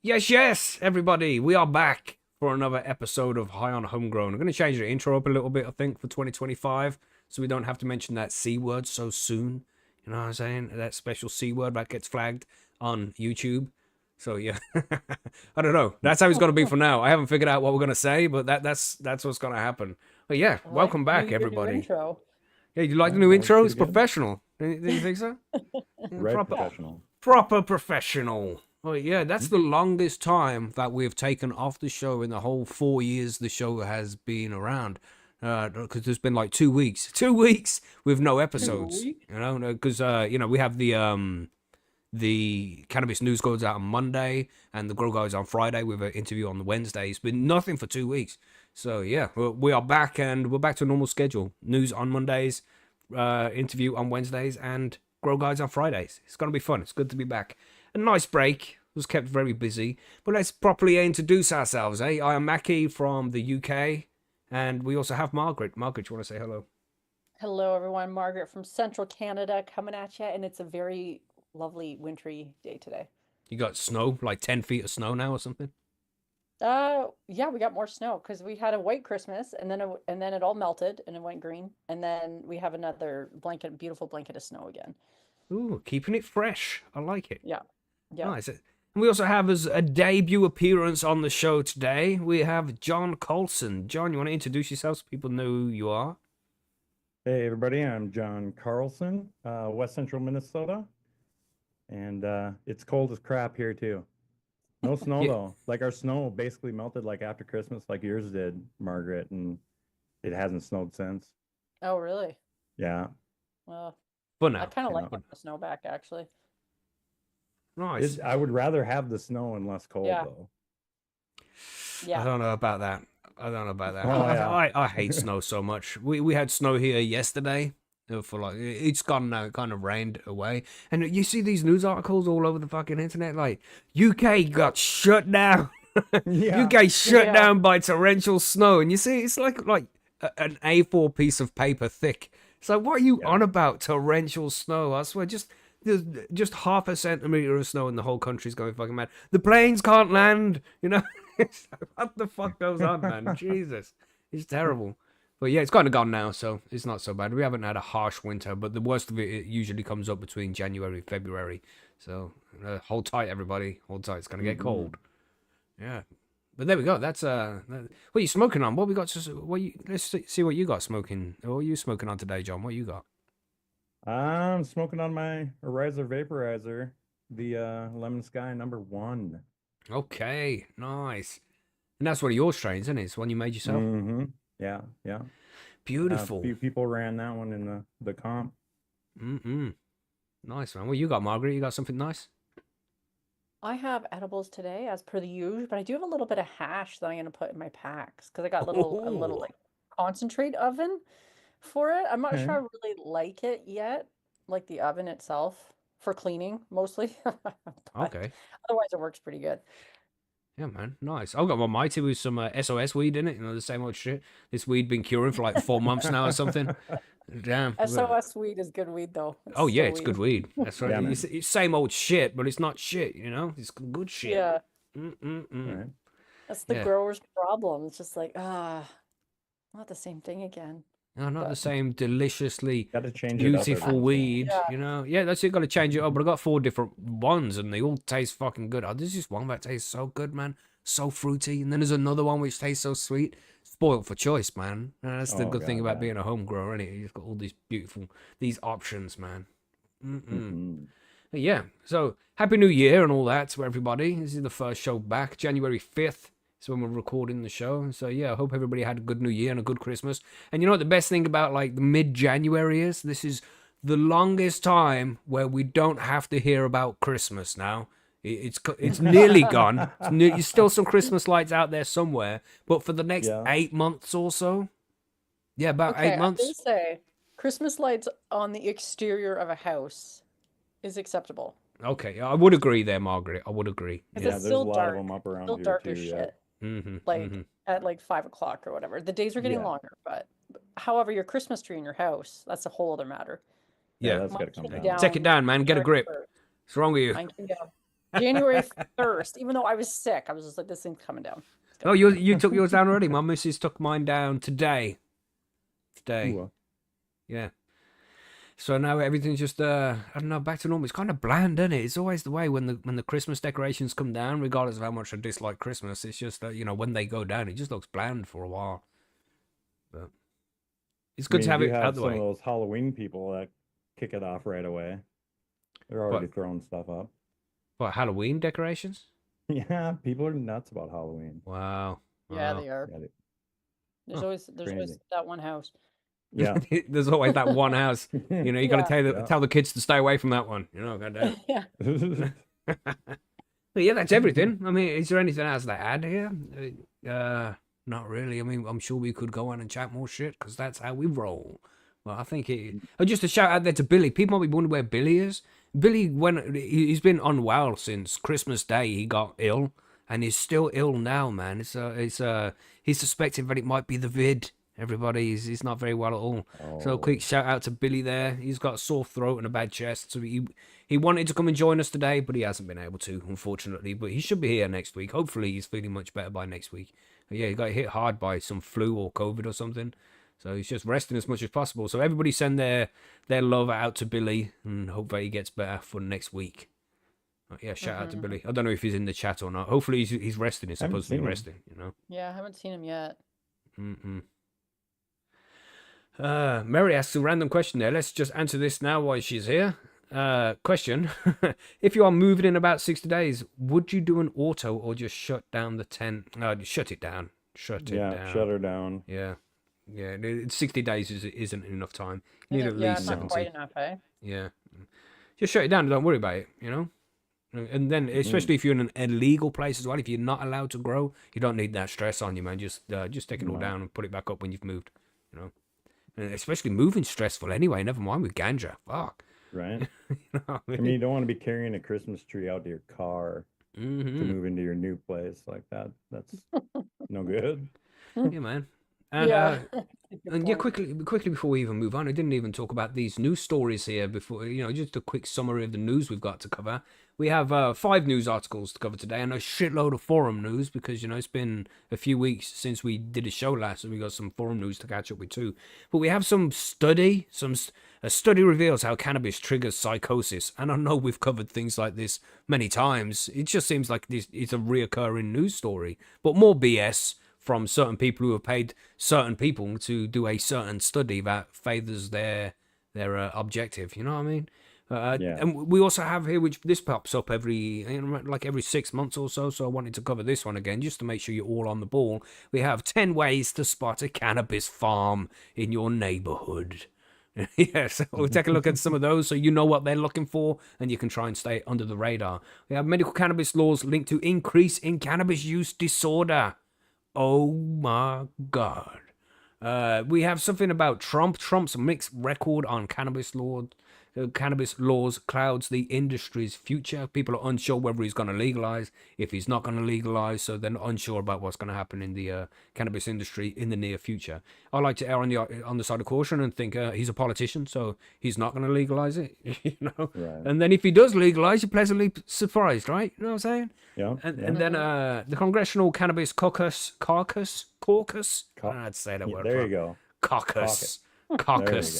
Yes, everybody, we are back for another episode of High on Homegrown. I'm going to change the intro up a little bit, I think, for 2025, so we don't have to mention that C word so soon. You know what I'm saying? That special C word that gets flagged on YouTube. So yeah, I don't know. That's how it's going to be for now. I haven't figured out what we're going to say, but that's what's going to happen. But yeah, I like welcome back, your new everybody. intro. Yeah, you like the Yeah, new that was intro? It's pretty good. professional. Do you think so? Red Proper. professional. Proper professional. Oh yeah, that's the longest time that we've taken off the show in the whole 4 years the show has been around. Because there's been like 2 weeks, 2 weeks with no episodes. weeks? You know, because we have the cannabis news goes out on Monday and the grow guys on Friday with an interview on the Wednesday. It's been nothing for 2 weeks. So yeah, we are back and we're back to a normal schedule. News on Mondays, interview on Wednesdays, and grow guys on Fridays. It's gonna be fun. It's good to be back. A nice break. Was kept very busy. But let's properly introduce ourselves, eh? I am Macky from the UK, and we also have Margaret. Margaret, you want to say hello? Hello, everyone. Margaret from Central Canada coming at you, and it's a very lovely wintry day today. You got snow, like 10 feet of snow now or something? Yeah, we got more snow because we had a white Christmas, and then it all melted and it went green, and then we have another beautiful blanket of snow again. Ooh, keeping it fresh. I like it. Yeah, yeah. Nice. And we also have as a debut appearance on the show today, we have John Colson. John, you want to introduce yourself so people know who you are? Hey everybody, I'm John Carlson, West Central Minnesota, and it's cold as crap here too. No snow Yeah. though. Like our snow basically melted like after Christmas, like yours did, Margaret, and it hasn't snowed since. Oh, really? Yeah, Well, But I now. kind of like Yeah. getting the snow back, actually. Nice. I would rather have the snow and less cold Yeah. though. I Yeah. don't know about that. I don't know about that. Oh, yeah. I hate snow so much. We had snow here yesterday. For like it's gone now. It kind of rained away, and you see these news articles all over the fucking internet. Like UK got shut down. Yeah. UK shut Yeah. down by torrential snow, and you see it's like an A4 piece of paper thick. It's like, what are you Yeah. on about? Torrential snow? I swear, just half a centimeter of snow, and the whole country's going fucking mad. The planes can't land. You know, It's like, what the fuck goes on, man? Jesus, it's terrible. But yeah, it's kind of gone now, so it's not so bad. We haven't had a harsh winter, but the worst of it usually comes up between January and February. So hold tight, everybody. Hold tight. It's gonna get cold. Yeah. But there we go. That's what are you smoking on? What we got? Let's see what you got smoking. What are you smoking on today, John? What you got? I'm smoking on my Ariza vaporizer, the Lemon Sky #1. Okay, nice. And that's one of your strains, isn't it? It's one you made yourself. Mm-hmm. Yeah. Beautiful. A few people ran that one in the comp. Nice, man. What you got, Margaret? You got something nice? I have edibles today, as per the usual, but I do have a little bit of hash that I'm gonna put in my packs because I got a little Oh. like concentrate oven for it. I'm not Okay. sure I really like it yet, like the oven itself for cleaning mostly. But Okay. otherwise, it works pretty good. Yeah, man. Nice. I've got my mighty with some SOS weed in it. You know, the same old shit. This weed been curing for like 4 months now or something. Damn. SOS weed is good weed though. Oh, yeah, still it's weed. good weed. That's right. Yeah, man. It's same old shit, but it's not shit, you know? It's good shit. Yeah, Mm-mm-mm. Right. that's the Yeah. grower's problem. It's just like, not the same thing again. No, not the But- same deliciously Got to change it up every beautiful once in a while. weed, Yeah. you know? Yeah, that's it. Got to change it up. But I got 4 different ones, and they all taste fucking good. Oh, there's just one that tastes so good, man. So fruity. And then there's another one which tastes so sweet. Spoiled for choice, man. That's the Oh, good thing God, about yeah. being a home grower, innit? You've got all these these options, man. Mhm. But yeah, so Happy New Year and all that to everybody. This is the first show back. January 5th is when we're recording the show. So yeah, I hope everybody had a good New Year and a good Christmas. And you know what the best thing about like the mid-January is? This is the longest time where we don't have to hear about Christmas now. It's nearly gone. There's still some Christmas lights out there somewhere, but for the next Yeah. 8 months or so, yeah, about Okay, 8 I months. will say Christmas lights on the exterior of a house is acceptable. Okay, I would agree there, Margaret. I would agree. Because Yeah, it's there's a still lot dark. of them up around Still here dark too. as Yeah. shit. Mm-hmm, Like at like 5 o'clock or whatever. The days are getting Yeah. longer, but however, your Christmas tree in your house, that's a whole other matter. Yeah. That's got to Mine come came down. Take it down, man. Get a January grip. 1st. What's wrong with you? Mine came down January 1st, even though I was sick, I was just like, this thing's coming down. Oh, you took yours down already. My missus took mine down today. Ooh, Yeah. So now everything's just I don't know, back to normal. It's kind of bland, isn't it? It's always the way when the Christmas decorations come down, regardless of how much I dislike Christmas. It's just when they go down, it just looks bland for a while. But it's good to have you it out have the some way. of those Halloween people that kick it off right away. They're already throwing stuff up. What, Halloween decorations? Yeah, people are nuts about Halloween. Wow. Yeah, Wow. they are. Yeah, There's always crazy. that one house. Yeah. There's always that one house. You Yeah. got to Yeah. tell the kids to stay away from that one. Goddamn. Yeah. But yeah, that's everything. I mean, is there anything else to add here? Not really. I mean, I'm sure we could go on and chat more shit because that's how we roll. Well, I think just a shout out there to Billy. People might be wondering where Billy is. Billy, he's been unwell since Christmas Day. He got ill, and he's still ill now, man. He's suspected that it might be the vid. Everybody, he's not very well at all. So, quick shout out to Billy there. He's got a sore throat and a bad chest, so he wanted to come and join us today, but he hasn't been able to, unfortunately. But he should be here next week. Hopefully, he's feeling much better by next week. But yeah, he got hit hard by some flu or COVID or something. So he's just resting as much as possible. So everybody send their love out to Billy and hope that he gets better for next week. Yeah, shout out to Billy. I don't know if he's in the chat or not. Hopefully he's resting. He's supposed to be resting, Yeah, I haven't seen him yet. Mary asks a random question there. Let's just answer this now while she's here. Question. If you are moving in about 60 days, would you do an auto or just shut down the tent? No, shut it down. Shut her down. Yeah. 60 days isn't enough time. You need at least 70. Not quite enough, eh? Yeah. Just shut it down. Don't worry about it, And then, especially if you're in an illegal place as well, if you're not allowed to grow, you don't need that stress on you, man. Just take it all down and put it back up when you've moved, And especially moving stressful anyway. Never mind with ganja. Fuck. Right. I mean, you don't want to be carrying a Christmas tree out to your car to move into your new place like that. That's no good. Yeah, man. And quickly before we even move on, I didn't even talk about these news stories here before. Just a quick summary of the news we've got to cover. We have 5 news articles to cover today, and a shitload of forum news because it's been a few weeks since we did a show last, and we got some forum news to catch up with too. But we have some study. A study reveals how cannabis triggers psychosis, and I know we've covered things like this many times. It just seems like it's a reoccurring news story, but more BS from certain people who have paid certain people to do a certain study that favors their objective. You know what I mean? Yeah. And we also have here, which this pops up every 6 months or so. So I wanted to cover this one again, just to make sure you're all on the ball. We have 10 ways to spot a cannabis farm in your neighborhood. Yeah, so we'll take a look at some of those so you know what they're looking for and you can try and stay under the radar. We have medical cannabis laws linked to increase in cannabis use disorder. Oh my God. We have something about Trump. Trump's mixed record on cannabis laws clouds the industry's future. People are unsure whether he's going to legalize, if he's not going to legalize, so they're not unsure about what's going to happen in the cannabis industry in the near future. I like to err on the side of caution and think he's a politician, so he's not going to legalize it, Right. And then if he does legalize, you're pleasantly surprised, right? You know what I'm saying? Yeah. And then the Congressional Cannabis Caucus. I don't know how to say that word. There you go. Caucus. There you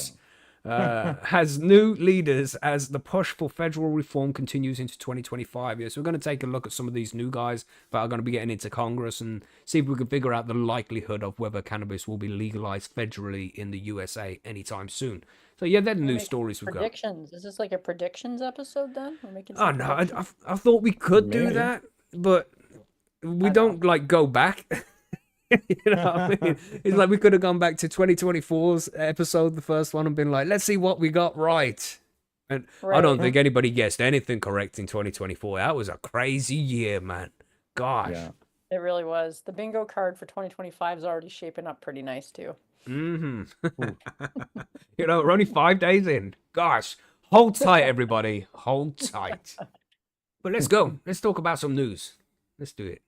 go. Has new leaders as the push for federal reform continues into 2025. Yes, we're going to take a look at some of these new guys that are going to be getting into Congress and see if we can figure out the likelihood of whether cannabis will be legalized federally in the USA anytime soon. So yeah, they're the news stories we've got. Predictions. Is this like a predictions episode then? We're making Oh some no, predictions? I thought we could do Maybe. that, but we don't go back. You know what I mean? It's like we could have gone back to 2024's episode, the first one, and been like, let's see what we got right. And I don't think anybody guessed anything correct in 2024. That was a crazy year, man. Gosh. Yeah. It really was. The bingo card for 2025 is already shaping up pretty nice too. We're only 5 days in. Gosh. Hold tight, everybody. Hold tight. But let's go. Let's talk about some news. Let's do it.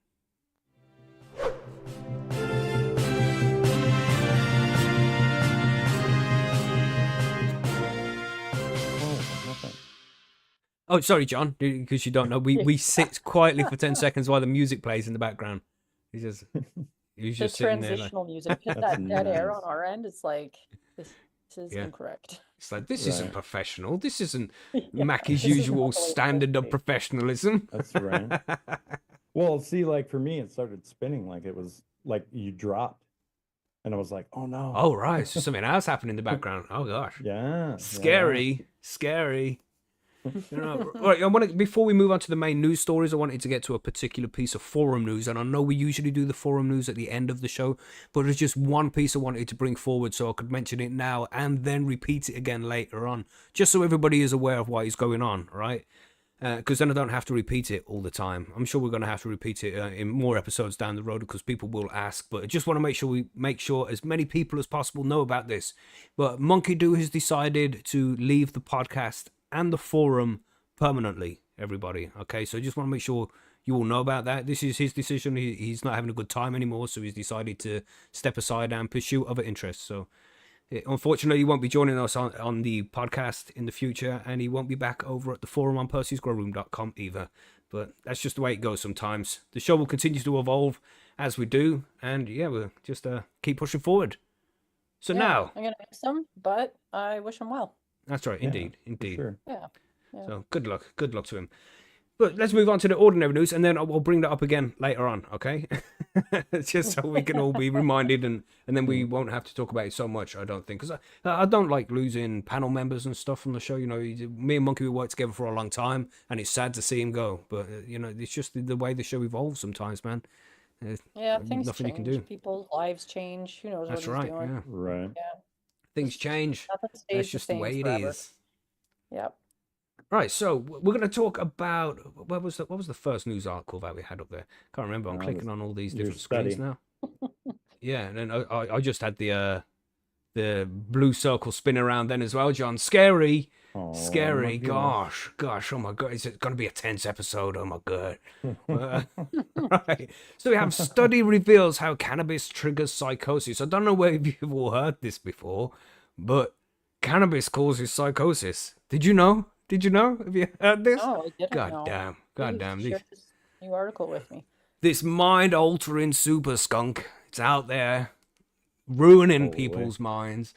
Oh, sorry, John, because you don't know, we Yeah. sit quietly for 10 seconds while the music plays in the background. He's just The sitting there like, transitional music, hit That's that dead air nice. on our end. It's like this is yeah. incorrect. It's like, this isn't Right. professional. This isn't Yeah, Macky's this is not usual the way it's supposed standard to of be. professionalism. That's right. Well, see, like for me, it started spinning like it was like you dropped, and I was like, oh no. Oh, right. So something else happened in the background. Oh, gosh. Yeah. Scary. Scary. You know, right, before we move on to the main news stories, I wanted to get to a particular piece of forum news, and I know we usually do the forum news at the end of the show, but there's just one piece I wanted to bring forward so I could mention it now and then repeat it again later on, just so everybody is aware of what is going on, right? Because then I don't have to repeat it all the time. I'm sure we're going to have to repeat it in more episodes down the road because people will ask. But I just want to make sure as many people as possible know about this. But Monkey Do has decided to leave the podcast and the forum permanently, everybody. Okay, so I just want to make sure you all know about that. This is his decision. He's not having a good time anymore, so he's decided to step aside and pursue other interests. So unfortunately, he won't be joining us on the podcast in the future, and he won't be back over at the forum on percysgrowroom.com either. But that's just the way it goes sometimes. The show will continue to evolve as we do, and yeah, we'll just keep pushing forward. So Yeah, now, I'm gonna miss him, but I wish him well. that's right, Yeah, indeed. Sure. Yeah. So good luck to him. But let's move on to the ordinary news, and then we'll bring that up again later on, okay? Just so we can all be reminded, and then we won't have to talk about it so much, I don't think. Because I don't like losing panel members and stuff from the show. You know, me and Monkey, we worked together for a long time, and it's sad to see him go. But, you know, it's just the way the show evolves sometimes, man. Yeah, things nothing you change. can do. People's lives change. Who knows That's what he's right, doing? yeah. Right. Yeah. Things change. Nothing That's stays just the the way same it forever. is. Yep. Right, so we're going to talk about what was the first news article that we had up there? Can't remember. I'm clicking on all these your different screens study. now. Yeah, and then I just had the blue circle spin around then as well, John. Scary, Oh, scary. my Gosh. Oh my god, is it going to be a tense episode? Oh my god. Right. So we have study reveals how cannabis triggers psychosis. I don't know whether you've all heard this before, but cannabis causes psychosis. Did you know? Have you heard this? No, I didn't know. God Please damn. share this new article with me. This mind-altering super skunk, it's out there, ruining Holy. people's minds.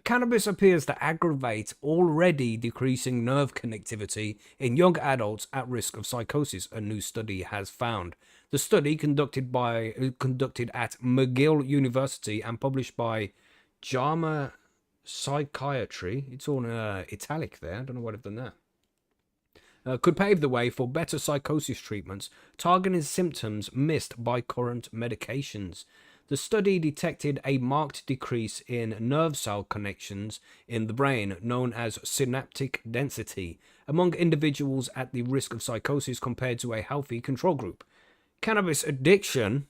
Cannabis appears to aggravate already decreasing nerve connectivity in young adults at risk of psychosis, a new study has found. The study, conducted at McGill University and published by JAMA Psychiatry, it's all in italic there, I don't know why I've done that, could pave the way for better psychosis treatments targeting symptoms missed by current medications. The study detected a marked decrease in nerve cell connections in the brain, known as synaptic density, among individuals at the risk of psychosis compared to a healthy control group. Cannabis addiction,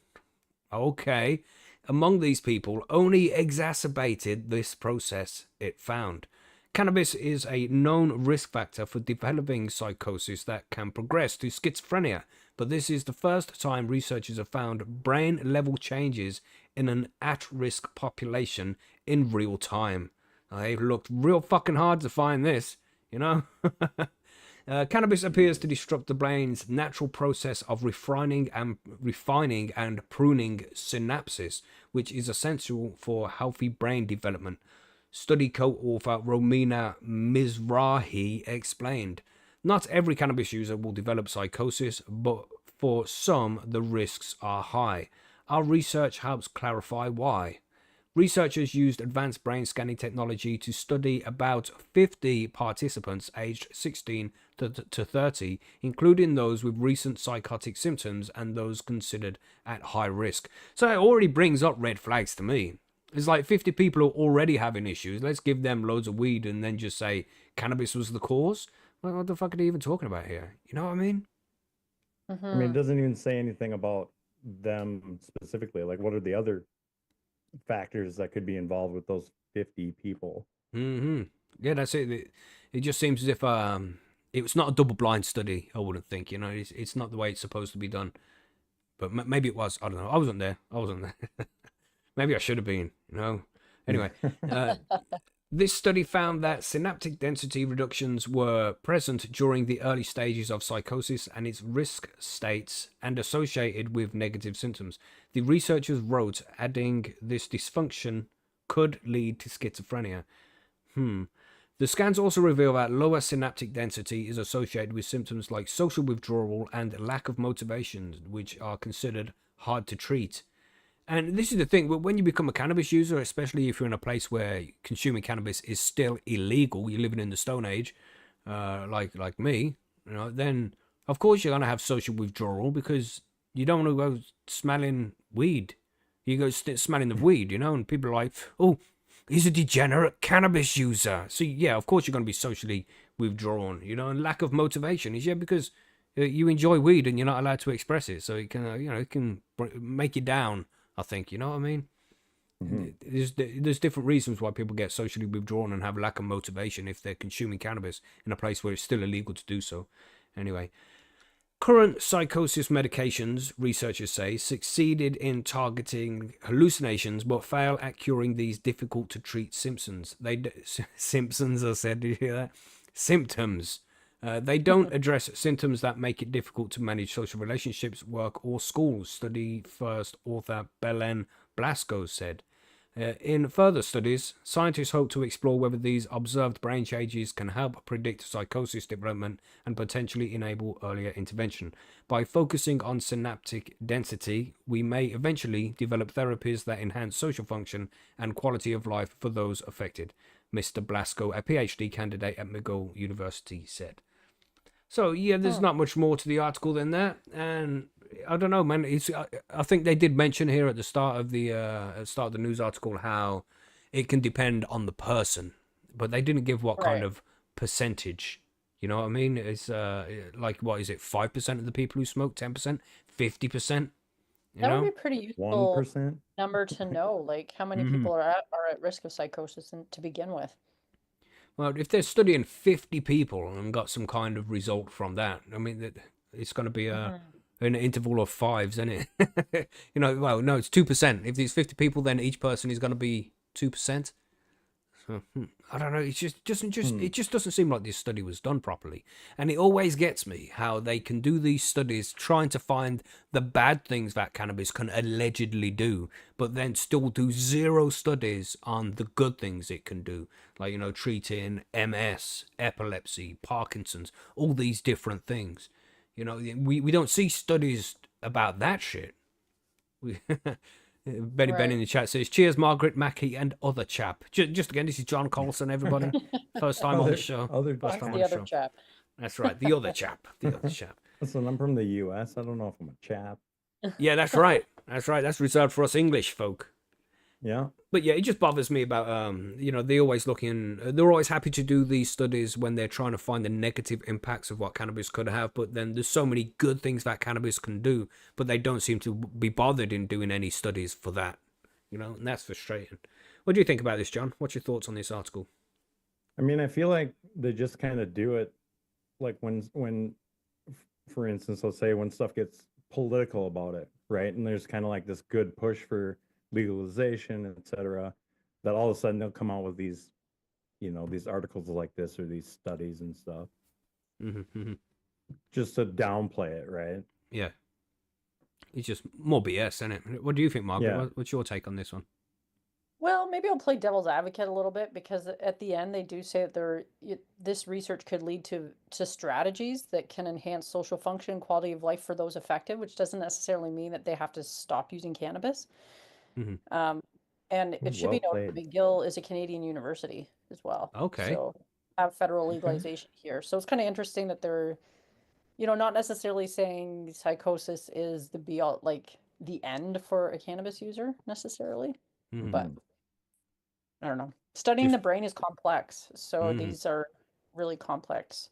okay, among these people only exacerbated this process, it found. Cannabis is a known risk factor for developing psychosis that can progress to schizophrenia, but this is the first time researchers have found brain-level changes in an at-risk population in real time. They looked real fucking hard to find this, you know? Cannabis appears to disrupt the brain's natural process of refining and pruning synapses, which is essential for healthy brain development. Study co-author Romina Mizrahi explained, not every cannabis user will develop psychosis, but for some the risks are high. Our research helps clarify why. Researchers used advanced brain scanning technology to study about 50 participants aged 16 to 30, including those with recent psychotic symptoms and those considered at high risk. So it already brings up red flags to me. It's like 50 people are already having issues. Let's give them loads of weed and then just say cannabis was the cause. Well, what the fuck are they even talking about here? You know what I mean? I mean, it doesn't even say anything about them specifically. Like, what are the other factors that could be involved with those 50 people? Yeah, that's it. It just seems as if it was not a double-blind study. I wouldn't think. You know, it's not the way it's supposed to be done. But maybe it was. I don't know. I wasn't there. Maybe I should have been. You know. Anyway, This study found that synaptic density reductions were present during the early stages of psychosis and its risk states and associated with negative symptoms. The researchers wrote, adding this dysfunction could lead to schizophrenia. The scans also reveal that lower synaptic density is associated with symptoms like social withdrawal and lack of motivation, which are considered hard to treat. And this is the thing, when you become a cannabis user, especially if you're in a place where consuming cannabis is still illegal, you're living in the Stone Age, like me, then of course you're going to have social withdrawal because you don't want to go smelling weed. You go smelling the weed, and people are like, oh, he's a degenerate cannabis user. So yeah, of course you're going to be socially withdrawn, and lack of motivation is because you enjoy weed and you're not allowed to express it. So it can, it can make you down. I think, you know what I mean? There's different reasons why people get socially withdrawn and have lack of motivation if they're consuming cannabis in a place where it's still illegal to do so. Anyway, current psychosis medications, researchers say, succeeded in targeting hallucinations but fail at curing these difficult to treat symptoms. Symptoms, I said, did you hear that? Symptoms. They don't address symptoms that make it difficult to manage social relationships, work, or school, study first author Belen Blasco said. In further studies, scientists hope to explore whether these observed brain changes can help predict psychosis development and potentially enable earlier intervention. By focusing on synaptic density, we may eventually develop therapies that enhance social function and quality of life for those affected, Mr. Blasco, a PhD candidate at McGill University, said. So, yeah, there's not much more to the article than that. And I don't know, man. I think they did mention here at the start of the news article how it can depend on the person. But they didn't give what kind of percentage. You know what I mean? It's like, what is it, 5% of the people who smoke, 10%, 50%? That would be pretty useful 1%? number to know, like how many people are at risk of psychosis to begin with. Well, if they're studying 50 people and got some kind of result from that, I mean, it's going to be an interval of fives, isn't it? Well, no, it's 2%. If there's 50 people, then each person is going to be 2%. So, I don't know. It just doesn't seem like this study was done properly. And it always gets me how they can do these studies trying to find the bad things that cannabis can allegedly do, but then still do zero studies on the good things it can do. Like, treating MS, epilepsy, Parkinson's, all these different things. We don't see studies about that shit. Benny Ben in the chat says, cheers, Margaret, Macky, and other chap. Just again, this is John Colson, everybody. First time on the show. First time on the show. Chap. That's right, the other chap. The other chap. Listen, I'm from the US. I don't know if I'm a chap. Yeah, that's right. That's right. That's reserved for us English folk. Yeah. But yeah, it just bothers me about, they're always happy to do these studies when they're trying to find the negative impacts of what cannabis could have. But then there's so many good things that cannabis can do, but they don't seem to be bothered in doing any studies for that, and that's frustrating. What do you think about this, John? What's your thoughts on this article? I mean, I feel like they just kind of do it like when, for instance, let's say when stuff gets political about it, right? And there's kind of like this good push for legalization, etc., that all of a sudden they'll come out with these articles like this or these studies and stuff, just to downplay it, right? Yeah, it's just more BS, isn't it? What do you think, Margaret? Yeah. What's your take on this one? Well, maybe I'll play devil's advocate a little bit, because at the end they do say that this research could lead to strategies that can enhance social function, quality of life for those affected, which doesn't necessarily mean that they have to stop using cannabis. And it should be noted that McGill is a Canadian university as well. Okay. So have federal legalization here. So it's kind of interesting that they're, not necessarily saying psychosis is the be all, like the end for a cannabis user necessarily, but I don't know. Studying the brain is complex. So these are really complex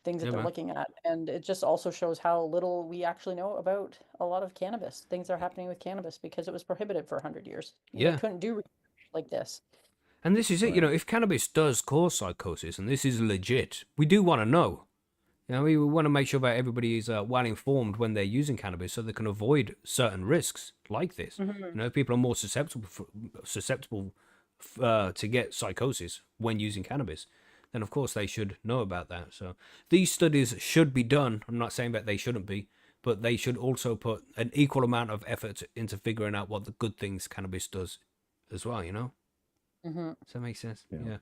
things that they're looking at, and it just also shows how little we actually know about a lot of cannabis. Things are happening with cannabis because it was prohibited for 100 years. They couldn't do research like this. And this is it, if cannabis does cause psychosis, and this is legit, we do want to know. We want to make sure that everybody is well informed when they're using cannabis, so they can avoid certain risks like this. If people are more susceptible to get psychosis when using cannabis, then of course they should know about that. So these studies should be done. I'm not saying that they shouldn't be, but they should also put an equal amount of effort into figuring out what the good things cannabis does as well, you know? Mm-hmm. Does that make sense? Yeah. Yeah.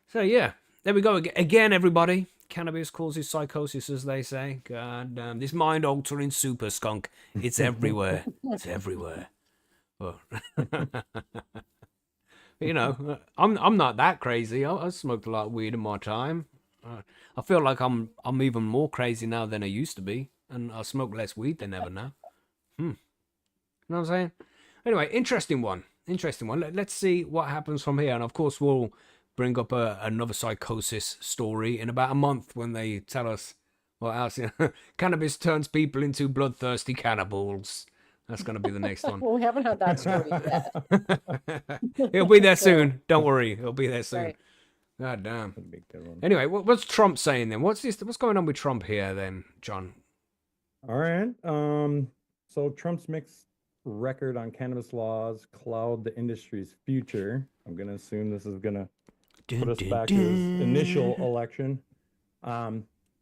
So yeah, there we go again, everybody. Cannabis causes psychosis, as they say. God damn, this mind-altering super skunk. It's everywhere. It's everywhere. Oh. You know, I'm not that crazy. I smoked a lot of weed in my time. I feel like I'm even more crazy now than I used to be, and I smoke less weed than ever now. You know what I'm saying? Anyway, interesting one. Interesting one. Let's see what happens from here, and of course we'll bring up another psychosis story in about a month when they tell us what else. You know, cannabis turns people into bloodthirsty cannibals. That's going to be the next one. Well, we haven't had that story yet. It'll be there soon. Don't worry. It'll be there soon. Right. God damn. That'd be a good one. Anyway, what's Trump saying then? What's going on with Trump here then, John? All right. So Trump's mixed record on cannabis laws cloud the industry's future. I'm gonna assume this is gonna put us back to his initial election.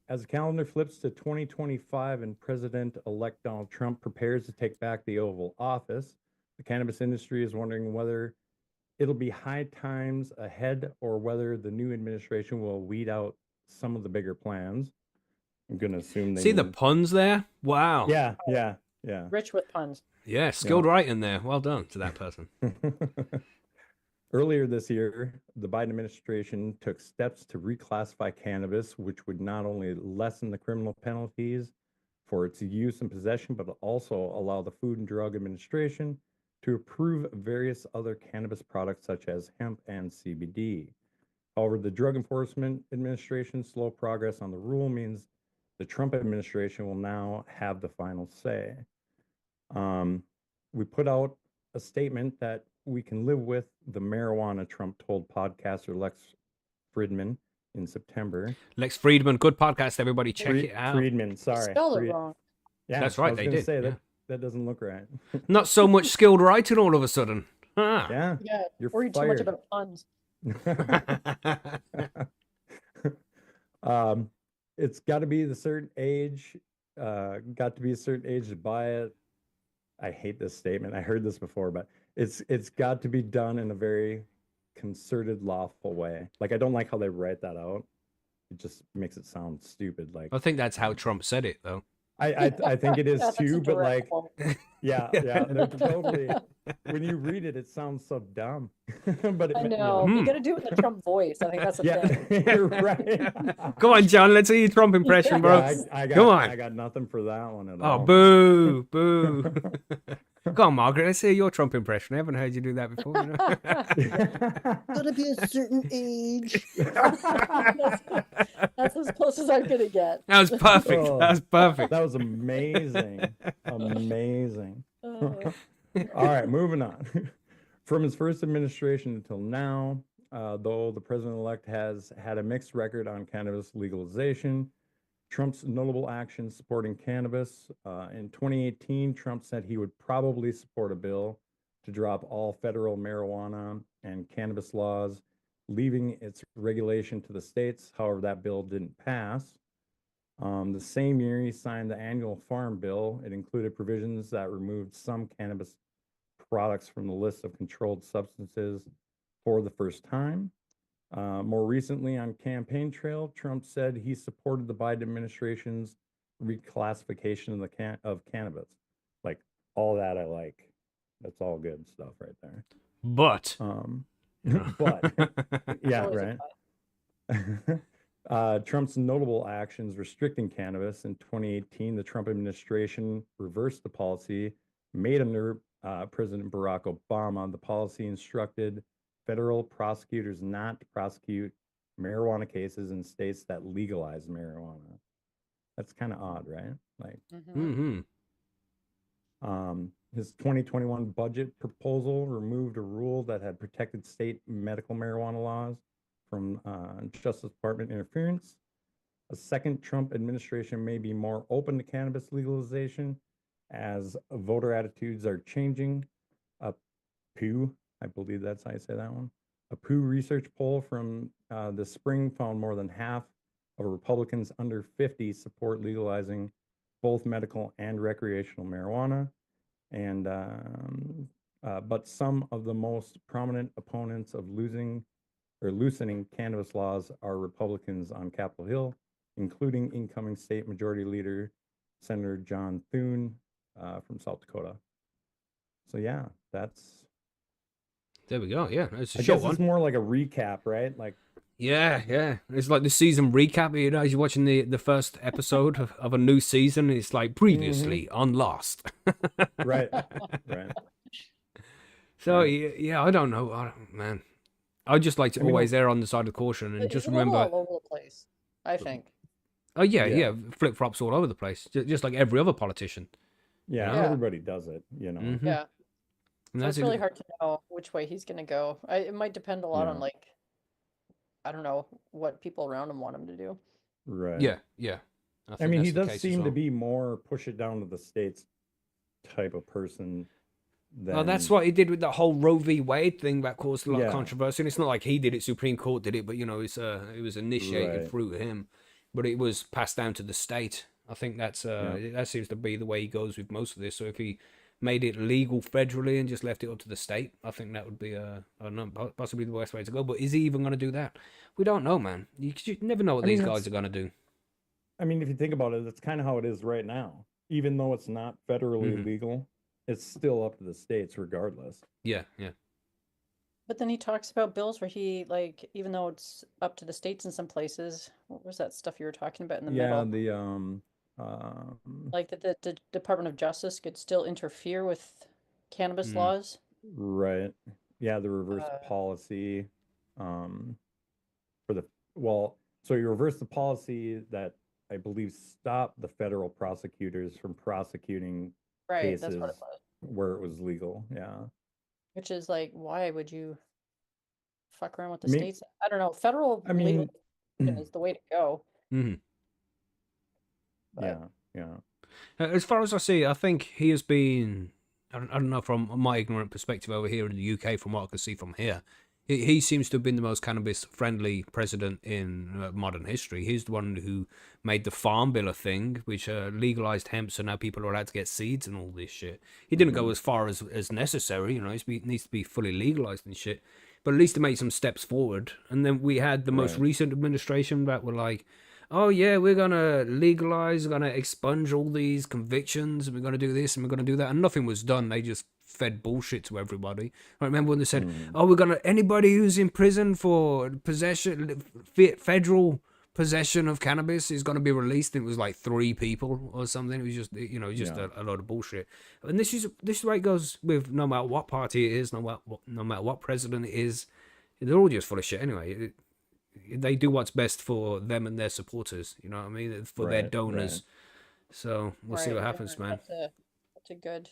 As the calendar flips to 2025 and President-elect Donald Trump prepares to take back the Oval Office, the cannabis industry is wondering whether it'll be high times ahead or whether the new administration will weed out some of the bigger plans. I'm gonna assume they See the puns there? Wow. Yeah. Rich with puns. Yeah, skilled writing there. Well done to that person. Earlier this year, the Biden administration took steps to reclassify cannabis, which would not only lessen the criminal penalties for its use and possession, but also allow the Food and Drug Administration to approve various other cannabis products such as hemp and CBD. However, the Drug Enforcement Administration's slow progress on the rule means the Trump administration will now have the final say. We put out a statement that we can live with the marijuana, Trump told podcaster Lex Fridman in September. Lex Friedman, good podcast, everybody. Check it out. Friedman, sorry. Spelled it wrong. Yeah, that's right. I was They gonna did. say Yeah. that doesn't look right. Not so much skilled writing all of a sudden. Ah. Yeah, Yeah, you're worried too much fired. about puns. It's got to be the certain age. Got to be a certain age to buy it. I hate this statement. I heard this before, but it's got to be done in a very concerted, lawful way. Like, I don't like how they write that out. It just makes it sound stupid. Like, I think that's how Trump said it, though. I think it is Yeah, that's a too, but direct like, quote. yeah, they're totally. When you read it, it sounds so dumb. But it, I know. You gotta do it in the Trump voice. I think that's a thing. yeah, you're right. Come on, John. Let's hear your Trump impression, bro. Yeah, I got, Come on. I got nothing for that one at Oh, all. boo, boo. Go on, Margaret. Let's hear your Trump impression. I haven't heard you do that before. You know? Gotta be a certain age. That's as close as I'm gonna get. That was perfect. Oh. That was perfect. That was amazing. Amazing. Oh. All right, moving on. From his first administration until now, though the president-elect has had a mixed record on cannabis legalization, Trump's notable actions supporting cannabis. In 2018, Trump said he would probably support a bill to drop all federal marijuana and cannabis laws, leaving its regulation to the states. However, that bill didn't pass. The same year, he signed the annual farm bill. It included provisions that removed some cannabis products from the list of controlled substances for the first time. More recently, on campaign trail, Trump said he supported the Biden administration's reclassification of cannabis. Like, all that I like. That's all good stuff right there. But. But yeah, Always a right. pun. Trump's notable actions restricting cannabis in 2018, the Trump administration reversed the policy made under President Barack Obama. The policy instructed federal prosecutors not to prosecute marijuana cases in states that legalize marijuana. That's kind of odd, right? Like, Mm-hmm. his 2021 budget proposal removed a rule that had protected state medical marijuana laws from Justice Department interference. A second Trump administration may be more open to cannabis legalization as voter attitudes are changing. I believe that's how you say that one. A Pew Research poll from the spring found more than half of Republicans under 50 support legalizing both medical and recreational marijuana. And but some of the most prominent opponents of loosening cannabis laws are Republicans on Capitol Hill, including incoming state majority leader Senator John Thune from South Dakota. So yeah, that's. There we go. Yeah, it's a I short guess one. it's more like a recap, right? Like. Yeah. It's like the season recap. You know, as you're watching the first episode of a new season, it's like previously on Lost. Right. So Right. yeah, I don't know, man. I just like to always err on the side of caution and He's just a little remember. all over the place, I think. Oh yeah, Yeah. flip flops all over the place, just like every other politician. Yeah, Yeah. everybody does it, you know. Mhm. Yeah. And So that's it's really hard to know which way he's going to go. It might depend a lot on, Yeah. like, I don't know, what people around him want him to do. Right. Yeah. I think mean, that's he the does case as seem to well. be more push it down to the states type of person than. Well, that's what he did with that whole Roe v. Wade thing that caused a lot of Yeah. controversy. And it's not like he did it; Supreme Court did it, but you know, it was initiated Right. through him, but it was passed down to the state. I think that's Yeah. that seems to be the way he goes with most of this. So if he made it legal federally and just left it up to the state, I think that would be possibly the best way to go. But is he even going to do that? We don't know, man. You never know what I mean, these that's- guys are going to do. I mean, if you think about it, that's kind of how it is right now. Even though it's not federally Mhm. legal, it's still up to the states regardless. Yeah. But then he talks about bills where he, like, even though it's up to the states in some places, what was that stuff you were talking about in the Yeah, middle? the Like that the Department of Justice could still interfere with cannabis Mm. laws. right. Yeah, the reverse policy for the so you reverse the policy that I believe stopped the federal prosecutors from prosecuting Right, cases that's what it was. where it was legal. Yeah. Which is like, why would you fuck around with the I mean- states? I don't know. Federal I mean, legalization is the way to go. hmm But- yeah. As far as I see, I think he has been. I don't know, from my ignorant perspective over here in the UK, from what I can see from here, he seems to have been the most cannabis-friendly president in modern history. He's the one who made the Farm Bill a thing, which legalized hemp, so now people are allowed to get seeds and all this shit. He didn't go as far as necessary, you know. It needs to be fully legalized and shit. But at least to make some steps forward. And then we had the most Right. recent administration that were like, oh yeah, we're gonna legalize, we're gonna expunge all these convictions, and we're gonna do this and we're gonna do that, and nothing was done. They just fed bullshit to everybody. I remember when they said, "Oh, we're gonna anybody who's in prison for federal possession of cannabis is gonna be released." And it was like 3 people or something. It was just Yeah. a load of bullshit. And this is the way it goes with no matter what party it is, no matter what president it is. They're all just full of shit anyway. They do what's best for them and their supporters, you know what I mean, for their Right, donors. So we'll see Right, what happens, yeah, man. That's a good.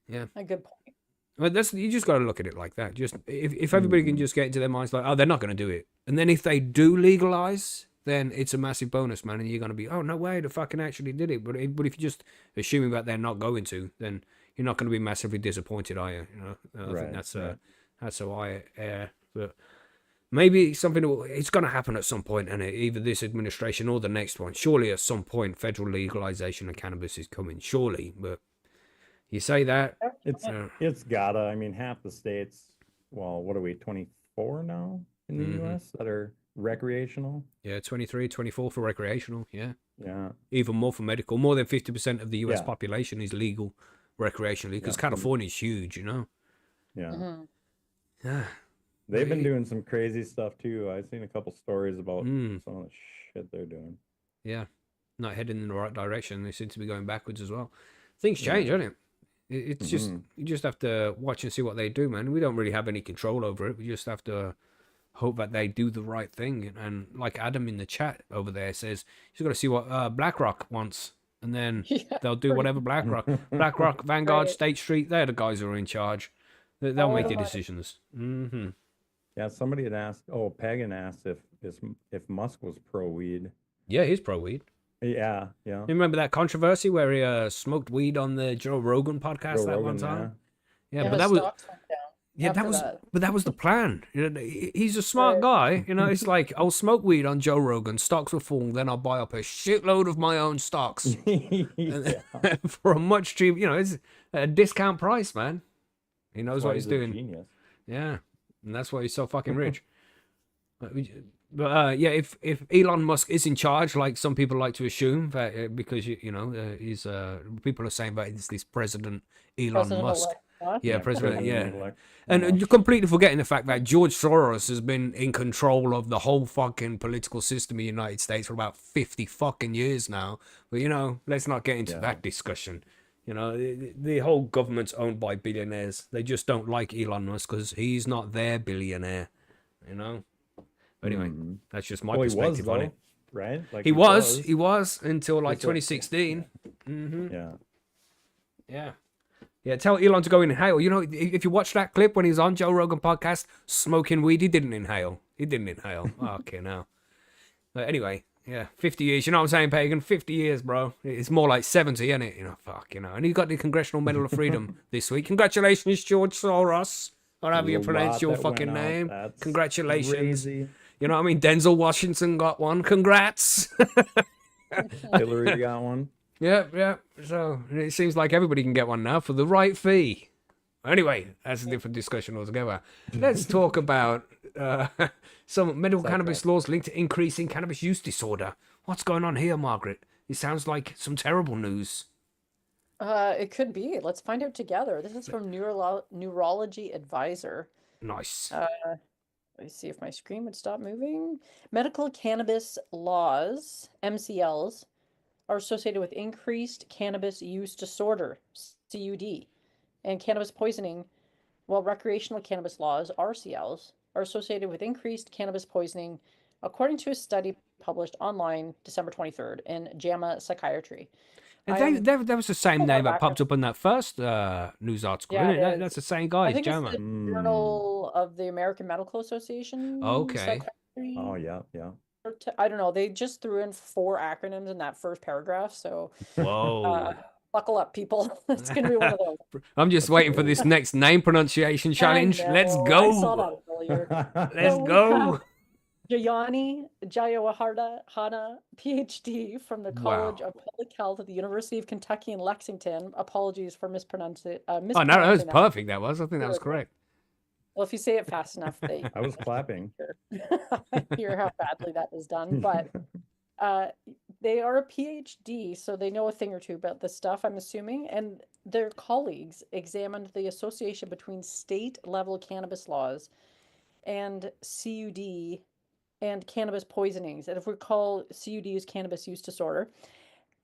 Yeah. A good point. Well, you just got to look at it like that. Just if everybody can just get into their minds like, oh, they're not going to do it, and then if they do legalize, then it's a massive bonus, man. And you're going to be, oh no way, they fucking actually did it. But if you're just assuming that they're not going to, then you're not going to be massively disappointed, are you? You know, I think that's how I err. But maybe it's going to happen at some point, and either this administration or the next one. Surely at some point, federal legalization of cannabis is coming. Surely, but you say that. It's gotta. I mean, half the states. Well, what are we? 24 now in the U.S. that are recreational. Yeah, 23, 24 for recreational. Yeah, Yeah. even more for medical. More than 50% of the U.S. Yeah. population is legal recreationally because Yeah. California's huge. You know. Yeah. Mhm. Yeah. They've been doing some crazy stuff too. I've seen a couple stories about Mm. some of the shit they're doing. Yeah, not heading in the right direction. They seem to be going backwards as well. Things Yeah. change, don't it? It's just Mhm. you just have to watch and see what they do, man. We don't really have any control over it. We just have to hope that they do the right thing. And like Adam in the chat over there says, he's got to see what BlackRock wants, and then Yeah, they'll do whatever BlackRock, Vanguard, Right. State Street. They're the guys who are in charge. They'll make the Oh. decisions. Mm-hmm. Yeah, somebody had asked. Oh, Pagan asked if Musk was pro weed. Yeah, he's pro weed. Yeah. You remember that controversy where he smoked weed on the Joe Rogan podcast Joe that Rogan, one time? Yeah, Yeah, but his that was stocks went down yeah, that after was that. but that was the plan. You know, he's a smart Right. guy. You know, it's like I'll smoke weed on Joe Rogan, stocks will fall, then I'll buy up a shitload of my own stocks Yeah. for a much cheap. You know, it's a discount price, man. He knows That's why what he's a doing. genius. Yeah, and that's why he's so fucking rich. But yeah, if Elon Musk is in charge, like some people like to assume, that because he's people are saying that it's this President Elon Musk. President-elect Musk. Yeah, President. Yeah, President-elect and Musk. you're completely forgetting the fact that George Soros has been in control of the whole fucking political system of the United States for about 50 fucking years now. But let's not get into Yeah. that discussion. The whole government's owned by billionaires. They just don't like Elon Musk because he's not their billionaire. But anyway, Mhm. that's just my Well, he was perspective on though, it. right? Like He was until like That's what- 2016. Mm-hmm. Yeah. Yeah, tell Elon to go inhale. If you watch that clip when he's on Joe Rogan podcast smoking weed, he didn't inhale. Okay, now. But anyway, yeah, 50 years. You know what I'm saying, Pagan? 50 years, bro. It's more like 70, isn't it? And he got the Congressional Medal of Freedom this week. Congratulations, George Soros. However you There's a pronounce lot your that went fucking out. name. That's Congratulations. crazy. You know what I mean? Denzel Washington got one. Congrats. Hillary got one. Yeah. So it seems like everybody can get one now for the right fee. Anyway, that's a different discussion altogether. Let's talk about some medical cannabis laws linked to increasing cannabis use disorder. What's going on here, Margaret? It sounds like some terrible news. It could be. Let's find out together. This is from Neurology Advisor. Nice. Let me see if my screen would stop moving. Medical cannabis laws, MCLs, are associated with increased cannabis use disorder, CUD, and cannabis poisoning, while recreational cannabis laws, RCLs, are associated with increased cannabis poisoning, according to a study published online December 23rd in JAMA Psychiatry. That was the same a lot name of that popped up in that first news article, Yeah, isn't it? it is. That's the same I guy, think it's Jammer. the Journal of the American Medical Association. Okay. Psychiatry. Oh yeah. I don't know. They just threw in 4 acronyms in that first paragraph, so Whoa. buckle up, people. It's gonna be one of those. I'm just waiting for this next name pronunciation challenge. Let's I go. saw that earlier. Let's So we go. have Jayani Jayawardena, PhD from the College Wow. of Public Health at the University of Kentucky in Lexington. Apologies for mispronouncing. Oh, no, that was perfect. That was. I think that was There we go. correct. Well, if you say it fast enough, they I was clapping. hear how badly that is done. But they are a PhD, so they know a thing or two about this stuff, I'm assuming. And their colleagues examined the association between state-level cannabis laws and CUD and cannabis poisonings. And if we call CUD is cannabis use disorder,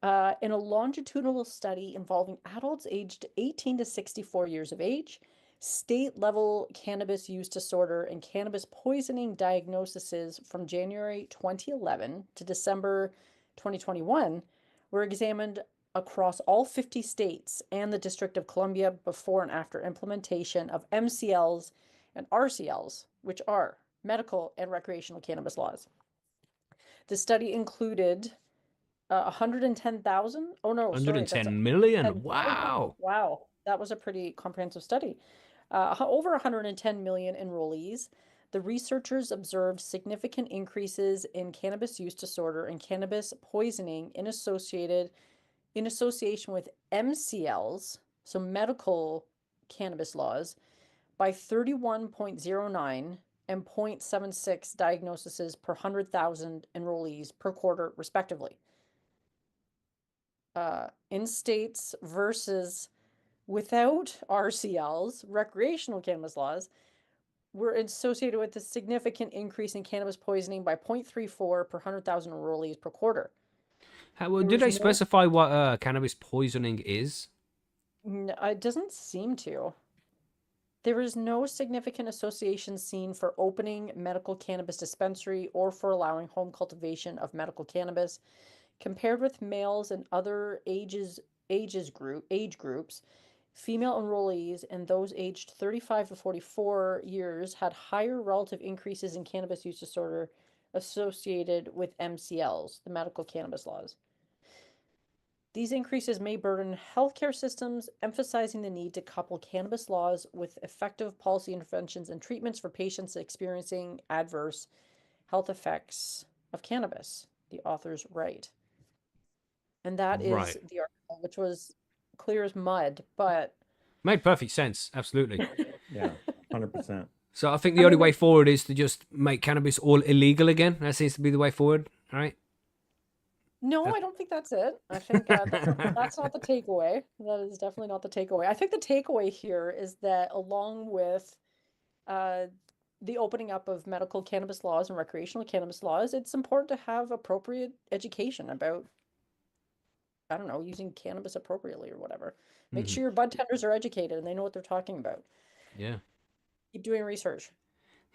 in a longitudinal study involving adults aged 18 to 64 years of age, state-level cannabis use disorder and cannabis poisoning diagnoses from January 2011 to December 2021 were examined across all 50 states and the District of Columbia before and after implementation of MCLs and RCLs, which are medical and recreational cannabis laws. The study included 110,000. Oh no, sorry, that's 110 million. 110 Wow. Wow, that was a pretty comprehensive study. Over 110 million enrollees. The researchers observed significant increases in cannabis use disorder and cannabis poisoning in association with MCLs, so medical cannabis laws, by 31.09 and 0.76 diagnoses per 100,000 enrollees per quarter, respectively. In states versus without RCLs, recreational cannabis laws, were associated with a significant increase in cannabis poisoning by 0.34 per 100,000 enrollees per quarter. Did they specify what cannabis poisoning is? No, it doesn't seem to. There is no significant association seen for opening medical cannabis dispensary or for allowing home cultivation of medical cannabis. Compared with males and other age groups, female enrollees and those aged 35 to 44 years had higher relative increases in cannabis use disorder associated with MCLs, the medical cannabis laws. These increases may burden healthcare systems, emphasizing the need to couple cannabis laws with effective policy interventions and treatments for patients experiencing adverse health effects of cannabis, the authors write. And that is Right. the article, which was clear as mud, but Made perfect sense. Absolutely. Yeah, 100%. So I think the only way forward is to just make cannabis all illegal again. That seems to be the way forward, right? no, I don't think that's it. I think that's not the takeaway. That is definitely not the takeaway. I think the takeaway here is that along with the opening up of medical cannabis laws and recreational cannabis laws, it's important to have appropriate education about, I don't know, using cannabis appropriately or whatever. Make sure your bud tenders are educated and they know what they're talking about. Yeah. Keep doing research.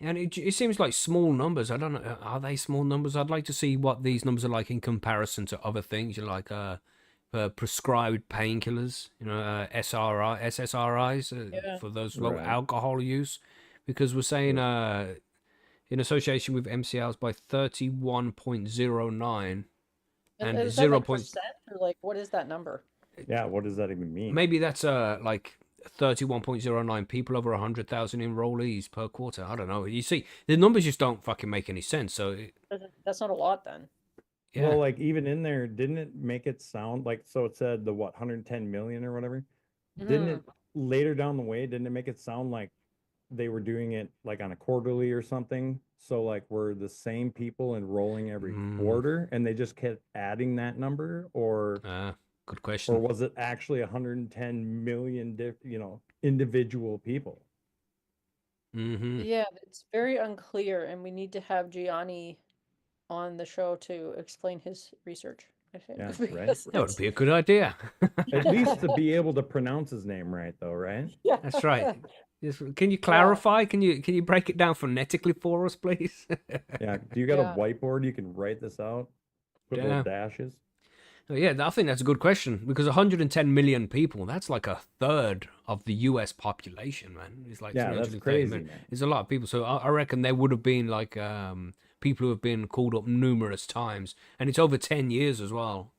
And it seems like small numbers. I don't know. Are they small numbers? I'd like to see what these numbers are like in comparison to other things. You know, like prescribed painkillers, you know, SSRIs for those low Right. alcohol use. Because we're saying in association with MCLs by 31.09 and is that 0. like percent or like what is that number? Yeah, what does that even mean? Maybe that's like 31.09 people over 100,000 enrollees per quarter. I don't know. You see, the numbers just don't fucking make any sense. So That's not a lot then. yeah. Well, like even in there, didn't it make it sound like, so it said the what, 110 million or whatever? Didn't it later down the way, didn't it make it sound like they were doing it like on a quarterly or something? So like were the same people enrolling every quarter and they just kept adding that number, or Good question. or was it actually 110 million individual people? Yeah, it's very unclear, and we need to have Gianni on the show to explain his research, I think. Yeah, because right. That would it's- be a good idea. At least to be able to pronounce his name right, though, right? Yeah. That's right. Can you clarify? Can you break it down phonetically for us, please? Yeah. Do you got Yeah. a whiteboard you can write this out? Put Yeah. little dashes. Yeah, I think that's a good question because 110 million people, that's like a third of the US population, man. It's like Yeah, that's 330 crazy, million. man. It's a lot of people. So I reckon there would have been like people who have been called up numerous times, and it's over 10 years as well.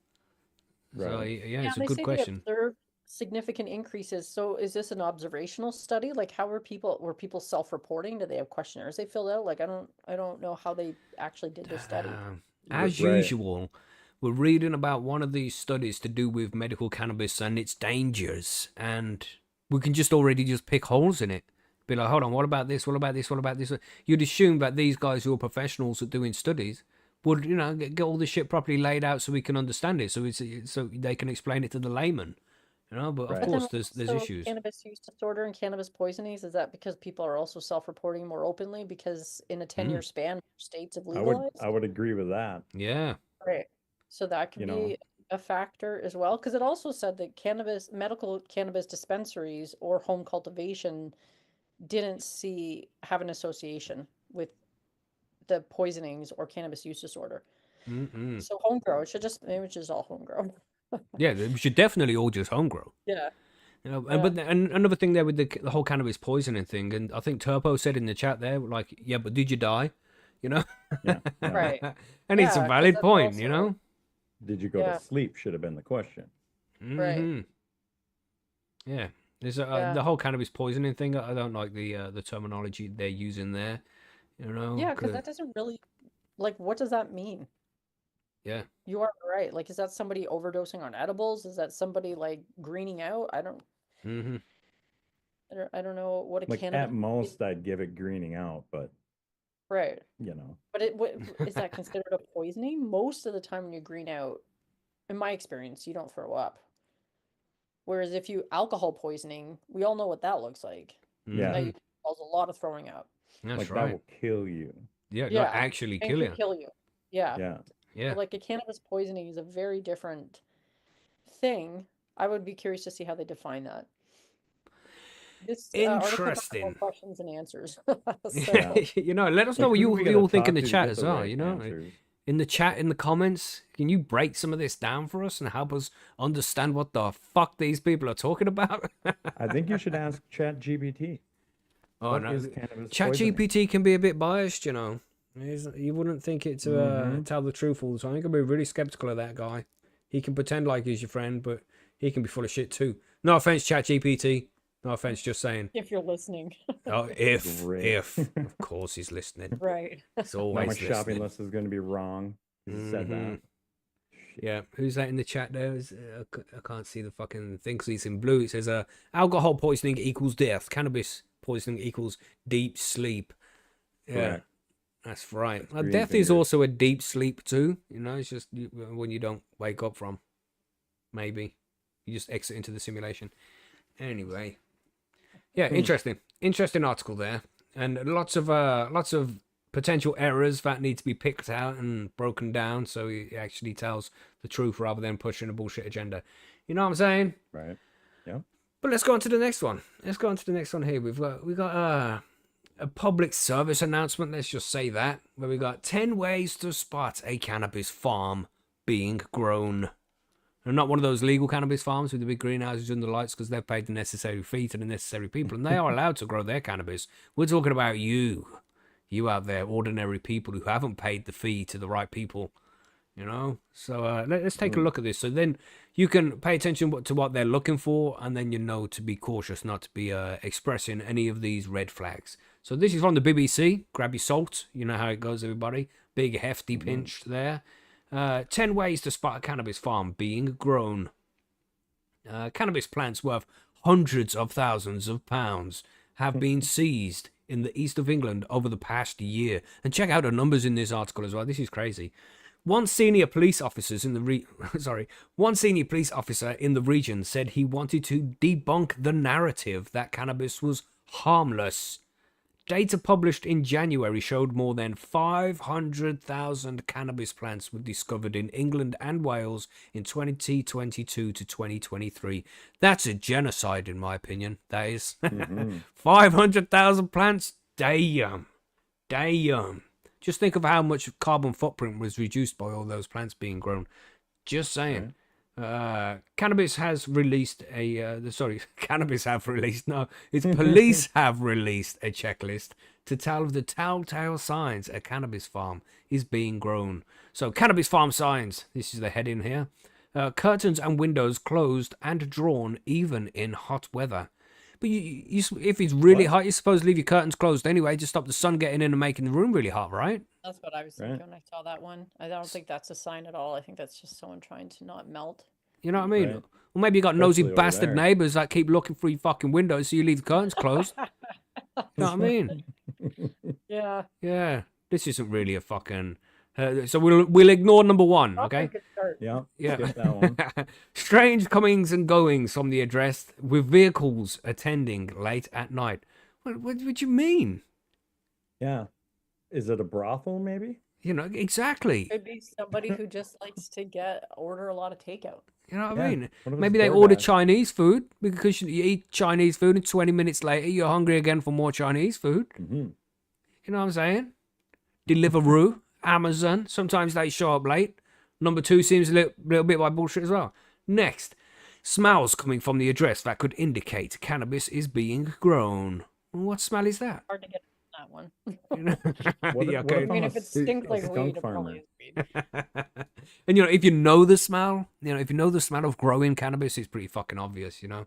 So Right. yeah, it's a they good say question. They observed significant increases. So is this an observational study? Like how were people self-reporting? Did they have questionnaires they filled out? Like I don't know how they actually did this study. As Right. usual, we're reading about one of these studies to do with medical cannabis and its dangers, and we can just already just pick holes in it. Be like, hold on, what about this? What about this? What about this? You'd assume that these guys who are professionals at doing studies would, you know, get all this shit properly laid out so we can understand it, so they can explain it to the layman. You know, but Right. of But then course there's also issues. Cannabis use disorder and cannabis poisonings, is that because people are also self-reporting more openly because in a 10-year span, states have legalized? I would agree with that. Yeah. Right. So that could You know. be a factor as well, because it also said that medical cannabis dispensaries or home cultivation didn't have an association with the poisonings or cannabis use disorder. So home grow, it should just all home grow. Yeah, we should definitely all just home grow. Yeah. You know, and another thing there with the whole cannabis poisoning thing, and I think Turbo said in the chat there, like, yeah, but did you die? You know, Yeah. Yeah. Right. and it's Yeah, a 'cause valid that's point. You also- know, Did you go Yeah. to sleep? Should have been the question. Right. Mhm. Yeah, there's Yeah. the whole cannabis poisoning thing. I don't like the terminology they're using there. You know, Yeah, because that doesn't really, like, what does that mean? yeah. You are right. Like, is that somebody overdosing on edibles? Is that somebody like greening out? Mm-hmm. I don't know what a Like cannabis. at most, I'd give it greening out, but Right. you know, But is that considered a poisoning? Most of the time when you green out, in my experience, you don't throw up. Whereas if you alcohol poisoning, we all know what that looks like. Yeah. That causes a lot of throwing up. That's like that right. will kill you. Yeah, Yeah, not actually And kill could you. kill you. Yeah. Yeah. Yeah. Like a cannabis poisoning is a very different thing. I would be curious to see how they define that. This article has more Interesting. questions and answers. So, Yeah. You know, let us know Like, what who do we you gotta all think in talk the to chat get as the well. right You know, answers? in the chat, in the comments, can you break some of this down for us and help us understand what the fuck these people are talking about? I think you should ask ChatGPT. Oh What no, is cannabis poisoning? ChatGPT can be a bit biased, you know. You wouldn't think it to tell the truth all the time. You can be really skeptical of that guy. He can pretend like he's your friend, but he can be full of shit too. No offense, ChatGPT. No offense, just saying. If you're listening. Oh, Great. if. Of course he's listening. Right. He's Now always my shopping listening. list is going to be wrong. You said that. Yeah, who's that in the chat there? I can't see the fucking thing because it's in blue. It says, alcohol poisoning equals death. Cannabis poisoning equals deep sleep. Yeah, Correct. that's right. That's Well, green death is fingers. also a deep sleep too. You know, it's just when you don't wake up from. Maybe you just exit into the simulation. Anyway, yeah, interesting article there, and lots of potential errors that need to be picked out and broken down so it actually tells the truth rather than pushing a bullshit agenda. You know what I'm saying? Right. Yeah. But let's go on to the next one. Let's go on to the next one here. We got a public service announcement. Let's just say that where we got 10 ways to spot a cannabis farm being grown. And not one of those legal cannabis farms with the big greenhouses under the lights because they've paid the necessary fee to the necessary people and they are allowed to grow their cannabis. We're talking about you out there, ordinary people who haven't paid the fee to the right people, you know? So let's take a look at this. So then you can pay attention to what they're looking for and then you know to be cautious, not to be expressing any of these red flags. So this is from the BBC. Grab your salt. You know how it goes, everybody. Big, hefty pinch there. 10 ways to spot a cannabis farm being grown. Cannabis plants worth hundreds of thousands of pounds have been seized in the east of England over the past year. And check out the numbers in this article as well. This is crazy. One senior police officer in the region said he wanted to debunk the narrative that cannabis was harmless. Data published in January showed more than 500,000 cannabis plants were discovered in England and Wales in 2022 to 2023. That's a genocide, in my opinion. That is. 500,000 plants? Damn. Just think of how much carbon footprint was reduced by all those plants being grown. Just saying. Cannabis have released a police have released a checklist to tell of the telltale signs a cannabis farm is being grown. So cannabis farm signs, this is the heading here. Curtains and windows closed and drawn even in hot weather. But if it's really hot, you're supposed to leave your curtains closed anyway, just stop the sun getting in and making the room really hot, right? That's what I was thinking when I saw that one. I don't think that's a sign at all. I think that's just someone trying to not melt. You know what I mean? Right. Or maybe you got nosy Especially over bastard there. neighbours that keep looking through your fucking windows so you leave the curtains closed. You know what I mean? Yeah. Yeah. This isn't really a fucking... so we'll ignore number one, okay? Good start. Yeah. Yeah. Skip that one. Strange comings and goings from the address with vehicles attending late at night. What do you mean? Yeah. Is it a brothel maybe? You know, exactly. Could be somebody who just likes to order a lot of takeout. You know what Yeah. I mean? What if it's Maybe they order DoorDash? Chinese food because you eat Chinese food and 20 minutes later you're hungry again for more Chinese food. Mhm. You know what I'm saying? Deliveroo, Amazon, sometimes they show up late. Number two seems a little bit like bullshit as well. Next, smells coming from the address that could indicate cannabis is being grown. What smell is that? Hard to get that one. You know? What Yeah, if okay. I mean, I'm if a it stinks like skunk weed, it farmer? probably is weed. And if you know the smell, if you know the smell of growing cannabis, it's pretty fucking obvious, you know.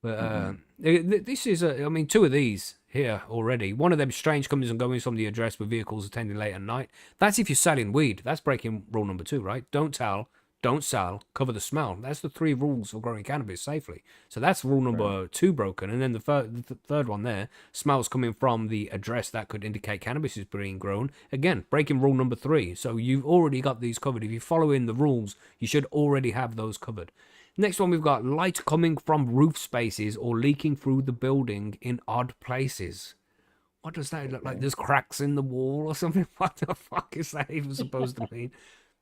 But this is, two of these here already. One of them strange comings and goings from the address with vehicles attending late at night. That's if you're selling weed. That's breaking rule number 2, right? Don't tell, don't sell, cover the smell. That's the 3 rules for growing cannabis safely. So that's rule number 2 broken. And then the third one there, smells coming from the address that could indicate cannabis is being grown. Again, breaking rule number 3. So you've already got these covered. If you follow in the rules, you should already have those covered. Next one, we've got light coming from roof spaces or leaking through the building in odd places. What does that look like? There's cracks in the wall or something? What the fuck is that even supposed to mean?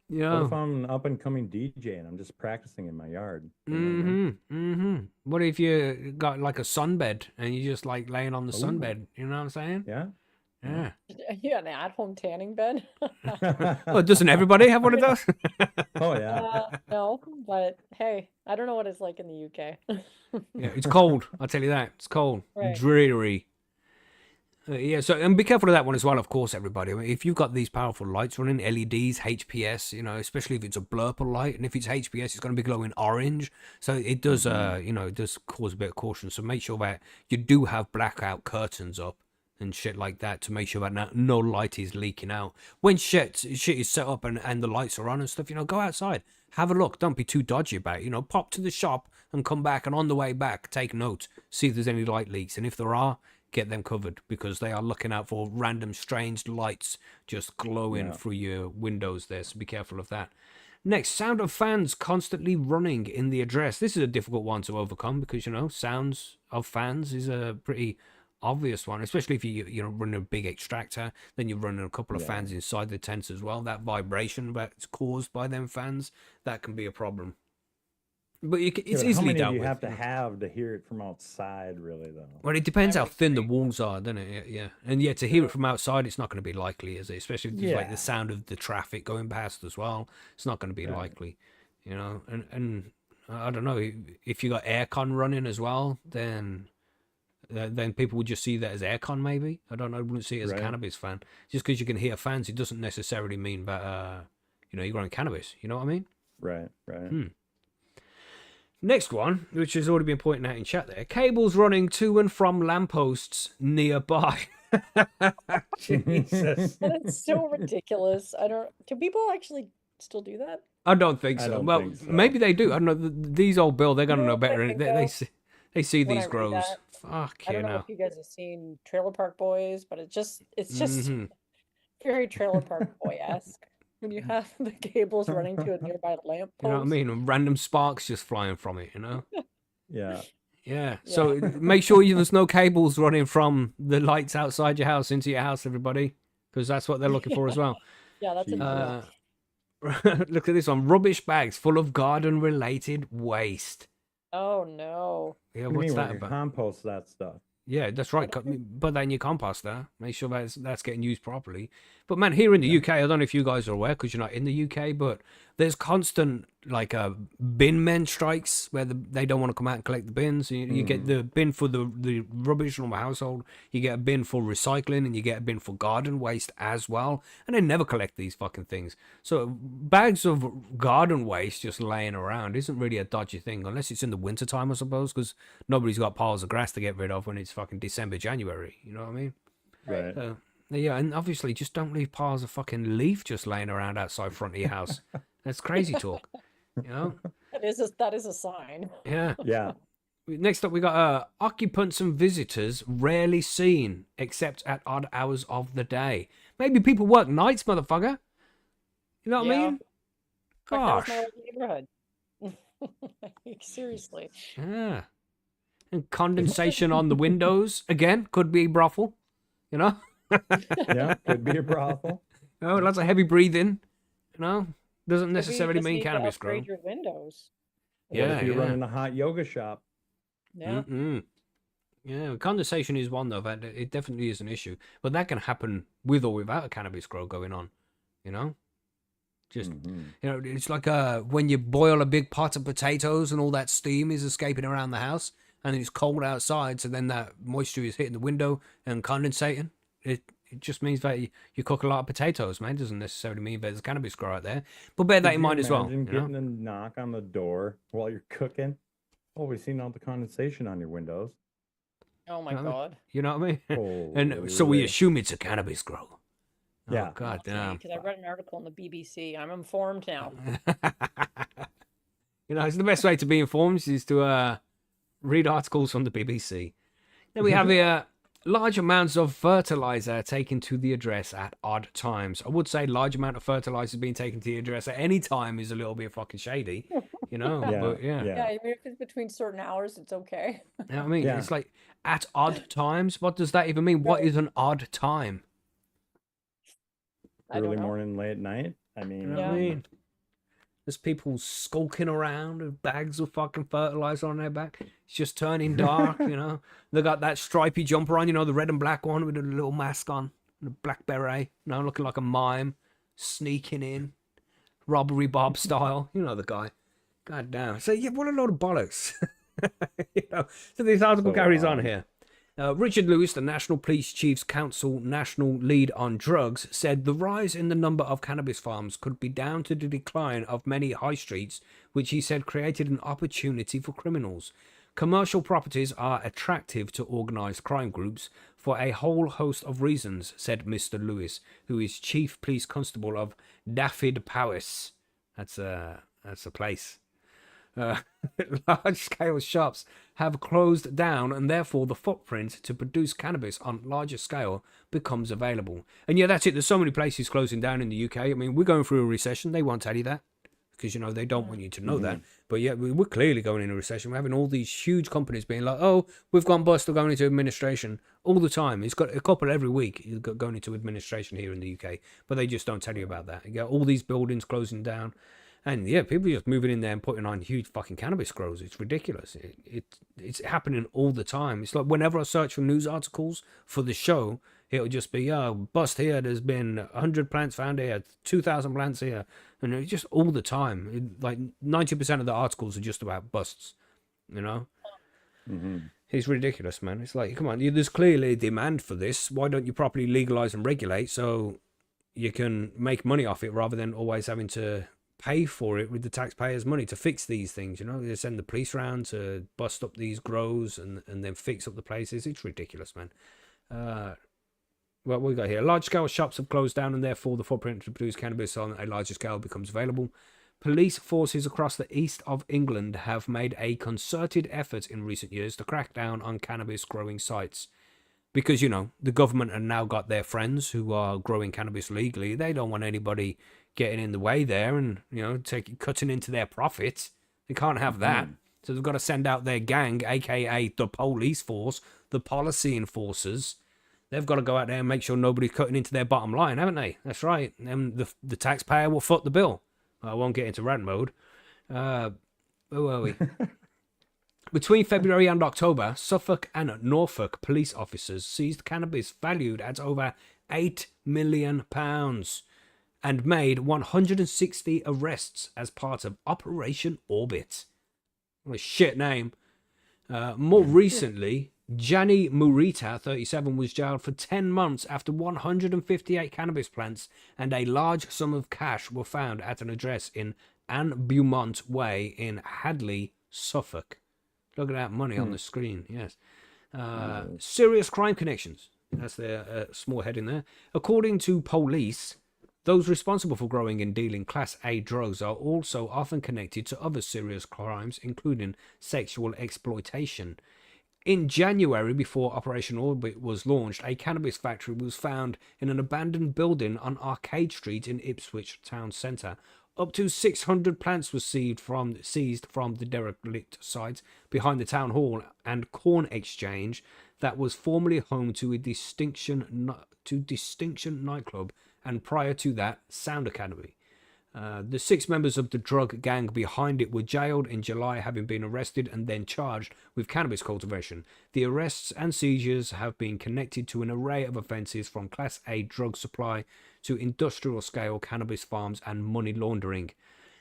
You What if know? I'm an up and coming DJ and I'm just practicing in my yard? You know what I mean? Mm-hmm. What if you got like a sunbed and you just like laying on the Ooh. sunbed? You know what I'm saying? Yeah. Yeah. You got an at-home tanning bed? Well, doesn't everybody have one of those? Oh yeah. No, but hey, I don't know what it's like in the UK. Yeah, it's cold. I'll tell you that. It's cold. Right. Dreary. Yeah, so and be careful of that one as well, of course, everybody. I mean, if you've got these powerful lights running, LEDs, HPS, you know, especially if it's a blurple light, and if it's HPS, it's going to be glowing orange. So it does, you know, it does cause a bit of caution. So make sure that you do have blackout curtains up and shit like that to make sure that no light is leaking out. When shit is set up and the lights are on and stuff, you know, go outside, have a look. Don't be too dodgy about it. You know, pop to the shop and come back, and on the way back, take note, see if there's any light leaks, and if there are, get them covered, because they are looking out for random strange lights just glowing through your windows there, so be careful of that. Next, sound of fans constantly running in the address. This is a difficult one to overcome because, you know, sounds of fans is a pretty obvious one, especially if you're running a big extractor, then you're running a couple of fans inside the tents as well. That vibration that's caused by them fans, that can be a problem. But it's easily dealt with. How many do you have to hear it from outside, really, though? Well, it depends how thin the walls are, doesn't it? Yeah. And to hear it from outside, it's not going to be likely, is it? Especially if there's like the sound of the traffic going past as well. It's not going to be likely, you know. And I don't know, if you got aircon running as well, then people would just see that as aircon, maybe. I don't know. I wouldn't see it as a cannabis fan. Just because you can hear fans, it doesn't necessarily mean that, you know, you're growing cannabis. You know what I mean? Right. Next one, which has already been pointed out in chat there, cables running to and from lampposts nearby. Jesus. That's so ridiculous. Do people actually still do that? I don't think so. Well, maybe they do. I don't know. These old Bill, they're going to know better. They see these grows. Fuck, I don't know if you guys have seen Trailer Park Boys, but it's just very Trailer Park Boy-esque. When you have the cables running to a nearby lamp post. You know what I mean? And random sparks just flying from it, you know? Yeah. So make sure there's no cables running from the lights outside your house into your house, everybody, because that's what they're looking for as well. Yeah, that's important. Look at this one. Rubbish bags full of garden-related waste. Oh, no. What Yeah, do you what's mean, that you about? compost that stuff. Yeah, that's right. Put that in your composter. Make sure that's getting used properly. But man, here in the UK, I don't know if you guys are aware because you're not in the UK, but there's constant like bin men strikes where they don't want to come out and collect the bins. You get the bin for the rubbish from a household, you get a bin for recycling, and you get a bin for garden waste as well. And they never collect these fucking things. So bags of garden waste just laying around isn't really a dodgy thing unless it's in the wintertime, I suppose, because nobody's got piles of grass to get rid of when it's fucking December, January. You know what I mean? Right. Yeah, and obviously just don't leave piles of fucking leaf just laying around outside front of your house. That's crazy talk, you know? That is a sign. Yeah. Yeah. Next up, we got occupants and visitors rarely seen except at odd hours of the day. Maybe people work nights, motherfucker. You know what I mean? Gosh. That's my neighborhood. Seriously. Yeah. And condensation on the windows, again, could be brothel, you know? Yeah, could be a brothel. Oh, lots of heavy breathing, you know? Doesn't Maybe you necessarily just mean need to cannabis grow. upgrade your windows. What if you're running a hot yoga shop? Yeah. Yeah, condensation is one though. That it definitely is an issue, but that can happen with or without a cannabis grow going on. You know, just you know, it's like when you boil a big pot of potatoes and all that steam is escaping around the house, and it's cold outside, so then that moisture is hitting the window and condensating. It just means that you cook a lot of potatoes, man. It doesn't necessarily mean there's a cannabis grow out there. But bear that in mind as well. Imagine getting a knock on the door while you're cooking. Oh, we've seen all the condensation on your windows. Oh my God. You know what I mean? And Holy. so we assume it's a cannabis grow. Oh, Yeah. God damn. Because I read an article on the BBC. I'm informed now. You know, it's the best way to be informed is to read articles from the BBC. Then we have here large amounts of fertilizer taken to the address at odd times. I would say large amount of fertilizer being taken to the address at any time is a little bit fucking shady, you know? Yeah, But Yeah, I mean, if it's between certain hours, it's okay. You know what I mean? Yeah. It's like at odd times. What does that even mean? What is an odd time? I don't Early know. morning, late night. I mean, You know what I mean? There's people skulking around with bags of fucking fertilizer on their back. It's just turning dark, you know. They got that stripy jumper on, you know, the red and black one with a little mask on, and a black beret, you know, looking like a mime, sneaking in, robbery Bob style. You know the guy. God damn. So yeah, what a load of bollocks. You know. So this article carries on here. Richard Lewis, the National Police Chiefs Council National Lead on Drugs, said the rise in the number of cannabis farms could be down to the decline of many high streets, which he said created an opportunity for criminals. Commercial properties are attractive to organised crime groups for a whole host of reasons, said Mr. Lewis, who is Chief Police Constable of Dafydd Powys. That's a place. Large-scale shops have closed down, and therefore the footprint to produce cannabis on larger scale becomes available. And yeah, that's it. There's so many places closing down in the UK. I mean, we're going through a recession. They won't tell you that because, you know, they don't want you to know that. But yeah, we're clearly going in a recession. We're having all these huge companies being like, oh, we've gone bust or going into administration all the time. It's got a couple every week going into administration here in the UK, but they just don't tell you about that. You got all these buildings closing down. And yeah, people are just moving in there and putting on huge fucking cannabis grows. It's ridiculous. It's happening all the time. It's like whenever I search for news articles for the show, it'll just be, bust here. There's been 100 plants found here, 2,000 plants here. And it's just all the time. Like 90% of the articles are just about busts, you know? It's ridiculous, man. It's like, come on, there's clearly a demand for this. Why don't you properly legalize and regulate so you can make money off it rather than always having to pay for it with the taxpayers' money to fix these things? You know, they send the police around to bust up these grows and then fix up the places. It's ridiculous, man. What we got here? Large-scale shops have closed down, and therefore the footprint to produce cannabis on a larger scale becomes available. Police forces across the east of England have made a concerted effort in recent years to crack down on cannabis growing sites. Because, you know, the government have now got their friends who are growing cannabis legally. They don't want anybody getting in the way there and, you know, cutting into their profits. They can't have that. So they've got to send out their gang, aka the police force, the policy enforcers. They've got to go out there and make sure nobody's cutting into their bottom line, haven't they? That's right. And the taxpayer will foot the bill. I won't get into rant mode. Where were we? Between February and October, Suffolk and Norfolk police officers seized cannabis valued at over £8 million and made 160 arrests as part of Operation Orbit. What a shit name. More recently, Gianni Murita, 37, was jailed for 10 months after 158 cannabis plants and a large sum of cash were found at an address in Anne Beaumont Way in Hadley, Suffolk. Look at that money on the screen, yes. Serious crime connections. That's their small heading there. According to police, those responsible for growing and dealing Class A drugs are also often connected to other serious crimes, including sexual exploitation. In January, before Operation Orbit was launched, a cannabis factory was found in an abandoned building on Arcade Street in Ipswich town centre. Up to 600 plants were seized from the derelict site behind the town hall and corn exchange that was formerly home to Distinction nightclub, and prior to that, Sound Academy. The 6 members of the drug gang behind it were jailed in July, having been arrested and then charged with cannabis cultivation. The arrests and seizures have been connected to an array of offences from Class A drug supply to industrial-scale cannabis farms and money laundering.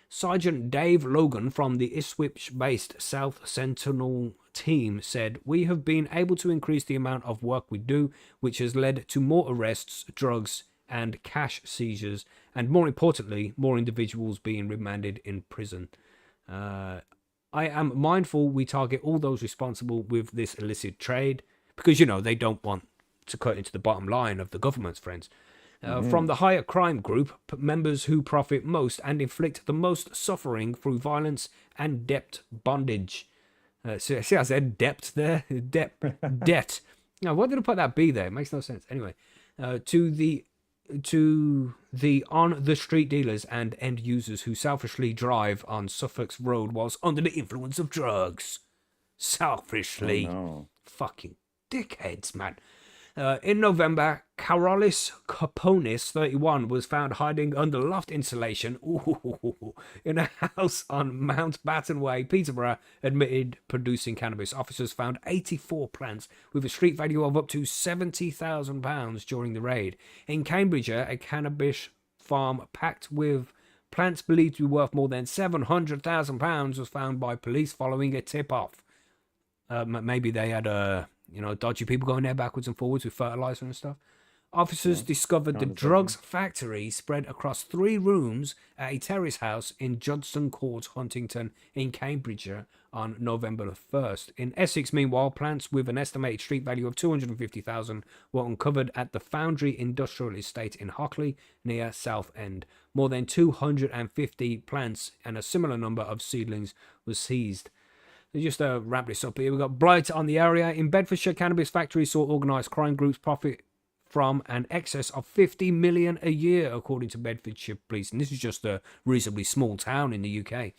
Sergeant Dave Logan from the Ipswich-based South Sentinel team said, "We have been able to increase the amount of work we do, which has led to more arrests, drugs, and cash seizures, and more importantly, more individuals being remanded in prison. I am mindful we target all those responsible with this illicit trade because, you know, they don't want to cut into the bottom line of the government's friends. From the higher crime group, members who profit most and inflict the most suffering through violence and debt bondage." See, I said debt there? Debt. Now, why did I put that B there? It makes no sense. Anyway, to the on-the-street dealers and end users who selfishly drive on Suffolk's road whilst under the influence of drugs. Selfishly. Oh, no. Fucking dickheads, man. In November, Carolis Caponis, 31, was found hiding under loft insulation in a house on Mount Batten Way, Peterborough, admitted producing cannabis. Officers found 84 plants with a street value of up to £70,000 during the raid. In Cambridgeshire, a cannabis farm packed with plants believed to be worth more than £700,000 was found by police following a tip-off. Maybe they had You know, dodgy people going there backwards and forwards with fertilizer and stuff. Officers Yeah, discovered the condensation. drugs factory spread across 3 rooms at a terrace house in Judson Court, Huntington, in Cambridgeshire on November the 1st. In Essex, meanwhile, plants with an estimated street value of 250,000 were uncovered at the Foundry Industrial Estate in Hockley, near Southend. More than 250 plants and a similar number of seedlings were seized. Just wrap this up here. We've got blight on the area. In Bedfordshire, cannabis factories saw organised crime groups profit from an excess of 50 million a year, according to Bedfordshire Police. And this is just a reasonably small town in the UK.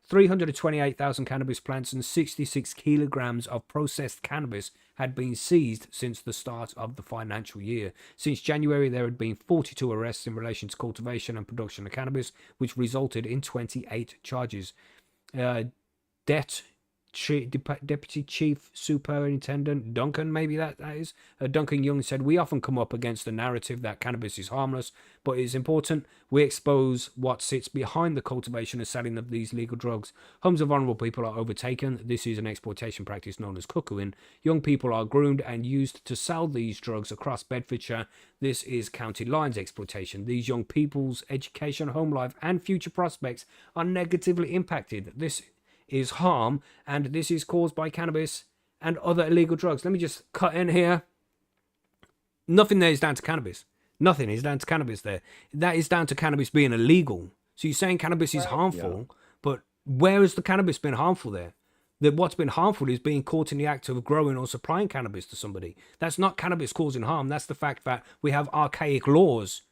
328,000 cannabis plants and 66 kilograms of processed cannabis had been seized since the start of the financial year. Since January, there had been 42 arrests in relation to cultivation and production of cannabis, which resulted in 28 charges. Deputy Chief Superintendent Duncan, maybe that is, Duncan Young said, "We often come up against the narrative that cannabis is harmless, but it is important we expose what sits behind the cultivation and selling of these legal drugs. Homes of vulnerable people are overtaken. This is an exploitation practice known as cuckooing. Young people are groomed and used to sell these drugs across Bedfordshire. This is county lines exploitation. These young people's education, home life, and future prospects are negatively impacted. This is harm, and this is caused by cannabis and other illegal drugs." Let me just cut in here. Nothing there is down to cannabis. Nothing is down to cannabis there. That is down to cannabis being illegal. So you're saying cannabis is harmful, but where has the cannabis been harmful there? That what's been harmful is being caught in the act of growing or supplying cannabis to somebody. That's not cannabis causing harm. That's the fact that we have archaic laws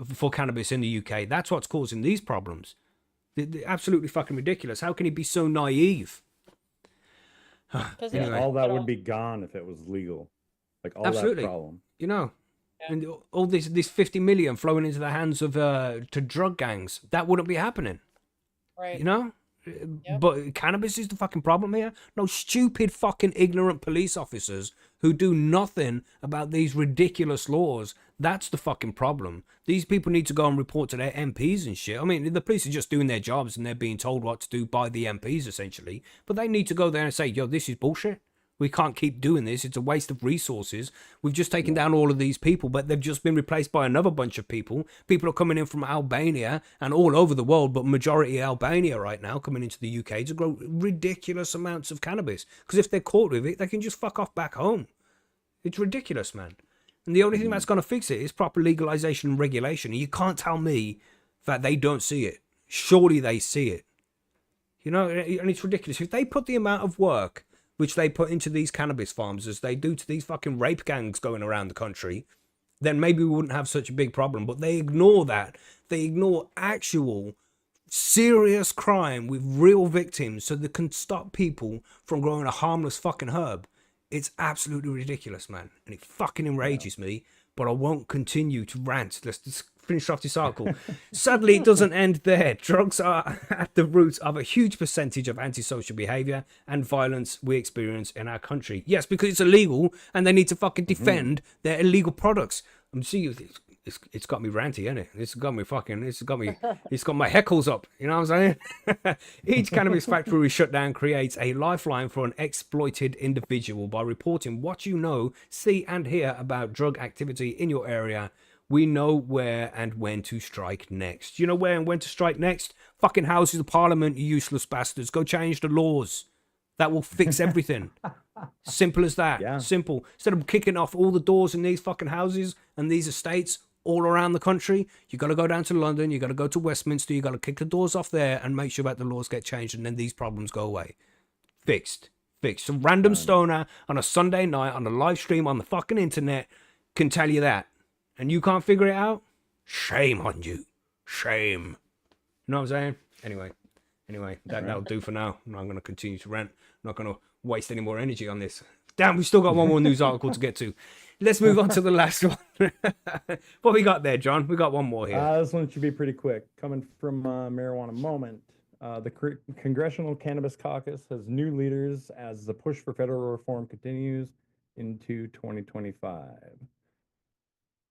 for cannabis in the UK. That's what's causing these problems. They're absolutely fucking ridiculous. How can he be so naive? Anyway. All that would be gone if it was legal. Like all Absolutely. that problem. You know, and all this 50 million flowing into the hands of to drug gangs, that wouldn't be happening. Right. You know? But cannabis is the fucking problem here. No stupid fucking ignorant police officers who do nothing about these ridiculous laws. That's the fucking problem. These people need to go and report to their MPs and shit. I mean, the police are just doing their jobs and they're being told what to do by the MPs essentially. But they need to go there and say, yo, this is bullshit. We can't keep doing this. It's a waste of resources. We've just taken down all of these people, but they've just been replaced by another bunch of people. People are coming in from Albania and all over the world, but majority Albania right now, coming into the UK to grow ridiculous amounts of cannabis. Because if they're caught with it, they can just fuck off back home. It's ridiculous, man. And the only thing that's going to fix it is proper legalization and regulation. And you can't tell me that they don't see it. Surely they see it. You know, and it's ridiculous. If they put the amount of work which they put into these cannabis farms as they do to these fucking rape gangs going around the country, then maybe we wouldn't have such a big problem. But they ignore that. They ignore actual serious crime with real victims so they can stop people from growing a harmless fucking herb. It's absolutely ridiculous, man. And it fucking enrages me, but I won't continue to rant. Let's just finish off this article. Sadly, it doesn't end there. Drugs are at the root of a huge percentage of antisocial behavior and violence we experience in our country. Yes, because it's illegal and they need to fucking defend their illegal products. I'm seeing it's got me ranty, isn't it? It's got my heckles up. You know what I'm saying? Each cannabis factory we shut down creates a lifeline for an exploited individual by reporting what you know, see and hear about drug activity in your area. We know where and when to strike next. You know where and when to strike next? Fucking Houses of Parliament, you useless bastards. Go change the laws. That will fix everything. Simple as that. Yeah. Simple. Instead of kicking off all the doors in these fucking houses and these estates all around the country, you got to go down to London, you got to go to Westminster, you got to kick the doors off there and make sure that the laws get changed, and then these problems go away. Fixed. Some random stoner on a Sunday night on a live stream on the fucking internet can tell you that. And you can't figure it out? Shame on you. Shame. You know what I'm saying? Anyway, that'll do for now. I'm going to continue to rant. I'm not going to waste any more energy on this. Damn, we've still got one more news article to get to. Let's move on to the last one. What we got there, John? We got one more here. This one should be pretty quick. Coming from Marijuana Moment, the Congressional Cannabis Caucus has new leaders as the push for federal reform continues into 2025.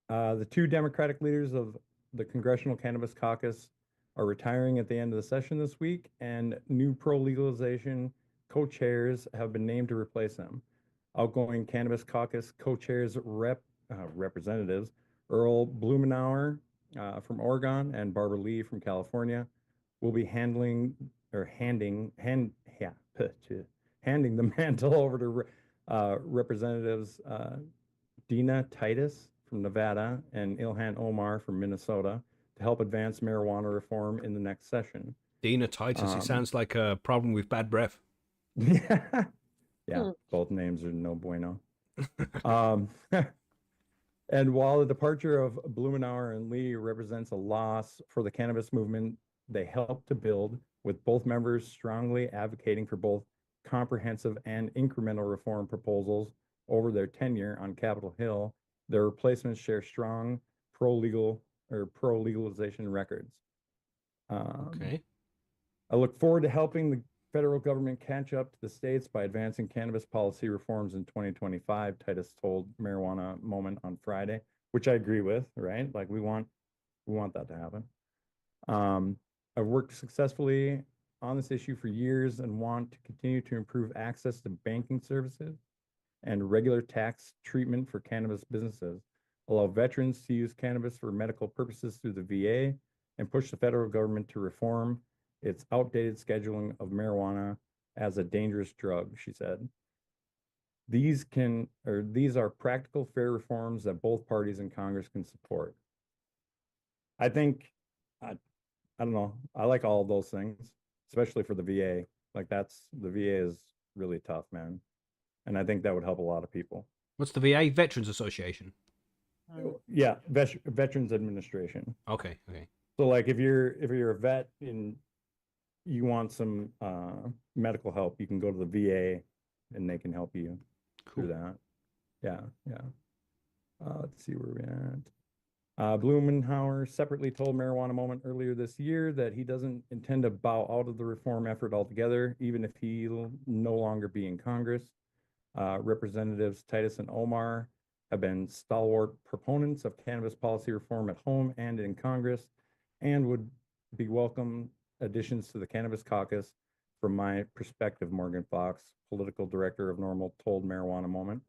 The 2 Democratic leaders of the Congressional Cannabis Caucus are retiring at the end of the session this week, and new pro-legalization co-chairs have been named to replace them. Outgoing Cannabis Caucus co-chairs representatives Earl Blumenauer from Oregon and Barbara Lee from California will be handing the mantle over to Representatives Dina Titus from Nevada and Ilhan Omar from Minnesota to help advance marijuana reform in the next session. Dina Titus, it sounds like a problem with bad breath. Yeah, both names are no bueno. And while the departure of Blumenauer and Lee represents a loss for the cannabis movement they helped to build, with both members strongly advocating for both comprehensive and incremental reform proposals over their tenure on Capitol Hill, their replacements share strong pro-legalization records. Okay. I look forward to helping the federal government catch up to the states by advancing cannabis policy reforms in 2025, Titus told Marijuana Moment on Friday, which I agree with, right? Like we want that to happen. I've worked successfully on this issue for years and want to continue to improve access to banking services and regular tax treatment for cannabis businesses, allow veterans to use cannabis for medical purposes through the VA, and push the federal government to reform its outdated scheduling of marijuana as a dangerous drug, she said. These are practical, fair reforms that both parties in Congress can support. I think, I don't know, I like all of those things, especially for the VA. Like the VA is really tough, man. And I think that would help a lot of people. What's the VA? Veterans Association? Yeah, Veterans Administration. Okay. So like if you're a vet and you want some medical help, you can go to the VA and they can help you through that. Yeah. Let's see where we're at. Blumenauer separately told Marijuana Moment earlier this year that he doesn't intend to bow out of the reform effort altogether, even if he'll no longer be in Congress. Representatives Titus and Omar have been stalwart proponents of cannabis policy reform at home and in Congress, and would be welcome additions to the Cannabis Caucus. From my perspective, Morgan Fox, political director of NORML, told Marijuana Moment.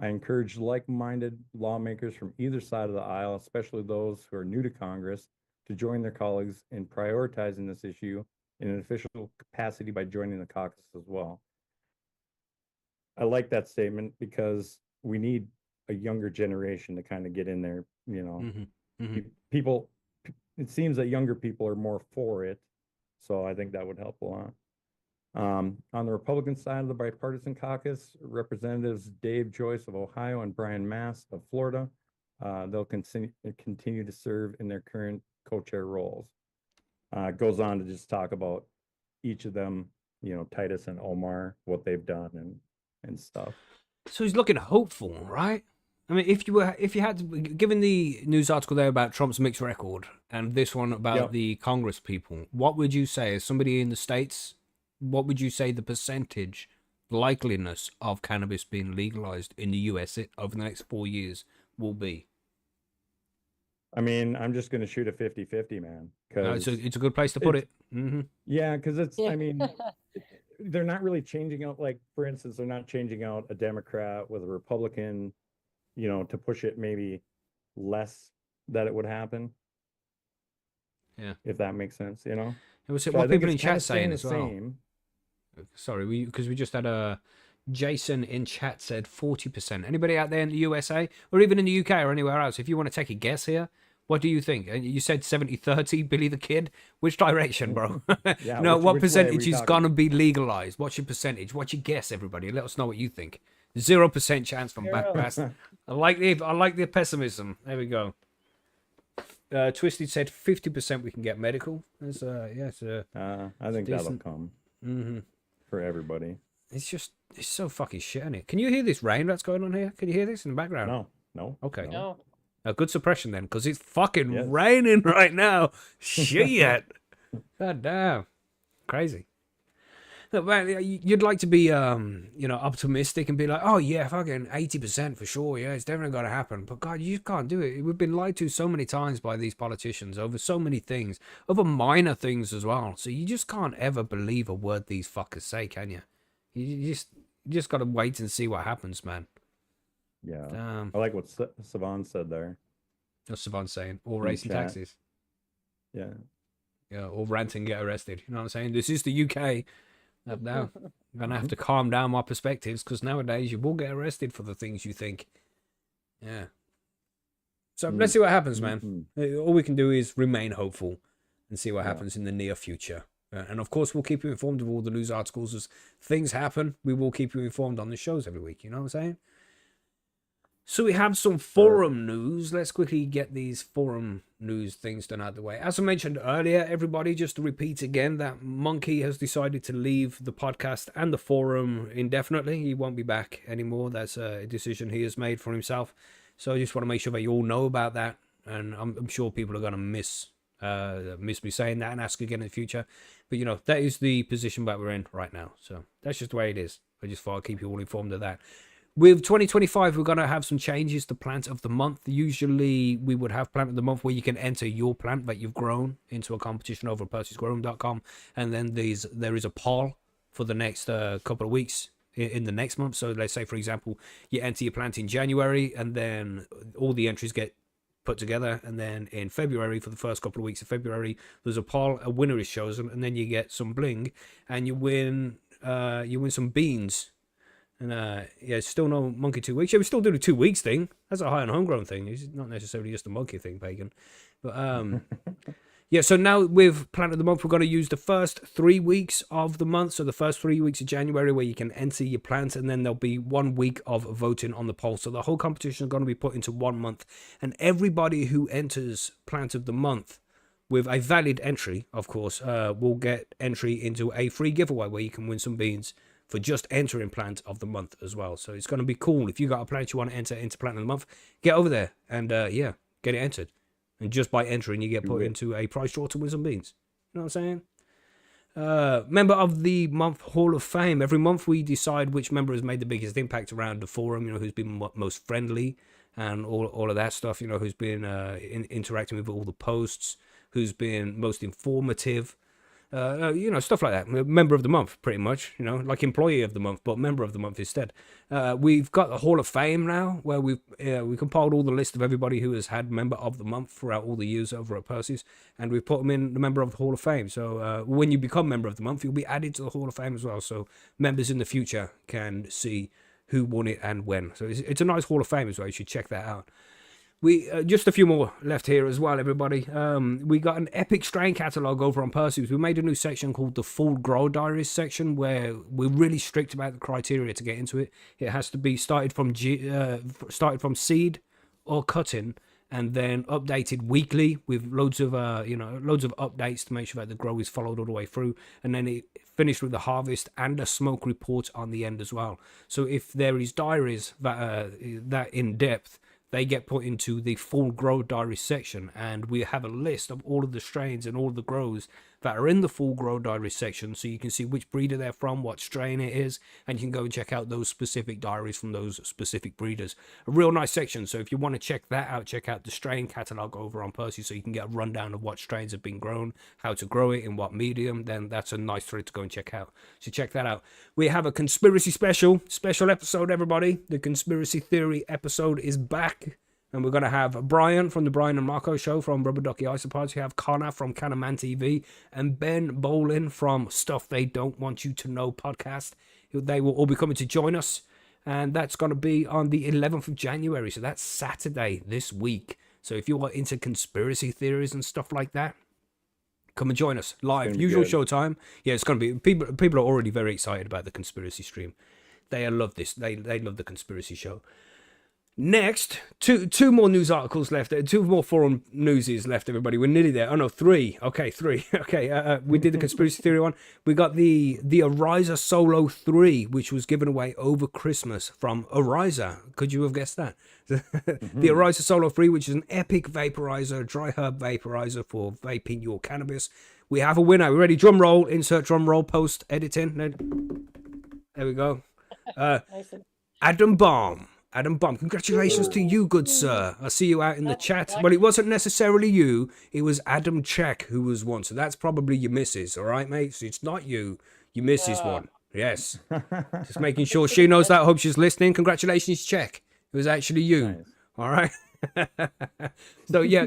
I encourage like-minded lawmakers from either side of the aisle, especially those who are new to Congress, to join their colleagues in prioritizing this issue in an official capacity by joining the caucus as well. I like that statement because we need a younger generation to kind of get in there, you know. People, it seems that younger people are more for it, so I think that would help a lot. On the Republican side of the bipartisan caucus, Representatives Dave Joyce of Ohio and Brian Mast of Florida, they'll continue to serve in their current co-chair roles. It goes on to just talk about each of them, you know, Titus and Omar, what they've done and stuff. So he's looking hopeful, right? I mean, if you had to, given the news article there about Trump's mixed record and this one about the Congress people, what would you say as somebody in the States? What would you say the percentage likeliness of cannabis being legalized in the US over the next 4 years will be? I mean, I'm just going to shoot a 50-50, man. It's a good place to put it. Yeah, because I mean, they're not really changing out, like, for instance, they're not changing out a Democrat with a Republican, you know, to push it maybe less that it would happen. Yeah. If that makes sense, you know? It was So what I think people in it's kinda chat saying staying as the well. same. Sorry, because we just had a Jason in chat said 40%. Anybody out there in the USA or even in the UK or anywhere else, if you want to take a guess here, what do you think? You said 70-30, Billy the Kid. Which direction, bro? Yeah, no, which what way are percentage we is talking? going to be legalized? What's your percentage? What's your guess, everybody? Let us know what you think. 0% chance from Backpass. I like the pessimism. There we go. Twisted said 50% we can get medical. I think that'll come for everybody. It's so fucking shit, isn't it? Can you hear this rain that's going on here? Can you hear this in the background? No. Okay. No. A good suppression then, because it's fucking raining right now. Shit. God damn. Crazy. Look, man, you'd like to be, optimistic and be like, oh, yeah, fucking 80% for sure. Yeah, it's definitely got to happen. But, God, you just can't do it. We've been lied to so many times by these politicians over so many things, over minor things as well. So you just can't ever believe a word these fuckers say, can you? just got to wait and see what happens, man. Yeah. I like what Savan said there. What's Savon saying? All In racing chat. taxis. Yeah. Yeah, or rant and get arrested. You know what I'm saying? This is the UK. Now, I'm going to have to calm down my perspectives because nowadays you will get arrested for the things you think. Yeah. So let's see what happens, man. All we can do is remain hopeful and see what happens in the near future. And of course, we'll keep you informed of all the news articles as things happen. We will keep you informed on the shows every week. You know what I'm saying? So we have some forum news. Let's quickly get these forum news things done out of the way. As I mentioned earlier, everybody, just to repeat again, that Monkey has decided to leave the podcast and the forum indefinitely. He won't be back anymore. That's a decision he has made for himself. So I just want to make sure that you all know about that. And I'm sure people are going to miss me saying that and ask again in the future. But, you know, that is the position that we're in right now. So that's just the way it is. I just thought I'd keep you all informed of that. With 2025, we're going to have some changes to Plant of the Month. Usually, we would have Plant of the Month where you can enter your plant that you've grown into a competition over at Percy'sGrowroom.com. And then there is a poll for the next couple of weeks in the next month. So let's say, for example, you enter your plant in January and then all the entries get put together. And then in February, for the first couple of weeks of February, there's a poll, a winner is chosen, and then you get some bling and you win some beans. And yeah, still no Monkey 2 weeks. Yeah, we still do the 2 weeks thing. That's a high and homegrown thing. It's not necessarily just a Monkey thing, Pagan. But yeah, so now with Plant of the Month, we're going to use the first 3 weeks of the month. So the first 3 weeks of January where you can enter your plant, and then there'll be 1 week of voting on the poll. So the whole competition is going to be put into 1 month. And everybody who enters Plant of the Month with a valid entry, of course, will get entry into a free giveaway where you can win some beans for just entering Plant of the Month as well. So it's going to be cool. If you got a plant you want to enter into Plant of the Month, get over there and yeah, get it entered. And just by entering, you get put into a prize draw to win some beans. You know what I'm saying? Member of the Month Hall of Fame. Every month we decide which member has made the biggest impact around the forum, you know, who's been most friendly and all of that stuff, you know, who's been interacting with all the posts, who's been most informative. You know, stuff like that. Member of the month, pretty much, you know, like employee of the month, but member of the month instead. We've got the Hall of Fame now, where we compiled all the list of everybody who has had member of the month throughout all the years over at Percy's, and we've put them in the member of the Hall of Fame. So when you become member of the month, you'll be added to the Hall of Fame as well. So members in the future can see who won it and when. So it's a nice Hall of Fame as well. You should check that out. We just a few more left here as well, everybody. We got an epic strain catalog over on Percy's. We made a new section called the Full Grow Diaries section, where we're really strict about the criteria to get into it. It has to be started from seed or cutting, and then updated weekly with loads of updates to make sure that the grow is followed all the way through, and then it finished with the harvest and a smoke report on the end as well. So if there is diaries that that in depth, they get put into the Full Grow Diary section, and we have a list of all of the strains and all of the grows that are in the Full Grow Diary section, so you can see which breeder they're from, what strain it is, and you can go and check out those specific diaries from those specific breeders. A real nice section, so if you want to check that out, check out the strain catalogue over on Percy, so you can get a rundown of what strains have been grown, how to grow it, in what medium. Then that's a nice thread to go and check out. So check that out. We have a conspiracy special episode, everybody. The conspiracy theory episode is back. And we're going to have Brian from the Brian and Marco show from Rubber Ducky Isopods. We have Connor from Canaman TV and Ben Bolin from Stuff They Don't Want You to Know podcast. They will all be coming to join us. And that's going to be on the 11th of January. So that's Saturday this week. So if you are into conspiracy theories and stuff like that, come and join us live. Usual show time. Yeah, it's going to be... People are already very excited about the conspiracy stream. They love this. They love the conspiracy show. Next, two more news articles left. 2 more forum newsies left, everybody. We're nearly there. Oh, no, 3. Okay, 3. Okay, we did the conspiracy theory one. We got the Ariza Solo 3, which was given away over Christmas from Ariza. Could you have guessed that? The Ariza Solo 3, which is an epic vaporizer, dry herb vaporizer for vaping your cannabis. We have a winner. We ready? Drum roll. Insert drum roll. Post editing. There we go. Adam Baum. Adam Baum, congratulations to you, good sir. I see you out in the chat. Well, it wasn't necessarily you. It was Adam Check who was one. So that's probably your missus, all right, mate? So it's not you. Your missus one. Yes. Just making sure she knows that. I hope she's listening. Congratulations, check. It was actually you. Nice. All right. So yeah,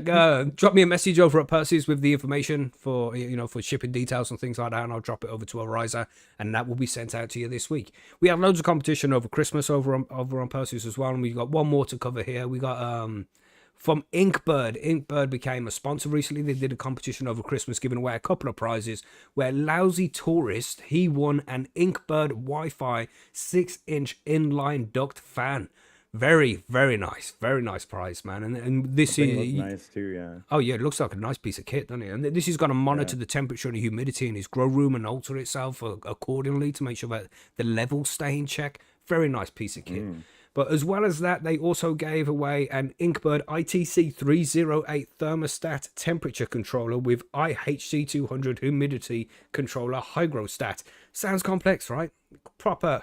drop me a message over at Percy's with the information for for shipping details and things like that, and I'll drop it over to Ariza, and that will be sent out to you this week. We have loads of competition over Christmas over on Percy's as well, and we've got one more to cover here. We got from Inkbird. Inkbird became a sponsor recently. They did a competition over Christmas, giving away a couple of prizes. Where Lousy Tourist, he won an Inkbird Wi-Fi 6-inch inline duct fan. Very, very nice prize, man. And this is nice too, yeah. Oh yeah, it looks like a nice piece of kit, doesn't it? And this is going to monitor the temperature and the humidity in his grow room and alter itself accordingly to make sure that the levels stay in check. Very nice piece of kit. But as well as that, they also gave away an Inkbird ITC 308 thermostat temperature controller with IHC 200 humidity controller hygrostat. Sounds complex, right? Proper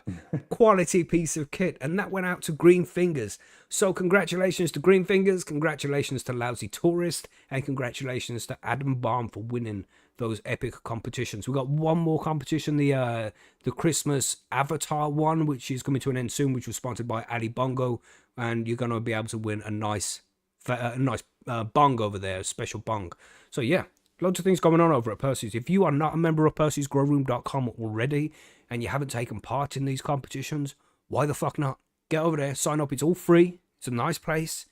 quality piece of kit. And that went out to Green Fingers. So congratulations to Green Fingers, congratulations to Lousy Tourist, and congratulations to Adam Balm for winning those epic competitions. We've got one more competition, the Christmas Avatar one, which is coming to an end soon, which was sponsored by Ali Bongo, and you're going to be able to win a nice bong over there, a special bong. So yeah, loads of things going on over at Percy's. If you are not a member of Percy'sGrowroom.com already, and you haven't taken part in these competitions, why the fuck not? Get over there, sign up, it's all free, it's a nice place.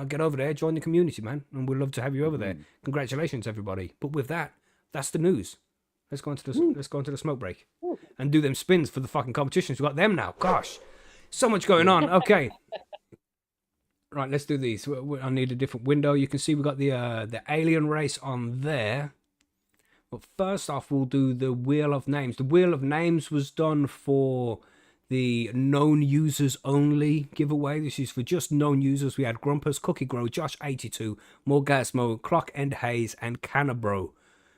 Get over there, join the community, man, and we'd love to have you over there. Congratulations, everybody. But with that, that's the news. Let's go into the smoke break and do them spins for the fucking competitions. We've got them now. Gosh, so much going on. Okay. Right, let's do these. I need a different window. You can see we've got the alien race on there. But first off, we'll do the Wheel of Names. The Wheel of Names was done for the known users only giveaway. This is for just known users. We had Grumpus, Cookie Grow, Josh82, Morgasmo, Clock End Haze, and Cannabro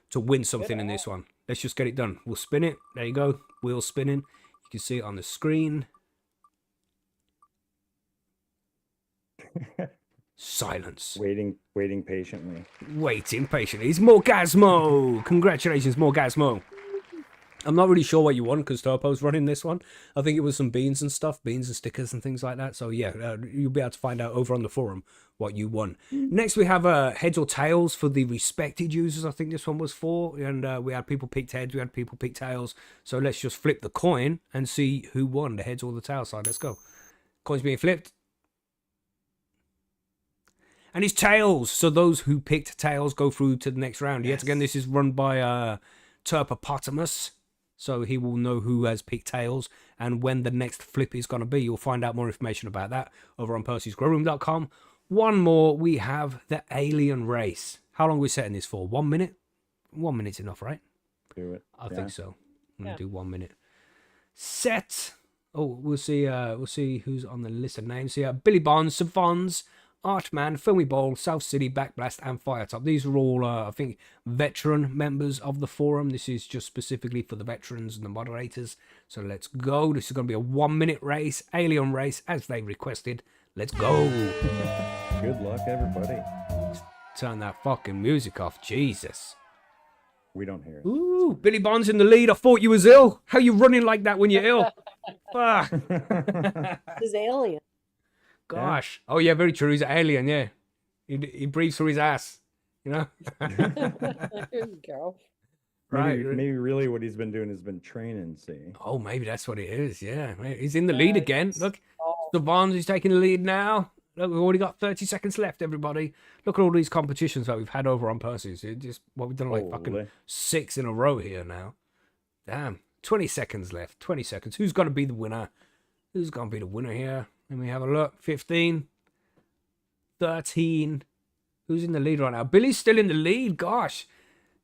to win something in this one. Let's just get it done. We'll spin it. There you go. Wheel spinning. You can see it on the screen. Silence. Waiting patiently. Waiting patiently. It's Morgasmo. Congratulations, Morgasmo. I'm not really sure what you won because Topo's running this one. I think it was some beans and stuff, beans and stickers and things like that. So yeah, you'll be able to find out over on the forum what you won. Next, we have heads or tails for the respected users. I think this one was for, and we had people picked heads, we had people picked tails. So let's just flip the coin and see who won, the heads or the tails side. Let's go. Coin's being flipped. And it's tails. So those who picked tails go through to the next round. Yes. Yet again, this is run by Terpopotamus. So he will know who has picked tails and when the next flip is going to be. You'll find out more information about that over on Percy'sGrowroom.com. One more, we have the alien race. How long are we setting this for? 1 minute? 1 minute's enough, right? Do it. I think so. I'm going to do 1 minute. Set. Oh, we'll see who's on the list of names here. Billy Bonds, Savons, Artman, Filmy Bowl, South City, Backblast, and Firetop. These are all, I think, veteran members of the forum. This is just specifically for the veterans and the moderators. So let's go. This is going to be a 1 minute race, alien race, as they requested. Let's go. Good luck, everybody. Turn that fucking music off. Jesus. We don't hear it. Ooh, Billy Bonds in the lead. I thought you was ill. How you running like that when you're ill? Fuck. This alien. Gosh. Yeah. Oh, yeah, very true. He's an alien, yeah. He breathes through his ass, you know? There you go. Right. Maybe really what he's been doing has been training, see? Oh, maybe that's what it is, yeah. He's in the lead again. Look, Savons is taking the lead now. Look, we've already got 30 seconds left, everybody. Look at all these competitions that we've had over on Percy's. We've done like fucking 6 in a row here now. Damn. 20 seconds left. 20 seconds. Who's going to be the winner? Who's going to be the winner here? Let me have a look. 15. 13. Who's in the lead right now? Billy's still in the lead. Gosh.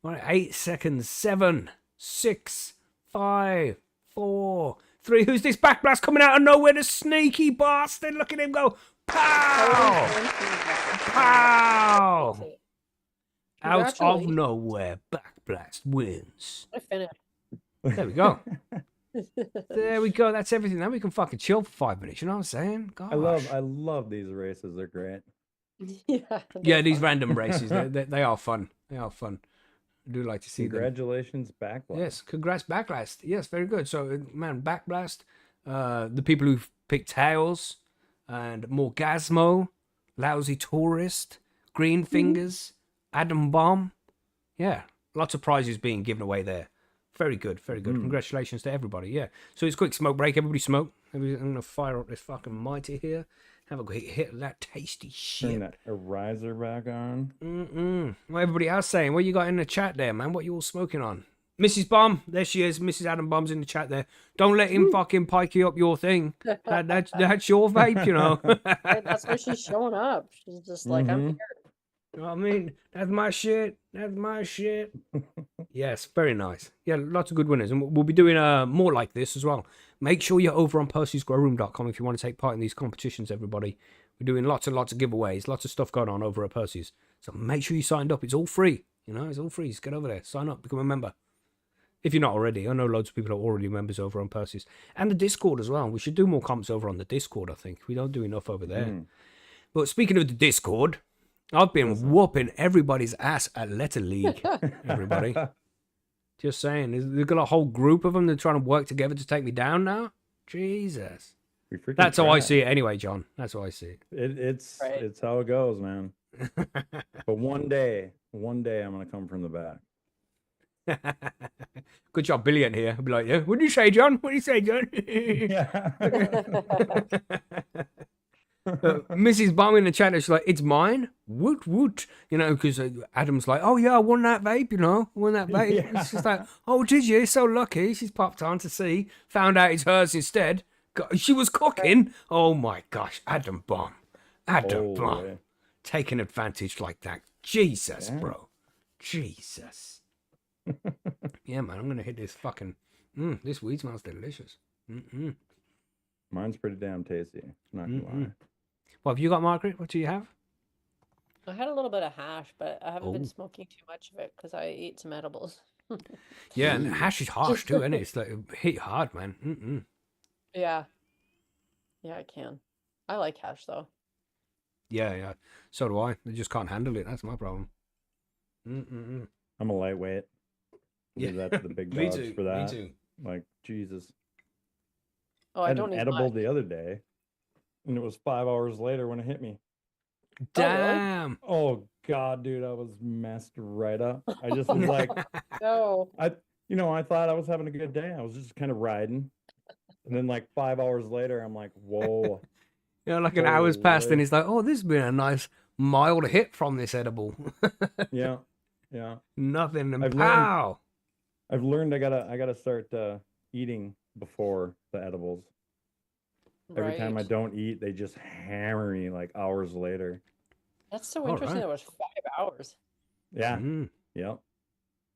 8 seconds. 7. 6. 5. 4. 3. Who's this backblast coming out of nowhere? The sneaky bastard. Look at him go. Pow! Pow! Out of nowhere, Backblast wins. I finished. There we go. There we go. That's everything. Now we can fucking chill for 5 minutes. You know what I'm saying? Gosh. I love these races. They're great. Yeah, these random races. They are fun. They are fun. I do like to see them. Congratulations, Backlash. Yes, congrats, Backlash. Yes, very good. So, man, Backblast, the people who've picked Tails, and Morgasmo, Lousy Tourist, Green Fingers, Adam Bomb. Yeah, lots of prizes being given away there. Very good, very good. Congratulations to everybody. Yeah. So it's a quick smoke break. Everybody smoke. I'm going to fire up this fucking mighty here. Have a quick hit of that tasty shit. Turn that riser back on. What everybody else saying? What you got in the chat there, man? What you all smoking on? Mrs. Bomb, there she is. Mrs. Adam Bomb's in the chat there. Don't let him fucking pike you up your thing. That's your vape, you know. That's why she's showing up. She's just like, I'm here. You know what I mean? That's my shit. That's my shit. Yes, very nice. Yeah, lots of good winners. And we'll be doing more like this as well. Make sure you're over on Percy'sGrowroom.com if you want to take part in these competitions, everybody. We're doing lots and lots of giveaways, lots of stuff going on over at Percy's. So make sure you signed up. It's all free. You know, it's all free. Just get over there. Sign up. Become a member. If you're not already. I know loads of people are already members over on Percy's. And the Discord as well. We should do more comps over on the Discord, I think. We don't do enough over there. But speaking of the Discord, I've been whooping everybody's ass at Letter League, everybody. Just saying. They've got a whole group of them. They're trying to work together to take me down now. Jesus. That's how I see it anyway, John. That's how I see it. It's how it goes, man. But one day I'm going to come from the back. Good job, Billion here. I'll be like, yeah, what do you say, John? What do you say, John? Mrs. Bomb in the chat, she's like, it's mine? Woot, woot. You know, because Adam's like, oh, yeah, I won that vape, you know. I won that vape. Yeah. It's just like, oh, did you? So lucky. She's popped on to see. Found out it's hers instead. She was cooking. Oh, my gosh. Adam Bomb. Adam Bomb. Taking advantage like that. Jesus, bro. Jesus. Yeah, man, I'm going to hit this fucking... this weed smells delicious. Mine's pretty damn tasty. Not going to lie. What have you got, Margaret? What do you have? I had a little bit of hash, but I haven't been smoking too much of it because I ate some edibles. Yeah, and hash is harsh too, isn't it? It's like hit hard, man. Yeah. Yeah, I can. I like hash though. Yeah. So do I. I just can't handle it. That's my problem. I'm a lightweight. Yeah, that's the big me dogs too. for that. Me too. Like, Jesus. Oh, I don't had need an edible much. the other day, and it was 5 hours later when it hit me. Damn. Oh God, dude, I was messed right up. I just was like, No. I thought I was having a good day. I was just kind of riding, and then like 5 hours later, I'm like, whoa. You know, like an hour's passed, and he's like, "Oh, this has been a nice mild hit from this edible." Yeah. Nothing. And I've learned I gotta start eating before the edibles. Every time I don't eat, they just hammer me like hours later. That's so interesting. It was 5 hours. Yeah. Yeah.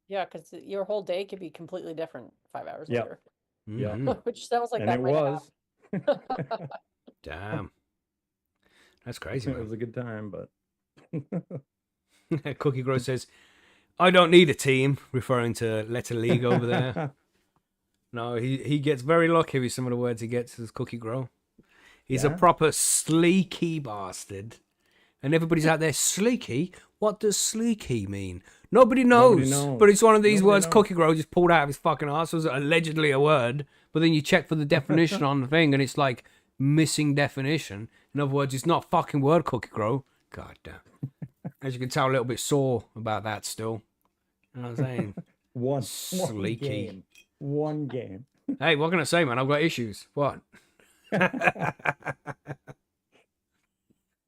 Yeah, because your whole day could be completely different 5 hours Yep. later. Yeah. Which sounds like And that it might was. happen. Damn. That's crazy, It man. was a good time, but Cookie Grow says, I don't need a team, referring to Letter League over there. No, he gets very lucky with some of the words he gets as Cookie Grow. He's a proper sleeky bastard. And everybody's out there, sleeky? What does sleeky mean? Nobody knows. But it's one of these words Cookie Grow just pulled out of his fucking arse. It was allegedly a word. But then you check for the definition on the thing and it's like missing definition. In other words, it's not fucking word, Cookie Grow. God damn. As you can tell, a little bit sore about that still. You know what I'm saying? One Sleeky. game. One game. Hey, what can I say, man? I've got issues. What?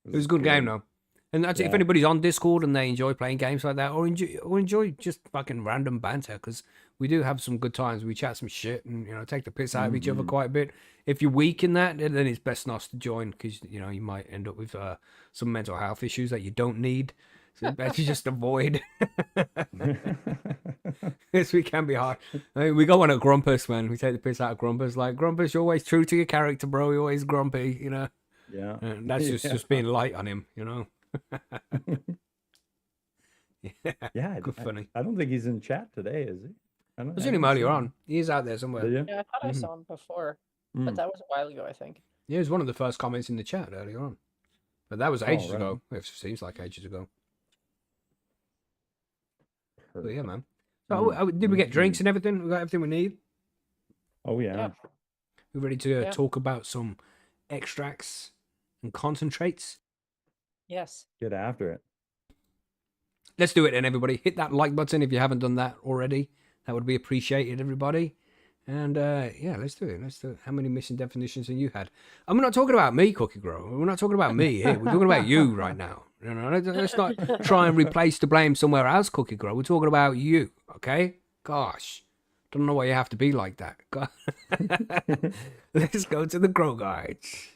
It was a good game, though. And that's if anybody's on Discord and they enjoy playing games like that, or enjoy just fucking random banter, because we do have some good times. We chat some shit and take the piss out of each other quite a bit. If you're weak in that, then it's best not to join, because you might end up with some mental health issues that you don't need. So it's better just avoid. Yes, we can be hard. I mean, we go on a Grumpus, man. We take the piss out of Grumpus. Like, Grumpus, you're always true to your character, bro. You're always grumpy, Yeah. And that's just being light on him, Yeah. Good funny. I don't think he's in chat today, is he? I seen him earlier on. He is out there somewhere. Did you? Yeah, I thought I saw him before, but that was a while ago, I think. Yeah, it was one of the first comments in the chat earlier on. But that was ages right. ago. It seems like ages ago. But yeah, man. So, did we get drinks and everything? We got everything we need? Oh yeah. Yeah. We're ready to talk about some extracts and concentrates? Yes. Get after it. Let's do it then, everybody. Hit that like button if you haven't done that already. That would be appreciated, everybody. And yeah, let's do it. Let's do it. How many missing definitions have you had? And we're not talking about me, Cookie Grow. We're not talking about me here. We're talking about you right now. You know, let's not try and replace the blame somewhere else, Cookie Grow. We're talking about you, okay? Gosh, don't know why you have to be like that. Let's go to the Grow Guides.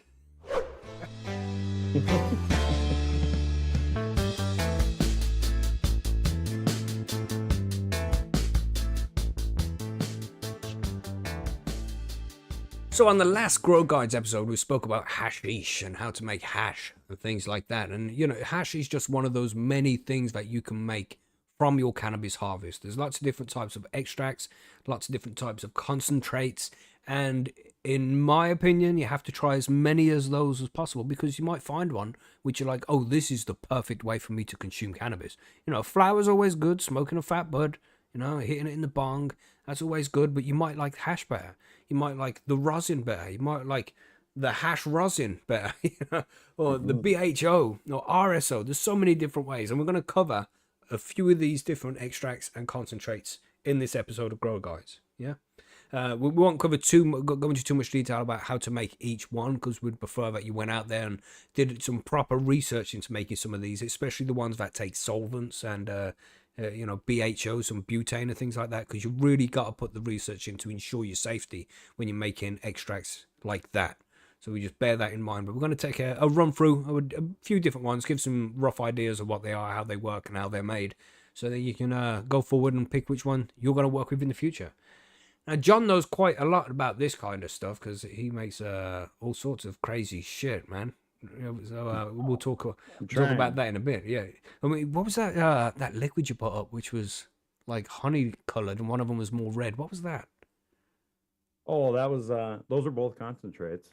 So on the last Grow Guides episode, we spoke about hashish and how to make hash and things like that. And, you know, hash is just one of those many things that you can make from your cannabis harvest. There's lots of different types of extracts, lots of different types of concentrates. And in my opinion, you have to try as many of those as possible, because you might find one which you're like, oh, this is the perfect way for me to consume cannabis. You know, flower's always good, smoking a fat bud, you know, hitting it in the bong, that's always good, but you might like hash better. You might like the rosin better. You might like the hash rosin better, you know, or the BHO or RSO. There's so many different ways, and we're going to cover a few of these different extracts and concentrates in this episode of Grow Guides. Yeah, we won't cover go into too much detail about how to make each one, because we'd prefer that you went out there and did some proper research into making some of these, especially the ones that take solvents and you know, BHO, some butane and things like that, because you really got to put the research in to ensure your safety when you're making extracts like that. So we just bear that in mind. But we're going to take a run through a few different ones, give some rough ideas of what they are, how they work, and how they're made, so that you can go forward and pick which one you're going to work with in the future. Now, John knows quite a lot about this kind of stuff, because he makes all sorts of crazy shit, man. So we'll talk about that in a bit. Yeah, I mean, what was that that liquid you put up, which was like honey colored, and one of them was more red? What was that? Oh, that was those are both concentrates.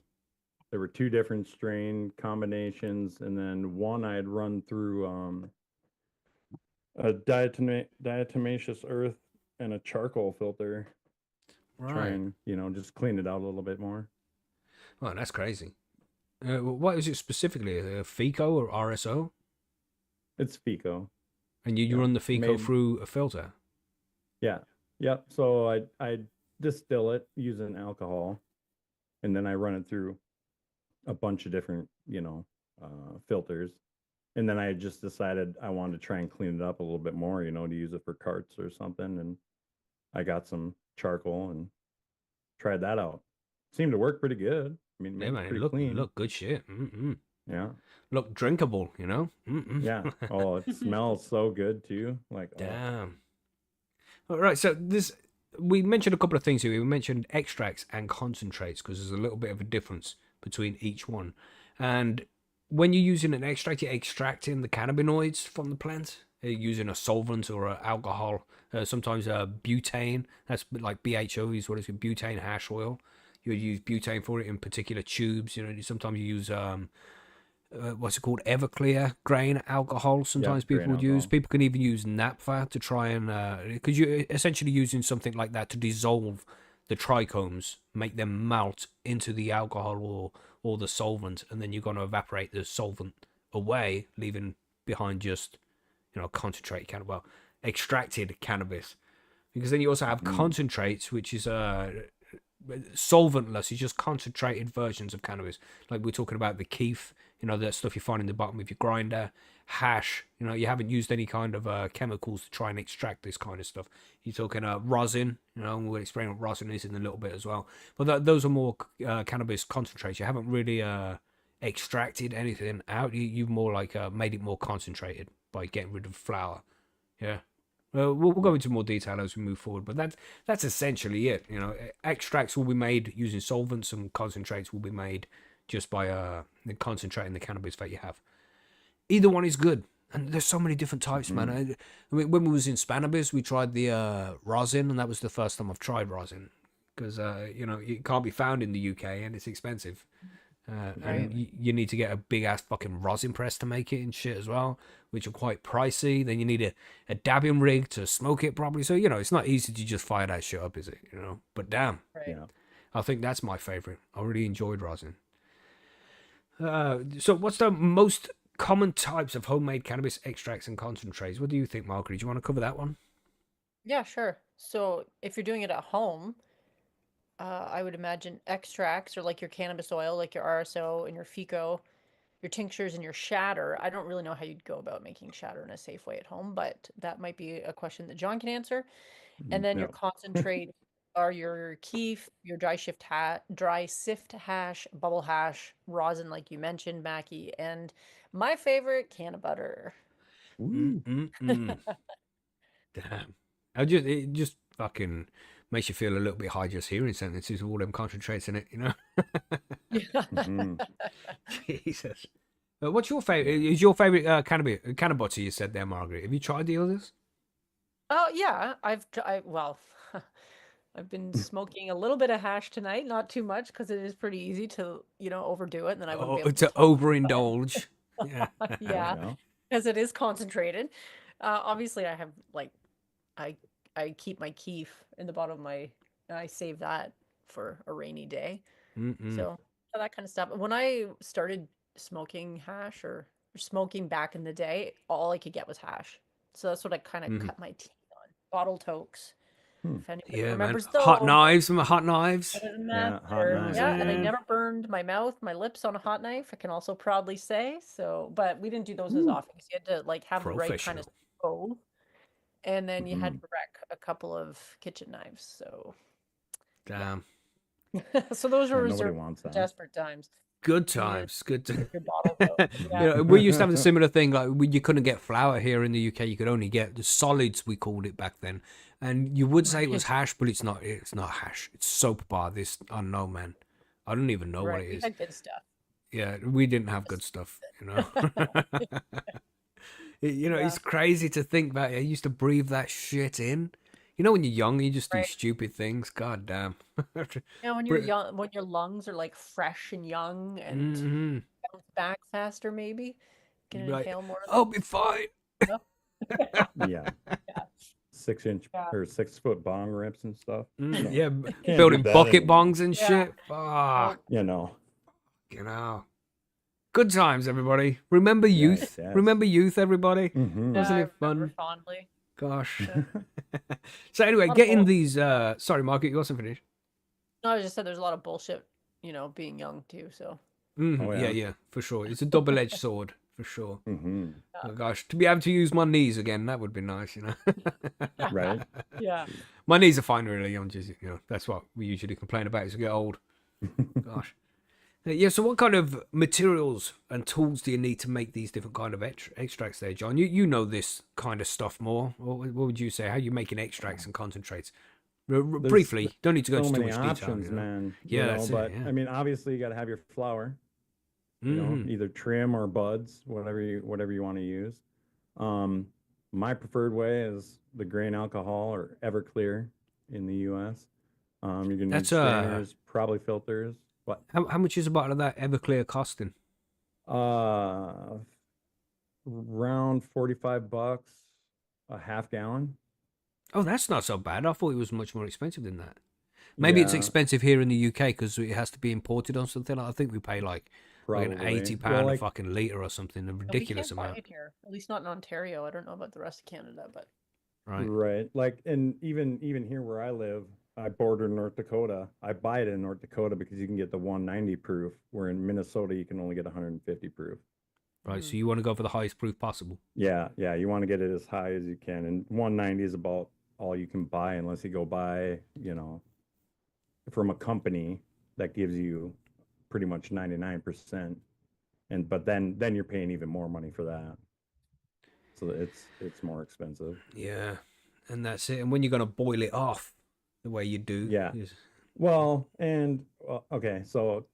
There were two different strain combinations, and then one I had run through a diatomaceous earth and a charcoal filter. Right. Try and, you know, just clean it out a little bit more. Oh, that's crazy. What is it specifically? FICO or RSO? It's FICO. And you run the FICO through a filter? Yeah. Yep. So I distill it using alcohol, and then I run it through a bunch of different, you know, filters. And then I just decided I wanted to try and clean it up a little bit more, you know, to use it for carts or something. And I got some charcoal and tried that out. Seemed to work pretty good. I mean, yeah, man, pretty clean. Look good shit. Mm-mm. Yeah. Look drinkable, you know? Mm-mm. Yeah. Oh, it smells so good too. Like, damn. All right, so we mentioned a couple of things here. We mentioned extracts and concentrates, because there's a little bit of a difference between each one. And when you're using an extract, you're extracting the cannabinoids from the plant. You're using a solvent or an alcohol, sometimes butane. That's like BHO is what it's butane hash oil. You would use butane for it in particular tubes. You know, sometimes you use what's it called, Everclear grain alcohol. Sometimes people would use. People can even use naphtha to try and because you're essentially using something like that to dissolve the trichomes, make them melt into the alcohol or the solvent, and then you're going to evaporate the solvent away, leaving behind just, you know, concentrated cannabis, well, extracted cannabis. Because then you also have concentrates, which is solventless. It's just concentrated versions of cannabis. Like we're talking about the keef, you know, that stuff you find in the bottom of your grinder, hash. You know, you haven't used any kind of chemicals to try and extract this kind of stuff. You're talking rosin, you know, and we'll explain what rosin is in a little bit as well. But those are more cannabis concentrates. You haven't really extracted anything out. You've more like made it more concentrated by getting rid of flour. Yeah. We'll go into more detail as we move forward, but that's essentially it. You know, extracts will be made using solvents, and concentrates will be made just by concentrating the cannabis that you have. Either one is good, and there's so many different types, man. I mean, when we was in Spanibus, we tried the rosin, and that was the first time I've tried rosin, because you know, it can't be found in the UK and it's expensive. And you need to get a big ass fucking rosin press to make it and shit as well, which are quite pricey. Then you need a dabbing rig to smoke it properly. So, it's not easy to just fire that shit up, is it? But damn, Right. Yeah. I think that's my favorite. I really enjoyed rosin. So what's the most common types of homemade cannabis extracts and concentrates? What do you think, Margaret? Do you want to cover that one? Yeah, sure. So if you're doing it at home, I would imagine extracts or like your cannabis oil, like your RSO and your FICO, your tinctures and your shatter. I don't really know how you'd go about making shatter in a safe way at home, but that might be a question that John can answer. And then your No. concentrate are your keef, your dry sift hash, bubble hash, rosin, like you mentioned, Macky, and my favorite, can of butter. Ooh. Damn. It just fucking makes you feel a little bit high just hearing sentences with all them concentrates in it, Mhm. Jesus. What's your favorite? Is your favorite cannabis butter? You said there, Margaret. Have you tried the others? Oh yeah, well, I've been smoking a little bit of hash tonight, not too much because it is pretty easy to, overdo it, and then I wouldn't Oh, be able to to talk. overindulge. Yeah. Yeah, Yeah. because it is concentrated. Obviously, I have I I keep my keef in the bottom of my, and I save that for a rainy day. Mm-mm. So that kind of stuff. When I started smoking hash or smoking back in the day, all I could get was hash. So that's what I kind of Mhm. cut my teeth on. Bottle tokes. Hmm. If anybody Yeah, man. remembers Hot those. knives, from hot knives. Doesn't Yeah, hot matter. knives, Yeah, and I man. never burned my mouth, my lips on a hot knife. I can also proudly say. So, but we didn't do those as Ooh. often because you had to like have the right kind of Professional. stove, and then you had Mhm. to wreck a couple of kitchen knives. So, Damn. so those were Yeah, nobody reserved wants for that. desperate times. Good And times. Good. your bottle tote. Yeah. We used to have the similar thing. Like you couldn't get flour here in the UK. You could only get the solids, we called it back then. And you would say it was Right. hash, but it's not. It's not hash. It's soap bar. This I don't know, man. I don't even know what Right. it We is. had good stuff. Yeah, we didn't have good stuff. Yeah. It's crazy to think that I used to breathe that shit in. When you're young, you just do Right. stupid things. God damn. Yeah, when you're young, when your lungs are like fresh and young and Mm-hmm. bounce back faster, maybe you can Right. inhale more of I'll be fine. them. Yeah. Yeah. 6-inch Yeah. or 6-foot bong rips and stuff. No, Yeah, can't do building that bucket anymore. bongs and Yeah. shit. Fuck. Nope. Good times, everybody. Remember youth. Yes. Remember youth, everybody. Mhm. Wasn't Yeah, it I remember fun? fondly. Gosh. Yeah. So anyway, A lot of getting bull- these. Sorry, Margaret, you wasn't finished. No, I just said there's a lot of bullshit, being young too. So Oh Yeah, yeah. yeah, for sure. It's a double-edged sword, for sure. Mhm. Oh gosh, to be able to use my knees again, that would be nice, Right. yeah. My knees are fine, really. I'm just, that's what we usually complain about as we get old. Gosh. Yeah, so what kind of materials and tools do you need to make these different kind of extracts there, John? You know this kind of stuff more. What would you say? How you making extracts and concentrates? Briefly, don't need to go So into too many much detail. options, man. Yeah, that's But it. Yeah. I mean, obviously you got to have your flour. Mhm. Either trim or buds, whatever you want to use. My preferred way is the grain alcohol or Everclear in the U.S. You're gonna need That's strainers, probably filters. What? how much is a bottle of that Everclear costing? Uh, around $45 a half gallon. Oh, that's not so bad. I thought it was much more expensive than that. Maybe it's Yeah, expensive here in the UK because it has to be imported on something. I think we pay like an probably. £80 Well, a like, fucking litre or something, a And we ridiculous can't buy amount. it here, at least not in Ontario. I don't know about the rest of Canada, but Right. right. Like, and even here where I live, I border North Dakota. I buy it in North Dakota because you can get the 190 proof, where in Minnesota you can only get 150 proof. Right. So you want to go for the highest proof possible. Yeah, you want to get it as high as you can, and 190 is about all you can buy unless you go buy, from a company that gives you pretty much 99%. But then you're paying even more money for that. So it's more expensive. Yeah. And that's it. And when you're going to boil it off the way you do. Yeah. Well, okay, so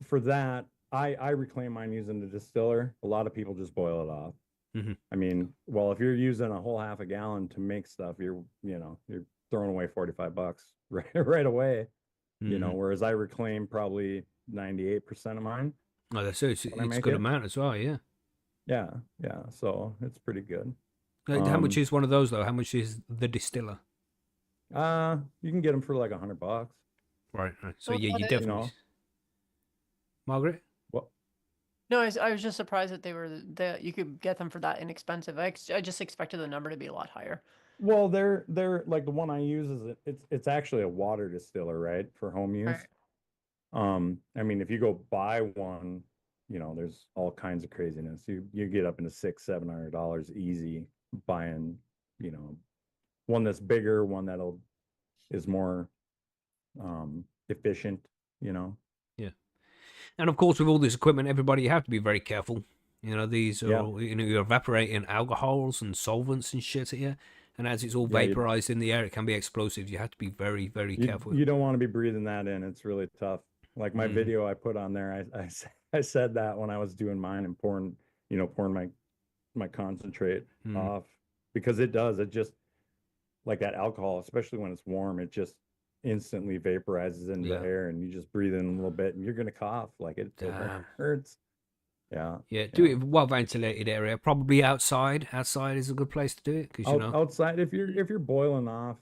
for that, I reclaim mine using the distiller. A lot of people just boil it off. Mhm. I mean, well, if you're using a whole half a gallon to make stuff, you're throwing away $45 right away. Mhm. Whereas I reclaim probably 98% of mine Oh, that's it's when I a make good it. amount as well. Yeah. Yeah, yeah. So it's pretty good. How much Um, is one of those though? How much is the distiller? you can get them for like $100. Right. Right. So Well, yeah, you You definitely, know, Margaret. well, no, I was just surprised that that you could get them for that inexpensive. I just expected the number to be a lot higher. well, they're like the one I use is it's actually a water distiller, right, for home use. Right. I mean, if you go buy one, there's all kinds of craziness. You get up into $600-700 easy buying, you know, one that's bigger, one that'll is more efficient, you know. Yeah. And of course, with all this equipment, everybody, you have to be very careful. These are Yeah. all, you're evaporating alcohols and solvents and shit at you. And as it's all Yeah, vaporized in the air, it can be explosive. You have to be very, very you careful. you don't want to be breathing that in. It's really tough. Like my Mhm. video I put on there, I said that when I was doing mine and pouring my concentrate Mm. off, because it just like that alcohol, especially when it's warm, it just instantly vaporizes into Yeah. the air, and you just breathe in a little bit and you're gonna cough. Like it Damn. hurts. Yeah. Yeah, do Yeah. it in a well-ventilated area. Probably outside. Outside is a good place to do it because Outside, if you're boiling off,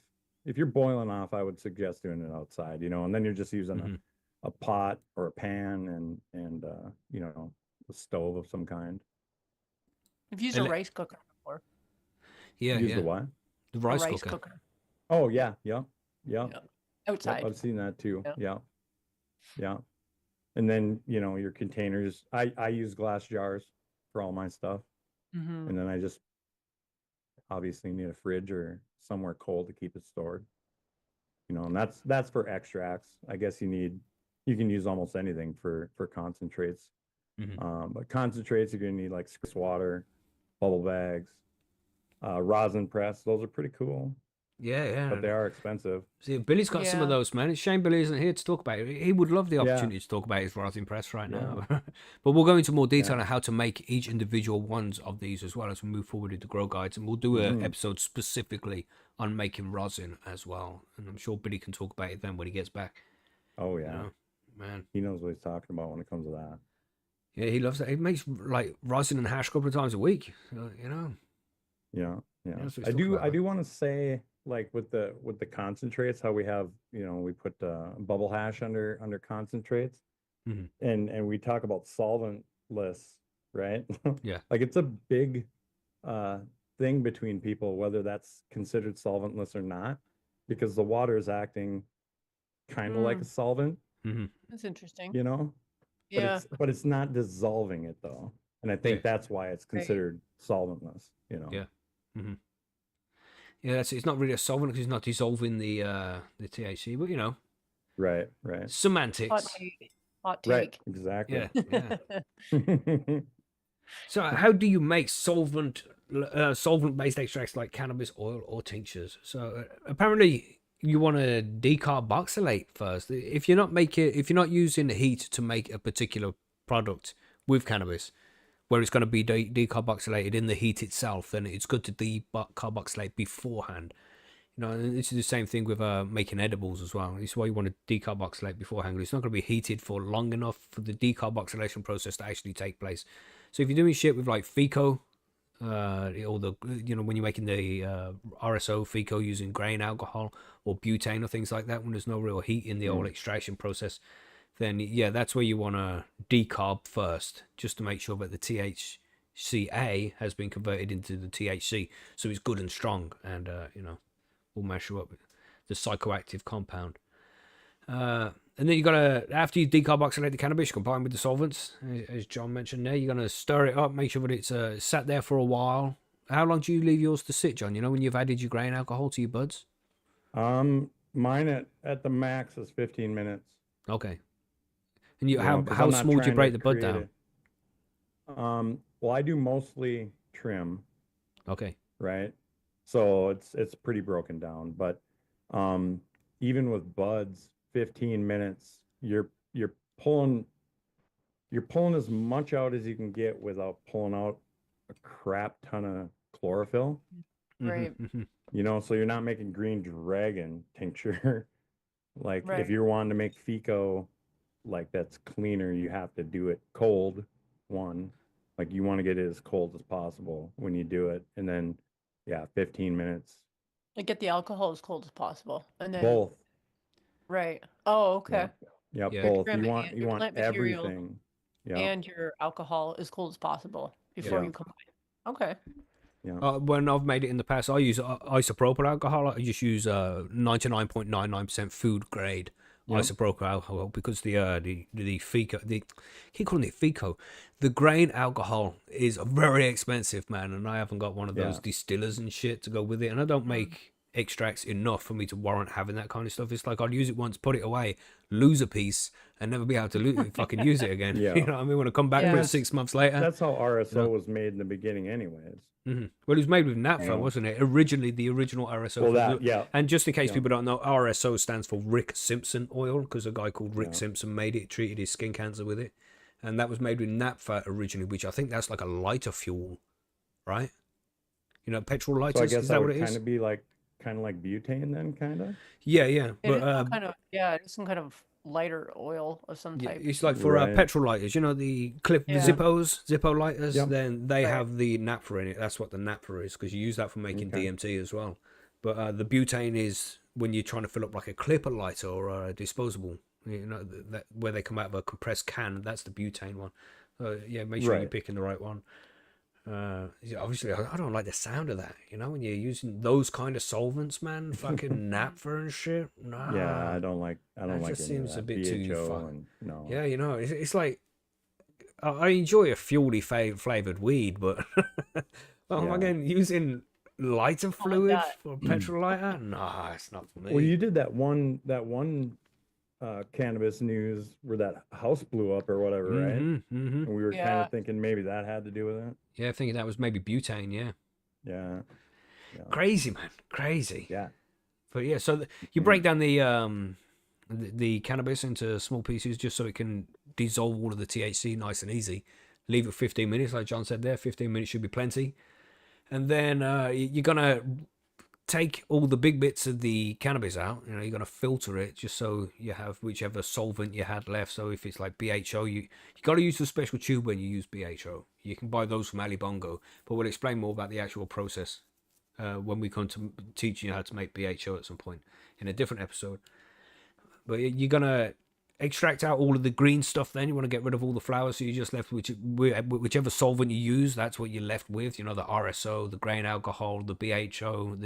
I would suggest doing it outside, and then you're just using Mhm. a pot or a pan and a stove of some kind. I've used And a rice cooker before. yeah, Use yeah, the what? the A rice rice cooker. cooker. Oh yeah, yeah, Yeah. yep, Outside. I've seen that too. Yeah. Yeah, yeah. And then, your containers, I use glass jars for all my stuff. Mm-hmm. And then I just obviously need a fridge or somewhere cold to keep it stored. And that's for extracts. I guess you can use almost anything for concentrates. But concentrates, you're gonna need like Swiss water, bubble bags, rosin press. Those are pretty cool, Yeah, yeah. but they are expensive. See, Billy's got some of Yeah. those, man. It's a shame Billy isn't here to talk about it. He would love the Yeah. opportunity to talk about his rosin press right Yeah. now. But we'll go into more detail Yeah. on how to make each individual ones of these as well as we move forward with the grow guides. And we'll do an Mhm. episode specifically on making rosin as well. And I'm sure Billy can talk about it then when he gets back. Oh You yeah. know, man. He knows what he's talking about when it comes to that. Yeah, he loves it. He makes like rosin and hash a couple of times a week. Yeah. Yeah. that's what he's I talking do about, want to say, like with the concentrates, how we have, we put bubble hash under concentrates. Mhm. And we talk about solventless, right? Yeah. Like it's a big thing between people whether that's considered solventless or not, because the water is acting kind of like a solvent, Hmm. That's interesting. you know, Yeah. but it's not dissolving it though. And I think Yeah. that's why it's considered solventless, Yeah. Hmm. Yeah, it's not really a solvent because it's not dissolving the THC, but Right. Hot semantics. take. Hot Right. take. Exactly. Yeah. So, how do you make solvent-based extracts like cannabis oil or tinctures? So, apparently, you want to decarboxylate first. If you're not using heat to make a particular product with cannabis, where it's going to be decarboxylated in the heat itself, then it's good to decarboxylate beforehand. And this is the same thing with making edibles as well. This is why you want to decarboxylate beforehand. It's not going to be heated for long enough for the decarboxylation process to actually take place. So if you're doing shit with like FICO, or when you're making the RSO FICO using grain alcohol or butane or things like that, when there's no real heat in the oil extraction process, then yeah, that's where you want to decarb first, just to make sure that the THCA has been converted into the THC, so it's good and strong, and will measure up the psychoactive compound. And then after you decarboxylate the cannabis, you combine with the solvents, as John mentioned there. You're going to stir it up, make sure that it's sat there for a while. How long do you leave yours to sit, John? When you've added your grain alcohol to your buds? Mine at the max is 15 minutes. Okay. And Because how I'm not small do you trying break to the bud create down? Well, I do mostly trim, Okay. right? So it's pretty broken down, but even with buds, 15 minutes, you're pulling as much out as you can get without pulling out a crap ton of chlorophyll. Right. So you're not making green dragon tincture. Like Right. if you're wanting to make FICO, like that's cleaner, you have to do it cold. One, like you want to get it as cold as possible when you do it, and then 15 minutes. Like get the alcohol as cold as possible, and then Both. right. Oh, okay. Yeah, Yeah. both. Trim You your want plant material everything. Yeah, and your alcohol as cold as possible before Yeah. you combine. Okay. yeah. When I've made it in the past, I use isopropyl alcohol. I just use 99.99% food grade Yep. isopropyl alcohol because the FICO, I keep calling it FICO. The grain alcohol is very expensive, man, and I haven't got one of those Yeah. distillers and shit to go with it, and I don't make extracts enough for me to warrant having that kind of stuff. It's like I'd use it once, put it away, lose a piece, and never be able to fucking use it again. Yeah. You know what I mean? When I come back Yeah. for it 6 months later. That's how RSO know. was made in the beginning, anyways. Well, it was made with naphtha, Yeah. wasn't it? Originally, the original RSO. Well, And just in case Yeah. people don't know, RSO stands for Rick Simpson oil because a guy called Rick Yeah. Simpson made it, treated his skin cancer with it, and that was made with naphtha originally, which I think that's like a lighter fuel, right? You know, petrol lighters. So I guess Is that that what would it kind is? of be like butane then, kind of. Yeah, yeah. It But is some kind of it is some kind of lighter oil of some yeah, type. it's like for Right. petrol lighters, you know, the Yeah. Zippo lighters. Yep. Then they Right. have the naphtha in it. That's what the naphtha is because you use that for making Okay. DMT as well. But the butane is when you're trying to fill up like a clipper lighter or a disposable. You know that where they come out of a compressed can. That's the butane one. Yeah, make sure you're Right. picking the right one. Yeah, obviously, I don't like the sound of that. You know, when you're using those kind of solvents, man, fucking naphtha and shit. Nah. Yeah, I don't like that any just of seems a that. bit too BHO fun. and no. Yeah, you know, it's like I enjoy a fuely flavored weed, but well, Yeah. again, using lighter like fluid that. for petrol lighter, nah, it's not for me. Well, you did that one cannabis news where that house blew up or whatever, right? And we were kind Yeah. of thinking maybe that had to do with it. Yeah, thinking that was maybe butane. Yeah, Yeah. crazy, man, crazy. Yeah. But yeah, so you break down the cannabis into small pieces just so it can dissolve all of the THC nice and easy. Leave it 15 minutes, like John said there. 15 minutes should be plenty. And then you're gonna take all the big bits of the cannabis out. You know, you're gonna filter it just so you have whichever solvent you had left. So if it's like BHO, you got to use a special tube when you use BHO. You can buy those from Ali Bongo, but we'll explain more about the actual process when we come to teaching you how to make BHO at some point in a different episode. But you're gonna extract out all of the green stuff. Then you want to get rid of all the flowers, so you're just left with whichever solvent you use. That's what you're left with. You know, the RSO, the grain alcohol, the BHO,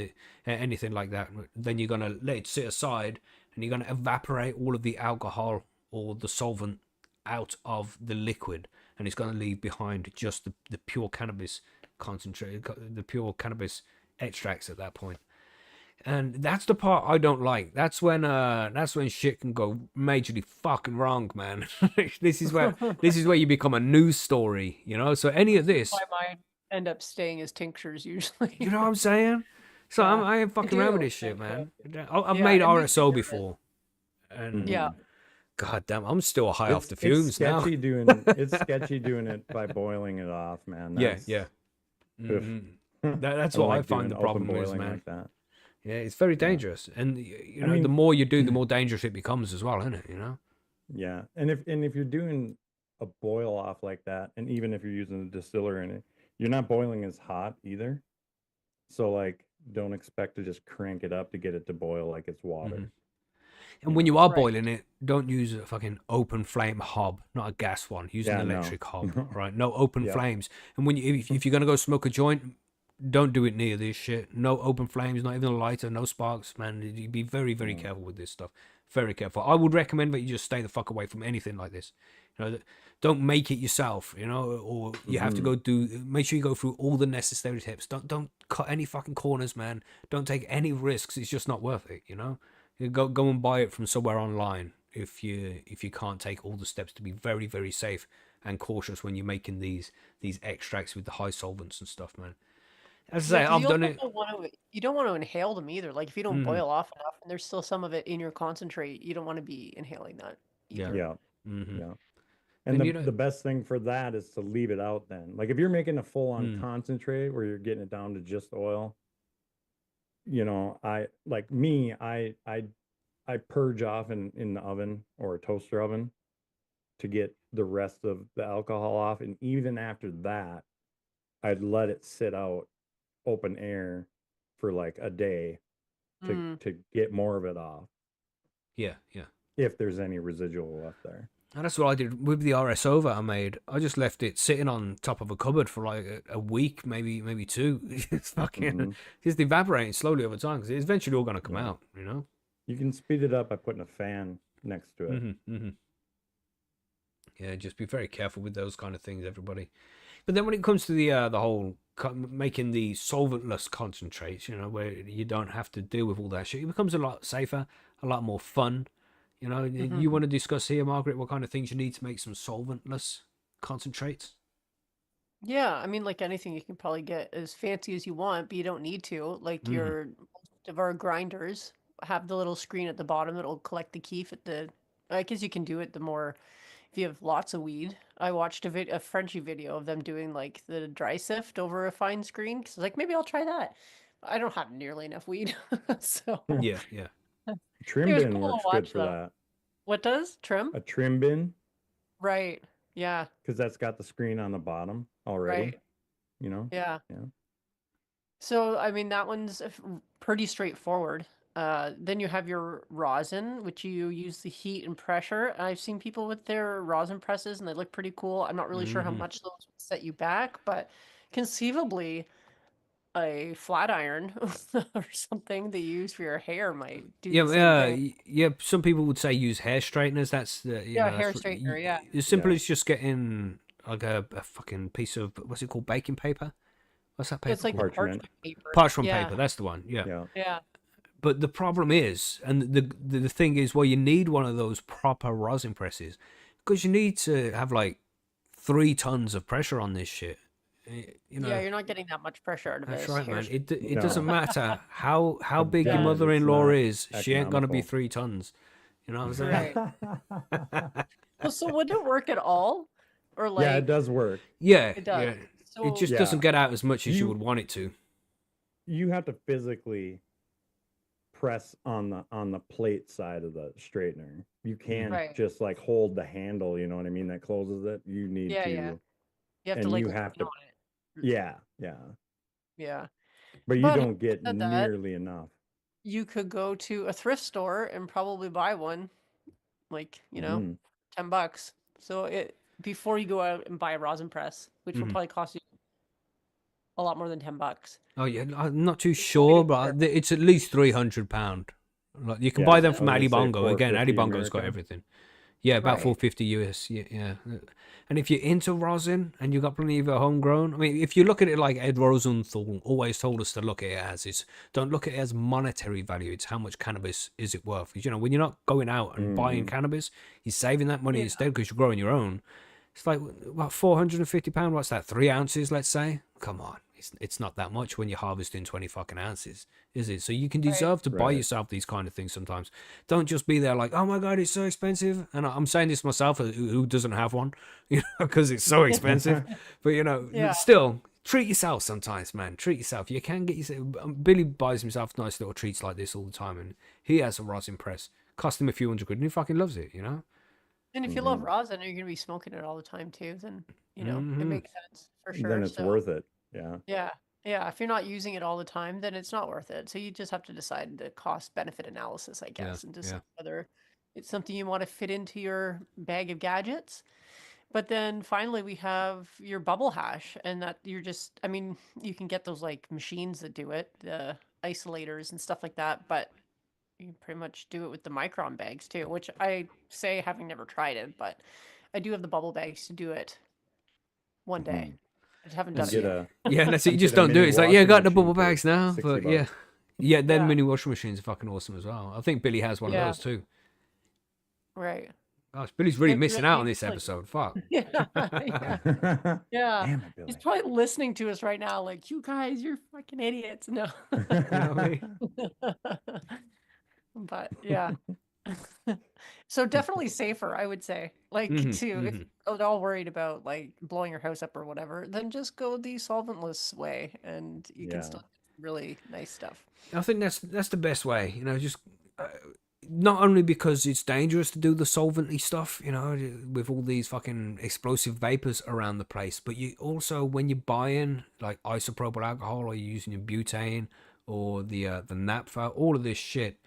anything like that. Then you're gonna let it sit aside, and you're gonna evaporate all of the alcohol or the solvent out of the liquid, and it's gonna leave behind just the pure cannabis concentrate, the pure cannabis extracts at that point. And that's the part I don't like. That's when shit can go majorly fucking wrong, man. This is where you become a news story, you know. So any of this, Why mine end up staying as tinctures usually. you know what I'm saying? So Yeah, I ain't fucking around with do, this shit, man. actually. I've Yeah, made it makes me RSO nervous. before, and Yeah. god damn, I'm still high off the fumes now. It's sketchy doing it by boiling it off, man. Yeah. Oof. That's I don't what I like find doing the open problem is, boiling man. like that. Yeah, it's very dangerous, and you know, the mean- more you do, the more dangerous it becomes as well, isn't it? You know. Yeah, and if you're doing a boil off like that, and even if you're using a distiller in it, you're not boiling as hot either. So like, don't expect to just crank it up to get it to boil like it's water. And when you are Right. boiling it, don't use a fucking open flame hob, not a gas one. Use Yeah, an no. electric hob, right? No open Yeah. flames. And when if you're gonna go smoke a joint, don't do it near this shit. No open flames, not even a lighter, no sparks, man. You be very, very careful with this stuff. Very careful. I would recommend that you just stay the fuck away from anything like this. You know, don't make it yourself. You know, or you have to go make sure you go through all the necessary steps. Don't cut any fucking corners, man. Don't take any risks. It's just not worth it. You know, you go and buy it from somewhere online if you can't take all the steps to be very, very safe and cautious when you're making these extracts with the high solvents and stuff, man. As I say, 'cause I've you done also it. don't want to inhale them either. Like if you don't Mhm. boil off enough and there's still some of it in your concentrate, you don't want to be inhaling that. Yeah. either. Yeah, hmm yeah. And And you the, know- the best thing for that is to leave it out then. Like if you're making a full on Mm. concentrate where you're getting it down to just oil, you know, I purge off in the oven or a toaster oven to get the rest of the alcohol off. And even after that, I'd let it sit out open air for like a day to get more of it off Yeah, yeah. if there's any residual left there. And that's what I did with the RSO that I made. I just left it sitting on top of a cupboard for like a week, maybe two. It's fucking just evaporating slowly over time because it's eventually all going to come out, you know? You can speed it up by putting a fan next to it. Yeah, just be very careful with those kind of things, everybody. But then when it comes to the whole making the solventless concentrates, you know, where you don't have to deal with all that shit, it becomes a lot safer, a lot more fun. You know, you want to discuss here, Margaret, what kind of things you need to make some solventless concentrates? Yeah, I mean, like anything, you can probably get as fancy as you want, but you don't need to. Like most of our grinders have the little screen at the bottom that'll collect the keef at the. I guess you can do it the more if you have lots of weed. I watched a Frenchie video of them doing like the dry sift over a fine screen because like maybe I'll try that. I don't have nearly enough weed, so Yeah. Trim it was bin cool to works good watch for though. that. What does trim? A trim bin, Right. Yeah. because that's got the screen on the bottom already. Right. You know? Yeah. Yeah. So, I mean, that one's pretty straightforward. Then you have your rosin, which you use the heat and pressure. I've seen people with their rosin presses, and they look pretty cool. I'm not really sure how much those would set you back, but conceivably, a flat iron or something that you use for your hair might do the same thing. Yeah. Some people would say use hair straighteners. That's Yeah, hair straightener. Yeah. as simple as just getting like a fucking piece of what's it called, baking paper. What's that paper It's like called? Parchment. paper. Parchment Yeah. paper. That's the one. Yeah. Yeah. Yeah. But the problem is, and the thing is, well, you need one of those proper rosin presses because you need to have like 3 tons of pressure on this shit. You know, Yeah, you're not getting that much pressure out of that's this right, hair man. It No. doesn't matter how big your Again, it's mother-in-law not is. She ain't gonna be economical. 3 tons. You know what I'm saying? Right. Well, so would it work at all? Or like Yeah, it does work. Yeah, It does. yeah. So It just Yeah. doesn't get out as much as you You- would want it to. You have to physically press on the plate side of the straightener. You can't Right. just like hold the handle, you know what I mean, that closes it. You need Yeah, to yeah. You have to and like you lean have to on it. yeah. Yeah. But you But don't get said that, nearly enough. you could go to a thrift store and probably buy one, like, Mhm. $10. So it before you go out and buy a rosin press, which will probably cost you a lot more than $10. Oh yeah, I'm not too Before you sure, go but there. it's at least £300. Like you can Yeah, buy them I from was Ali gonna say Bongo. Again, Ali $4.50 Bongo's got American. everything. Yeah, about Right. 450 US. Yeah. And if you're into rosin and you've got plenty of it homegrown, I mean, if you look at it like Ed Rosenthal always told us to look at it as, is don't look at it as monetary value. It's how much cannabis is it worth. You know, when you're not going out and buying cannabis, you're saving that money Yeah. instead because you're growing your own. It's like, what, £450? What's that? 3 ounces, let's say? Come on. It's not that much when you're harvesting 20 fucking ounces, is it? So you can deserve to buy Right. yourself these kind of things sometimes. Don't just be there like, oh my God, it's so expensive. And I'm saying this myself, who doesn't have one, you know, because it's so expensive. But, you know, Yeah. still, treat yourself sometimes, man. Treat yourself. You can get yourself. Billy buys himself nice little treats like this all the time. And he has a rosin press. Cost him a few $100 and he fucking loves it, you know? And if you love rosin and you're gonna be smoking it all the time too, then it makes sense for sure. Then it's So, worth it. Yeah. yeah. Yeah. If you're not using it all the time, then it's not worth it. So you just have to decide the cost benefit analysis, I guess, and decide whether it's something you want to fit into your bag of gadgets. But then finally we have your bubble hash, and that you're just, I mean, you can get those like machines that do it, the isolators and stuff like that, but you can pretty much do it with the micron bags too, which I say having never tried it, but I do have the bubble bags to do it one day. I just haven't done it Get yet. a Yeah, and that's it. You Get just a don't do it. mini It's like, yeah, I washing got the machine bubble for bags now. 60 But yeah. bucks. Yeah, then Yeah. mini washing machines are fucking awesome as well. I think Billy has one Yeah. of those too. Right. Gosh, Billy's really Yeah, missing out on he's this like- episode. Fuck. Yeah. Yeah. Yeah. Damn it, He's Billy. probably listening to us right now, like, you guys, you're fucking idiots. No. You know what I mean? But yeah. So definitely safer, I would say. Like Mhm, to if mhm. you're at all worried about like blowing your house up or whatever, then just go the solventless way and you can Yeah. still get really nice stuff. I think that's the best way. You know, just not only because it's dangerous to do the solventy stuff, you know, with all these fucking explosive vapors around the place, but you also, when you're buying like isopropyl alcohol, or you're using your butane or the naphtha, all of this shit,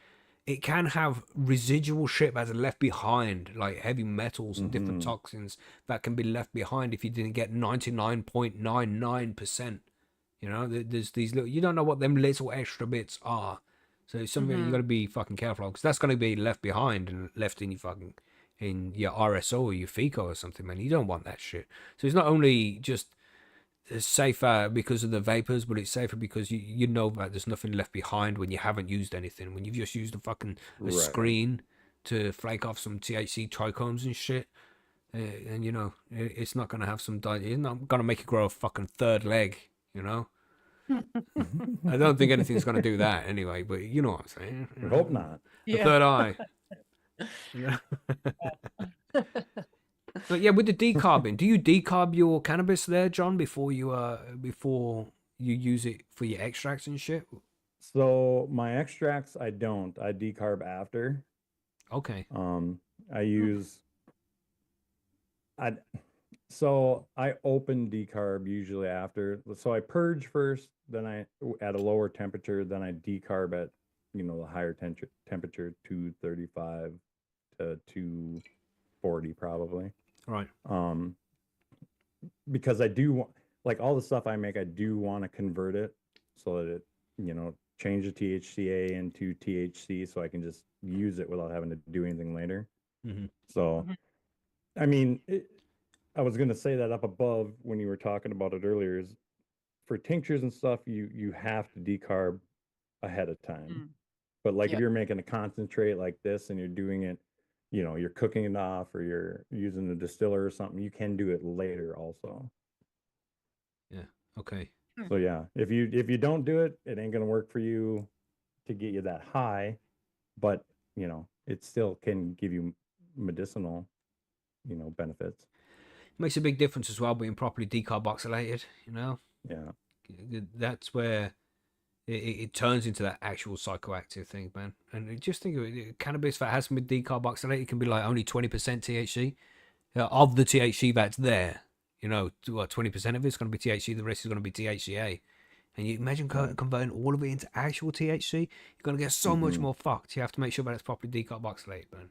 it can have residual shit that's left behind, like heavy metals and different toxins that can be left behind if you didn't get 99.99%. You know, there's these little, you don't know what them little extra bits are. So it's something you got to be fucking careful of, because that's going to be left behind and left in your fucking, in your RSO or your FICO or something, man. You don't want that shit. So it's not only just safer because of the vapors, but it's safer because you know that there's nothing left behind when you haven't used anything. When you've just used a fucking screen to flake off some THC trichomes and shit, and you know it's not gonna have some. It's not gonna make you grow a fucking third leg. You know. I don't think anything's gonna do that anyway. But you know what I'm saying. I hope not. A third eye. But yeah, with the decarbing, do you decarb your cannabis there, John, before you use it for your extracts and shit? So my extracts, I don't. I decarb after. Okay. I use. So I open decarb usually after. So I purge first, then I at a lower temperature, then I decarb at the higher temperature, 235 to 240 probably. Right. Because I do want, like, all the stuff I make, I do want to convert it so that it, change the THCA into THC so I can just use it without having to do anything later. So, I mean, I was going to say that up above when you were talking about it earlier, is for tinctures and stuff, you have to decarb ahead of time. But like if you're making a concentrate like this and you're doing it, you're cooking it off or you're using a distiller or something, you can do it later also. Yeah. Okay. So yeah, if you don't do it, it ain't gonna work for you to get you that high, but it still can give you medicinal, benefits. Makes a big difference as well being properly decarboxylated, Yeah. That's where it turns into that actual psychoactive thing, man. And just think of it, cannabis that hasn't been decarboxylated can be like only 20% THC. Of the THC that's there, 20% of it's going to be THC, the rest is going to be THCA. And you imagine converting all of it into actual THC, you're going to get so much more fucked. You have to make sure that it's properly decarboxylated, man.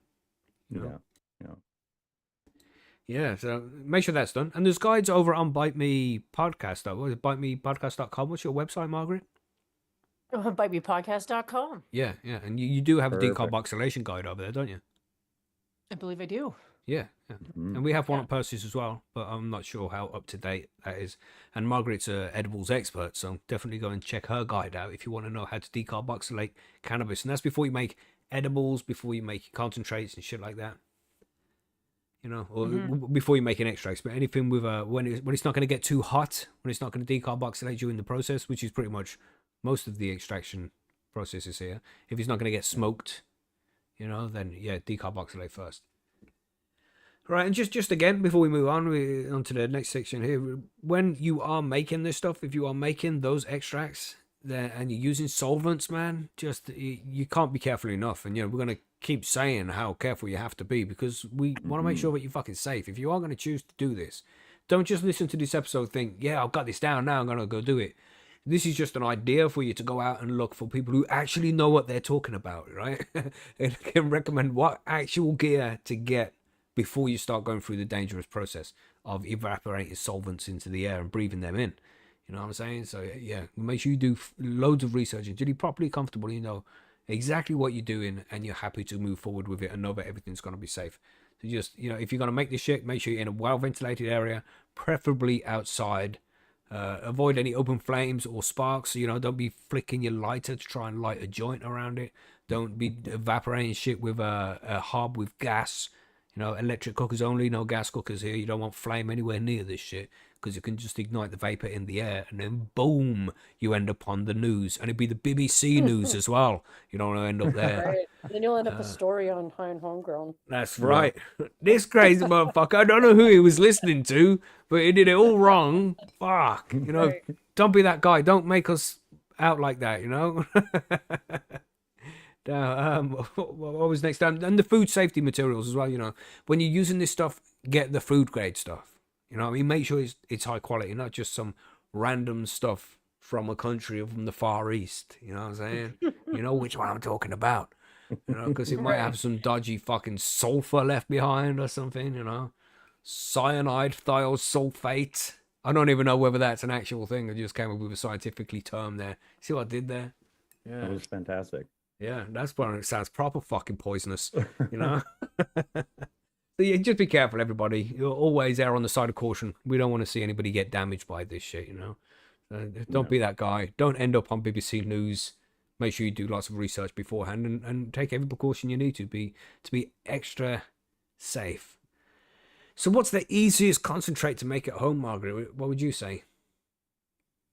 Yeah, so make sure that's done. And there's guides over on Bite Me Podcast. What is it, bitemepodcast.com? What's your website, Margaret? bitemepodcast.com. Yeah. And you do have a decarboxylation guide over there, don't you? I believe I do. Yeah. And we have one at Percy's as well, but I'm not sure how up to date that is. And Margaret's an edibles expert, so definitely go and check her guide out if you want to know how to decarboxylate cannabis. And that's before you make edibles, before you make concentrates and shit like that. Or before you make an extracts, but anything with when it's not going to get too hot, when it's not going to decarboxylate during the process, which is pretty much most of the extraction processes here. If it's not going to get smoked, then decarboxylate first. Right, and just again, before we move on to the next section here, when you are making this stuff, if you are making those extracts there and you're using solvents, man, just you can't be careful enough. And we're gonna keep saying how careful you have to be, because we want to make sure that you're fucking safe. If you are going to choose to do this, don't just listen to this episode, think, yeah, I've got this down now, I'm gonna go do it. This is just an idea for you to go out and look for people who actually know what they're talking about, right? And can recommend what actual gear to get before you start going through the dangerous process of evaporating solvents into the air and breathing them in. You know what I'm saying? So yeah, make sure you do loads of research until you're properly comfortable, exactly what you're doing, and you're happy to move forward with it and know that everything's going to be safe. So just, if you're going to make this shit, make sure you're in a well-ventilated area, preferably outside. Avoid any open flames or sparks. Don't be flicking your lighter to try and light a joint around it. Don't be evaporating shit with a hob with gas. Electric cookers only, no gas cookers here. You don't want flame anywhere near this shit, because you can just ignite the vapor in the air, and then boom, you end up on the news, and it'd be the BBC news as well. You don't want to end up there. Right. Then you'll end up a story on High and Homegrown. That's right. This crazy motherfucker, I don't know who he was listening to, but he did it all wrong. Fuck. Don't be that guy. Don't make us out like that, What was next? And the food safety materials as well. You know, when you're using this stuff, get the food grade stuff. You know what I mean? Make sure it's high quality, not just some random stuff from a country from the Far East. You know what I'm saying? You know which one I'm talking about. You know, because it might Right. have some dodgy fucking sulfur left behind or something. You know, cyanide thiosulfate. I don't even know whether that's an actual thing. I just came up with a scientifically term there. See what I did there? That Yeah. was fantastic. Yeah, that's when it sounds proper fucking poisonous, you know? So yeah, just be careful, everybody. You'll always err on the side of caution. We don't want to see anybody get damaged by this shit, you know? Don't Yeah. be that guy. Don't end up on BBC News. Make sure you do lots of research beforehand and take every precaution you need to be extra safe. So what's the easiest concentrate to make at home, Margaret? What would you say?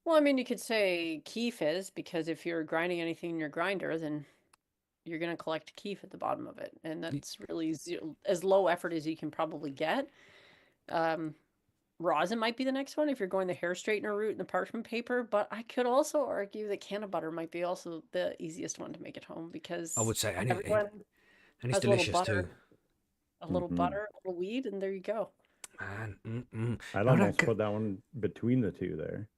Well, I mean, you could say keef is, because if you're grinding anything in your grinder, then you're going to collect keef at the bottom of it. And that's really as low effort as you can probably get. Rosin might be the next one if you're going the hair straightener route and the parchment paper. But I could also argue that canna butter might be also the easiest one to make at home, because I would say, and everyone it's has a little delicious butter, too. a little Mhm. butter, a little weed, and there you go. Man, I'd No, almost that- put that one between the two there.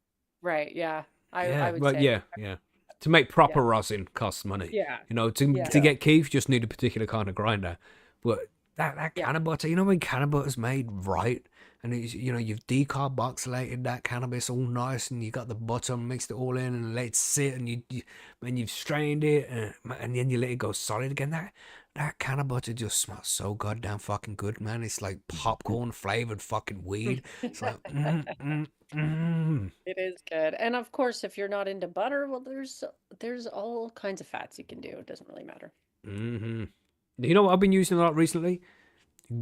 Right, yeah. I yeah, would but say. yeah. To make proper rosin costs money. Yeah. You know, to Yeah. get keef, you just need a particular kind of grinder. But that Yeah. canna butter, you know, when canna butter's made right, and it's, you know, you've decarboxylated that cannabis all nice, and you got the butter and mixed it all in, and let it sit, and you've strained it, and then you let it go solid again. That canna butter just smells so goddamn fucking good, man. It's like popcorn flavored fucking weed. It's like mm. It is good. And of course, if you're not into butter, well, there's all kinds of fats you can do. It doesn't really matter. Mm-hmm. You know what I've been using a lot recently?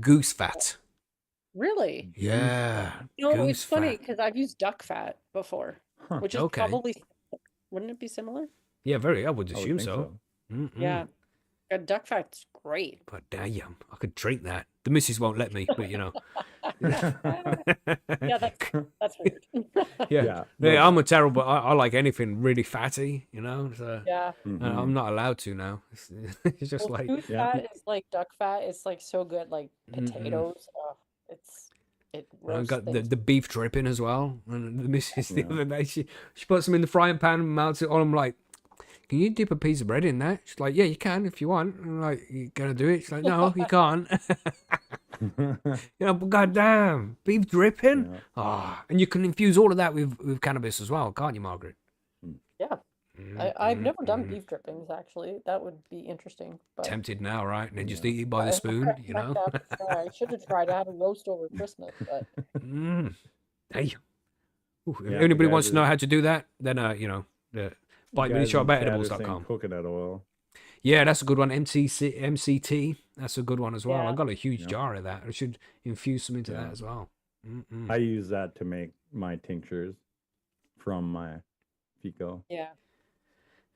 Goose fat. Really? Yeah. You know, goose it's funny fat. because I've used duck fat before, Huh. which is Okay. probably, wouldn't it be similar? Yeah, very. I would I would assume think so. Mm-mm. Yeah. Duck fat's great. But damn, I could drink that. The missus won't let me, but you know. Yeah, that's weird. Yeah. Yeah. I'm a terrible. I like anything really fatty, you know. So Yeah. Mhm. I'm not allowed to now. It's just Well, like goose Yeah. fat is like duck fat. It's like so good, like Mm-mm. potatoes. It I roasts got things. the beef dripping as well. And the missus the Yeah. other day, she puts them in the frying pan and melts it on. I'm like, can you dip a piece of bread in that? She's like, yeah, you can if you want. I'm like, you gonna do it? She's like, no, you can't. You know, but goddamn, beef dripping. Yeah. Ah, and you can infuse all of that with cannabis as well, can't you, Margaret? Yeah. I've never done beef drippings, actually. That would be interesting. But Tempted now, right? And then just Yeah. eat it by the spoon, you know? I should have tried. I had a roast over Christmas, but Hey. Ooh, if Yeah, anybody the wants guys to know are- how to do that, then you know, bite me Guys in chat are saying edibles.com. coconut oil. Yeah, that's a good one. MCT, that's a good one as well. Yeah. I've got a huge Yeah. jar of that. I should infuse some into that Yeah. as well. Mm-mm. I use that to make my tinctures from my Fico. yeah.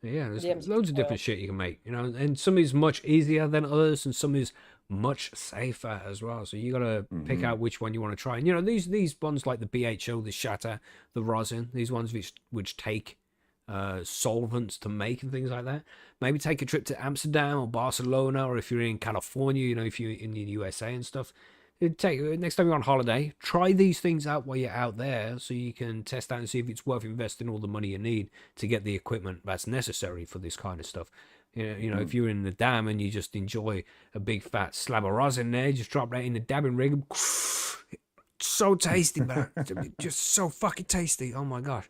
Yeah, there's Yeah, loads of different shit you can make, you know, and some is much easier than others, and some is much safer as well. So you gotta pick Mhm. out which one you want to try. And you know, these ones like the BHO, the shatter, the rosin, these ones which take solvents to make and things like that. Maybe take a trip to Amsterdam or Barcelona, or if you're in California, you know, if you're in the USA and stuff. Take next time you're on holiday, try these things out while you're out there, so you can test out and see if it's worth investing all the money you need to get the equipment that's necessary for this kind of stuff. You know, if you're in the dam and you just enjoy a big fat slab of rosin there, just drop that in the dabbing rig. So tasty, man. Just so fucking tasty. Oh my gosh.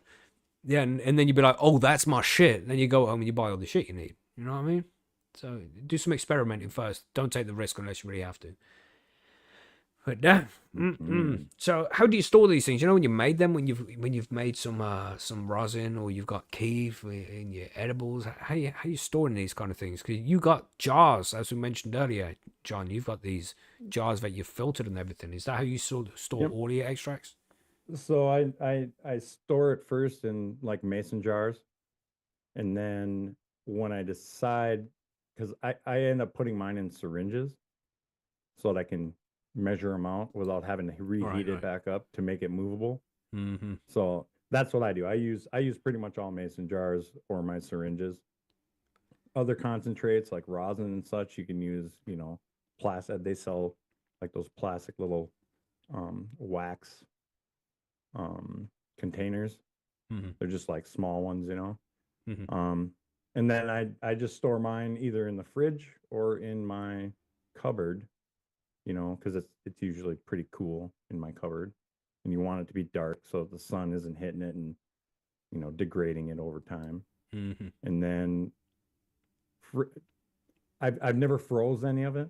Yeah, and then you'd be like, oh, that's my shit. Then you go home and you buy all the shit you need. You know what I mean? So do some experimenting first. Don't take the risk unless you really have to. But yeah. So how do you store these things? You know, when you made them, when you've made some rosin, or you've got keef in your edibles, how you storing these kind of things? Because you got jars, as we mentioned earlier, John. You've got these jars that you've filtered and everything. Is that how you store Yep. all your extracts? So I store it first in like mason jars, and then when I decide, because I end up putting mine in syringes, so that I can measure them out without having to reheat it right. back up to make it movable. Mm-hmm. So that's what I do. I use pretty much all mason jars or my syringes. other concentrates like rosin and such, you can use, you know, plastic. They sell like those plastic little wax containers. Mhm. They're just like small ones, you know. Mhm. And then I just store mine either in the fridge or in my cupboard, you know, because it's usually pretty cool in my cupboard, and you want it to be dark so the sun isn't hitting it and, you know, degrading it over time. Mhm. And then I've never froze any of it,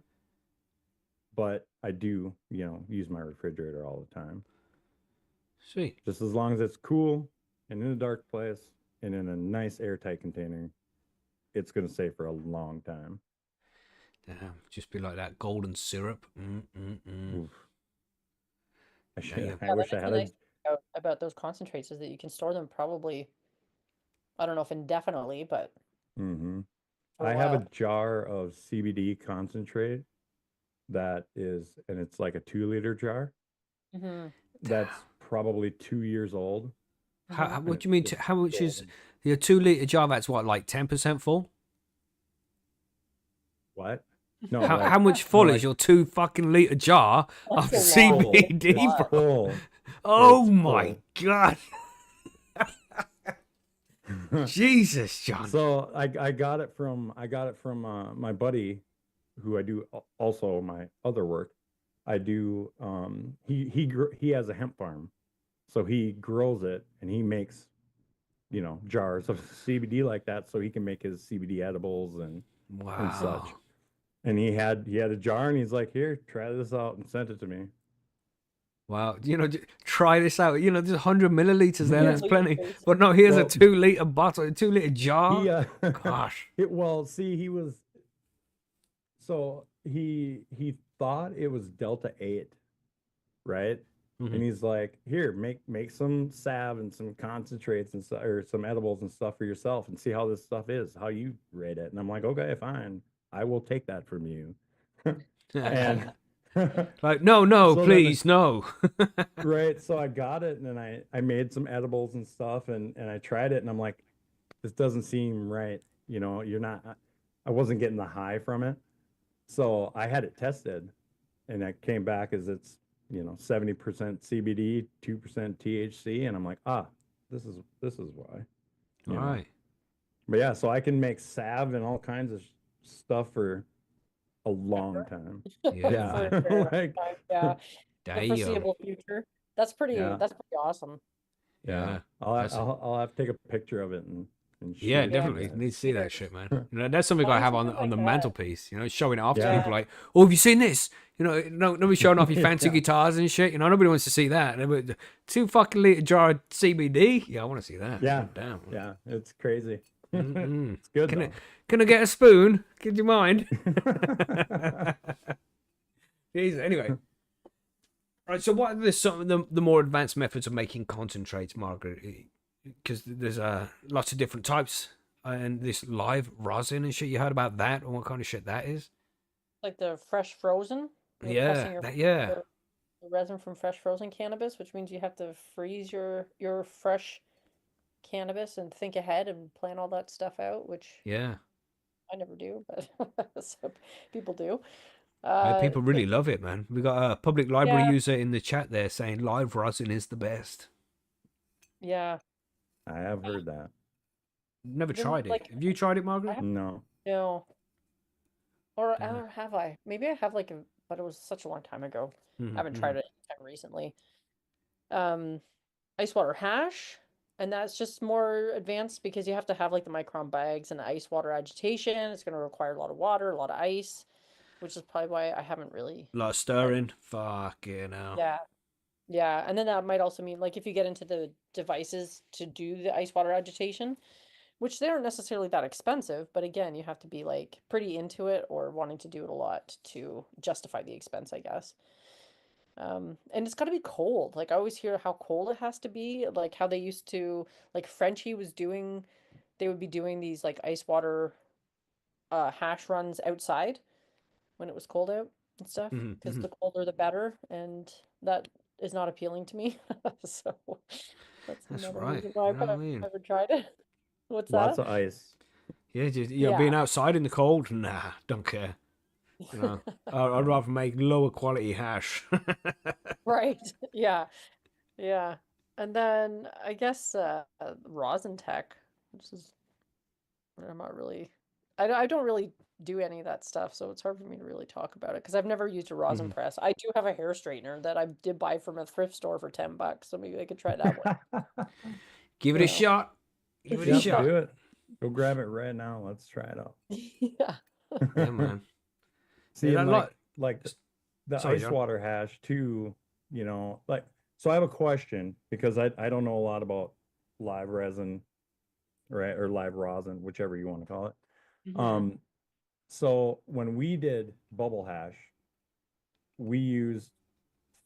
but I do, you know, use my refrigerator all the time. Sweet. Just as long as it's cool and in a dark place and in a nice airtight container, it's going to stay for a long time. Damn, just be like that golden syrup. Oof. I Damn. wish Yeah, I that's had the a. nice thing about those concentrates is that you can store them probably, I don't know if indefinitely, but Mm-hmm. for I a have a while. jar of CBD concentrate that is, and it's like a 2 liter jar Hmm. that's probably 2 years old. How, Hmm. what And do you mean? it's How much is golden. your 2 liter jar? That's what, like 10% full? What? No, How like, how much no, full is like your 2 fucking liter jar of That's a lot. full. CBD, It's lot. bro? full. Oh It's my god, full. Jesus, John. So I got it from my buddy, who I do also my other work. I do he has a hemp farm, so he grows it and he makes, you know, jars of CBD like that, so he can make his CBD edibles and Wow. such. And he had a jar and he's like, here, try this out, and sent it to me. Wow, you know, try this out. You know, there's 100 milliliters there. Yeah. That's plenty. Liters. But no, here's a Well, 2 liter bottle, a 2 liter jar. he Gosh. well, see, he was so he thought it was Delta 8, right? And Mhm. he's like, here, make some salve and some concentrates and stuff, or some edibles and stuff for yourself, and see how this stuff is, how you rate it. And I'm like, okay, fine, I will take that from you. And Like, no, so then, please, no. right, so I got it, and then I made some edibles and stuff, and I tried it, and I'm like, this doesn't seem right. You know, you're not. I wasn't getting the high from it, so I had it tested, and it came back as it's, you know, 70% CBD, 2% THC, and I'm like, this is why, All you know. right. But yeah, so I can make salve and all kinds of stuff for a long time. Yeah, For a man. very long Like, time, yeah. The Damn. foreseeable future. That's pretty. yeah, That's pretty awesome. yeah. Yeah. I'll That's I'll have to take a picture of it and Yeah, shoot it to you definitely guys. need to see that Cheers. shit, man. You know, that's something I Find have something on like the that. mantelpiece. You know, showing it off to Yeah. people like, oh, have you seen this? You know, no, nobody's showing off your fancy Yeah. guitars and shit. You know, nobody wants to see that. But 2 fucking liter jar of CBD. Yeah, I want to see that. Yeah. God damn. Yeah, it's crazy. Mm-mm. It's good Can I, though. can I get a spoon? Could you mind? Jesus. Anyway, right. So, what are some of the more advanced methods of making concentrates, Margaret? Because there's lots of different types, and this live rosin and shit. You heard about that, and what kind of shit that is? Like the fresh frozen. You're Yeah, pressing yeah. the resin from fresh frozen cannabis, which means you have to freeze your fresh cannabis and think ahead and plan all that stuff out, which Yeah. I never do, but some people do. People really It, love it, man. We got a public library yeah, user in the chat there saying live rosin is the best. yeah. I have heard that. Never Then tried it. like Have you tried it, I Margaret? have No. no, or Yeah. have I? Maybe I have like, but it was such a long time ago. I haven't Mm-hmm. tried it anytime recently. Um, Ice water hash, and that's just more advanced because you have to have like the micron bags and the ice water agitation. It's going to require a lot of water, a lot of ice, which is probably why I haven't really A lot of tried. stirring. Fuck you know. Yeah, yeah, and then that might also mean like if you get into the devices to do the ice water agitation, which they aren't necessarily that expensive, but again, you have to be like pretty into it or wanting to do it a lot to justify the expense, I guess. And it's got to be cold. Like I always hear how cold it has to be, like how they used to, like Frenchie was doing, they would be doing these like ice water hash runs outside when it was cold out and stuff, because Mm-hmm. the colder the better, and that is not appealing to me. So that's That's another right. reason why You I've know what I mean? never tried it. What's Lots that? of ice. Yeah, just Yeah. being outside in the cold, nah, don't care. You know, I'd rather make lower quality hash. Right. Yeah. Yeah. And then I guess rosin tech, which is I'm not really I don't really do any of that stuff, so it's hard for me to really talk about it because I've never used a rosin Mhm. press. I do have a hair straightener that I did buy from a thrift store for $10, so maybe I could try that one. Give it You a know. shot. Give it a Yep, shot. do it. Go grab it right now. Let's try it out. Yeah. Yeah, man. Yeah, See, that and lot. like the Sorry, ice John. water hash too, like so I have a question because I don't know a lot about live resin, right? Or live rosin, whichever you want to call it. Mhm. So when we did bubble hash, we used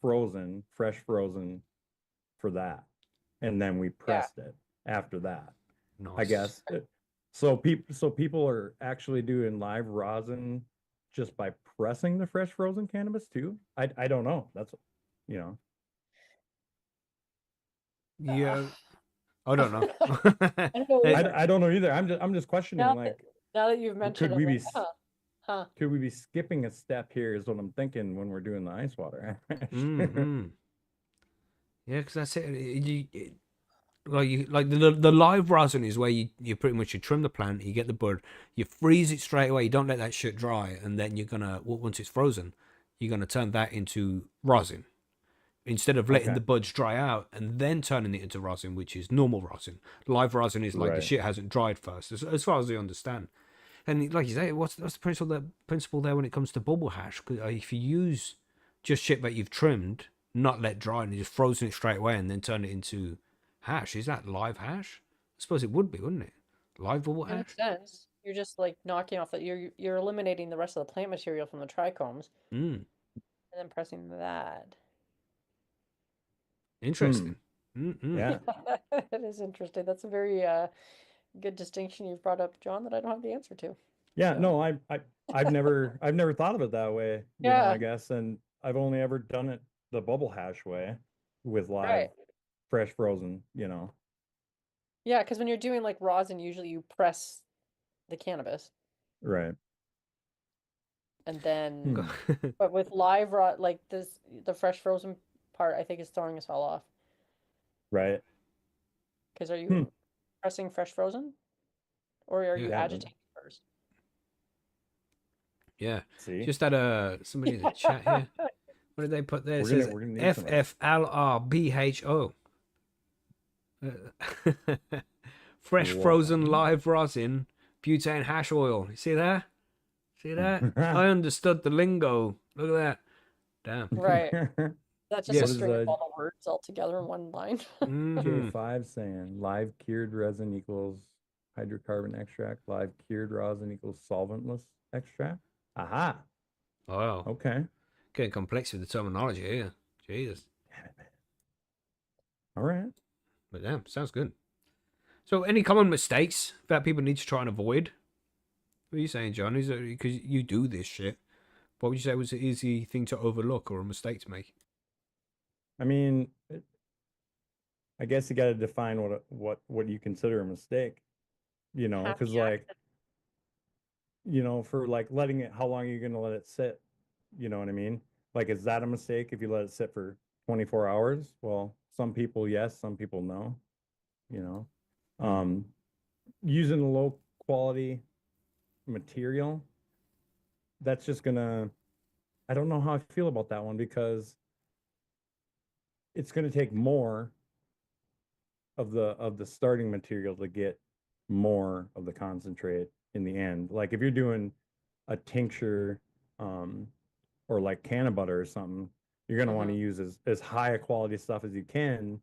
fresh frozen for that. And then we Yeah. pressed it after that, I Nice. guess. So people are actually doing live rosin just by pressing the fresh frozen cannabis too? I don't know. That's you know. Uh, Yeah, I don't know. I don't know Eh, either. I don't know either. I'm just questioning Now that like now that you've mentioned could it, I'm we be like, huh. could we be skipping a step here is what I'm thinking when we're doing the ice water hash. mm-hmm. Yeah, because that's it. Like the live rosin is where you pretty much you trim the plant, you get the bud, you freeze it straight away. You don't let that shit dry, and then you're gonna once it's frozen, you're gonna turn that into rosin instead of letting Okay. the buds dry out and then turning it into rosin, which is normal rosin. Live rosin is like the Right. shit hasn't dried first, as far as I understand. And like you say, what's the principle there when it comes to bubble hash? Because if you use just shit that you've trimmed, not let dry, and you just frozen it straight away and then turn it into hash, is that live hash? I suppose it would be, wouldn't it? Live bubble In a hash. sense, you're just like knocking off that you're eliminating the rest of the plant material from the trichomes Mm, and then pressing that. Hmm. interesting. Mm-mm. Yeah. That is interesting. That's a very good distinction you've brought up, John, that I don't have the answer to. Yeah, So, no, I've never thought of it that way, I yeah, guess, and I've only ever done it the bubble hash way with live right. fresh frozen. Yeah, because when you're doing like rosin, usually you press the cannabis Right. and then, Hmm. but with live like this, the fresh frozen part, I think is throwing us all off. Right. Because are Hmm. you pressing fresh frozen or are Yeah, you Yeah, but agitating first? yeah. see, Just had somebody in the chat here. What did they put there? It we're gonna says we're gonna need some of that. FFLRBHO. Fresh frozen What? live rosin, butane hash oil. You see that? See that? I understood the lingo. Look at that. Damn. Right. That's just a What Yes. is string of all the words all together in one line. Mm-hmm. J5 saying? Live cured resin equals hydrocarbon extract. Live cured rosin equals solventless extract. Aha. Wow. Okay. Getting complex with the terminology here. Jesus. All right. But damn, sounds good. So, any common mistakes that people need to try and avoid? What are you saying, John? Is it because you do this shit? What would you say was an easy thing to overlook or a mistake to make? I mean, I guess you got to define what you consider a mistake, Happy because like, accident. for like letting it, how long are you going to let it sit? You know what I mean? Like, is that a mistake if you let it sit for 24 hours? Well, some people yes, some people no, you know. Hmm. Um, Using a low quality material, that's just gonna, I don't know how I feel about that one because it's gonna take more of the starting material to get more of the concentrate in the end. Like if you're doing a tincture, um, or like canna butter or something, you're gonna want to Mm-hmm. use as high a quality stuff as you can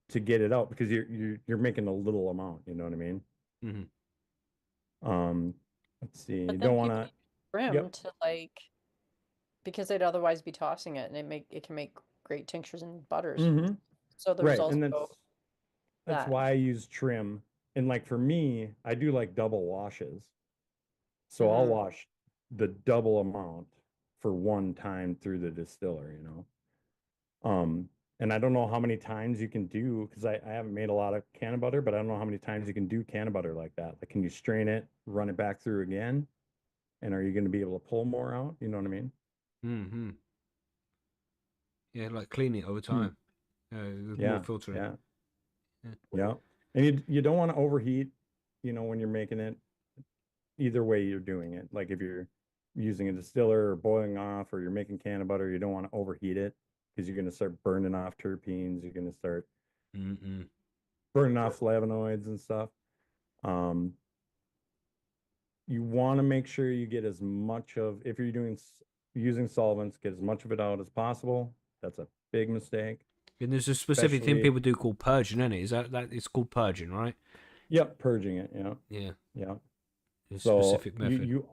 to get it out because you're making a little amount. You know what I mean? Mm-hmm. Um, let's see. You But then don't want people to. use brim Yep. to like because they'd otherwise be tossing it and it can make great tinctures and butters. Mm-hmm. So there's Right, and also that's that. why I use trim. And like for me, I do like double washes. So I'll Mm-hmm. wash the double amount for one time through the distiller. And I don't know how many times you can do, because I haven't made a lot of canna butter, but I don't know how many times you can do canna butter like that. Like, can you strain it, run it back through again? And are you going to be able to pull more out? You know what I mean? Mm-hmm. Yeah, like clean it over time. There's more Yeah, filtering. yeah, Yeah. yeah. And you don't want to overheat, when you're making it. Either way you're doing it. Like if you're using a distiller or boiling off, or you're making canna butter, you don't want to overheat it, because you're going to start burning off terpenes. You're going to start burning off flavonoids and stuff. You want to make sure you get as much of, if you're using solvents, get as much of it out as possible. That's a big mistake. And there's a specific thing people do called purging, isn't it? Is that it's called purging, right? Yep, purging it. Yeah. Yeah. Yeah. A So specific method. you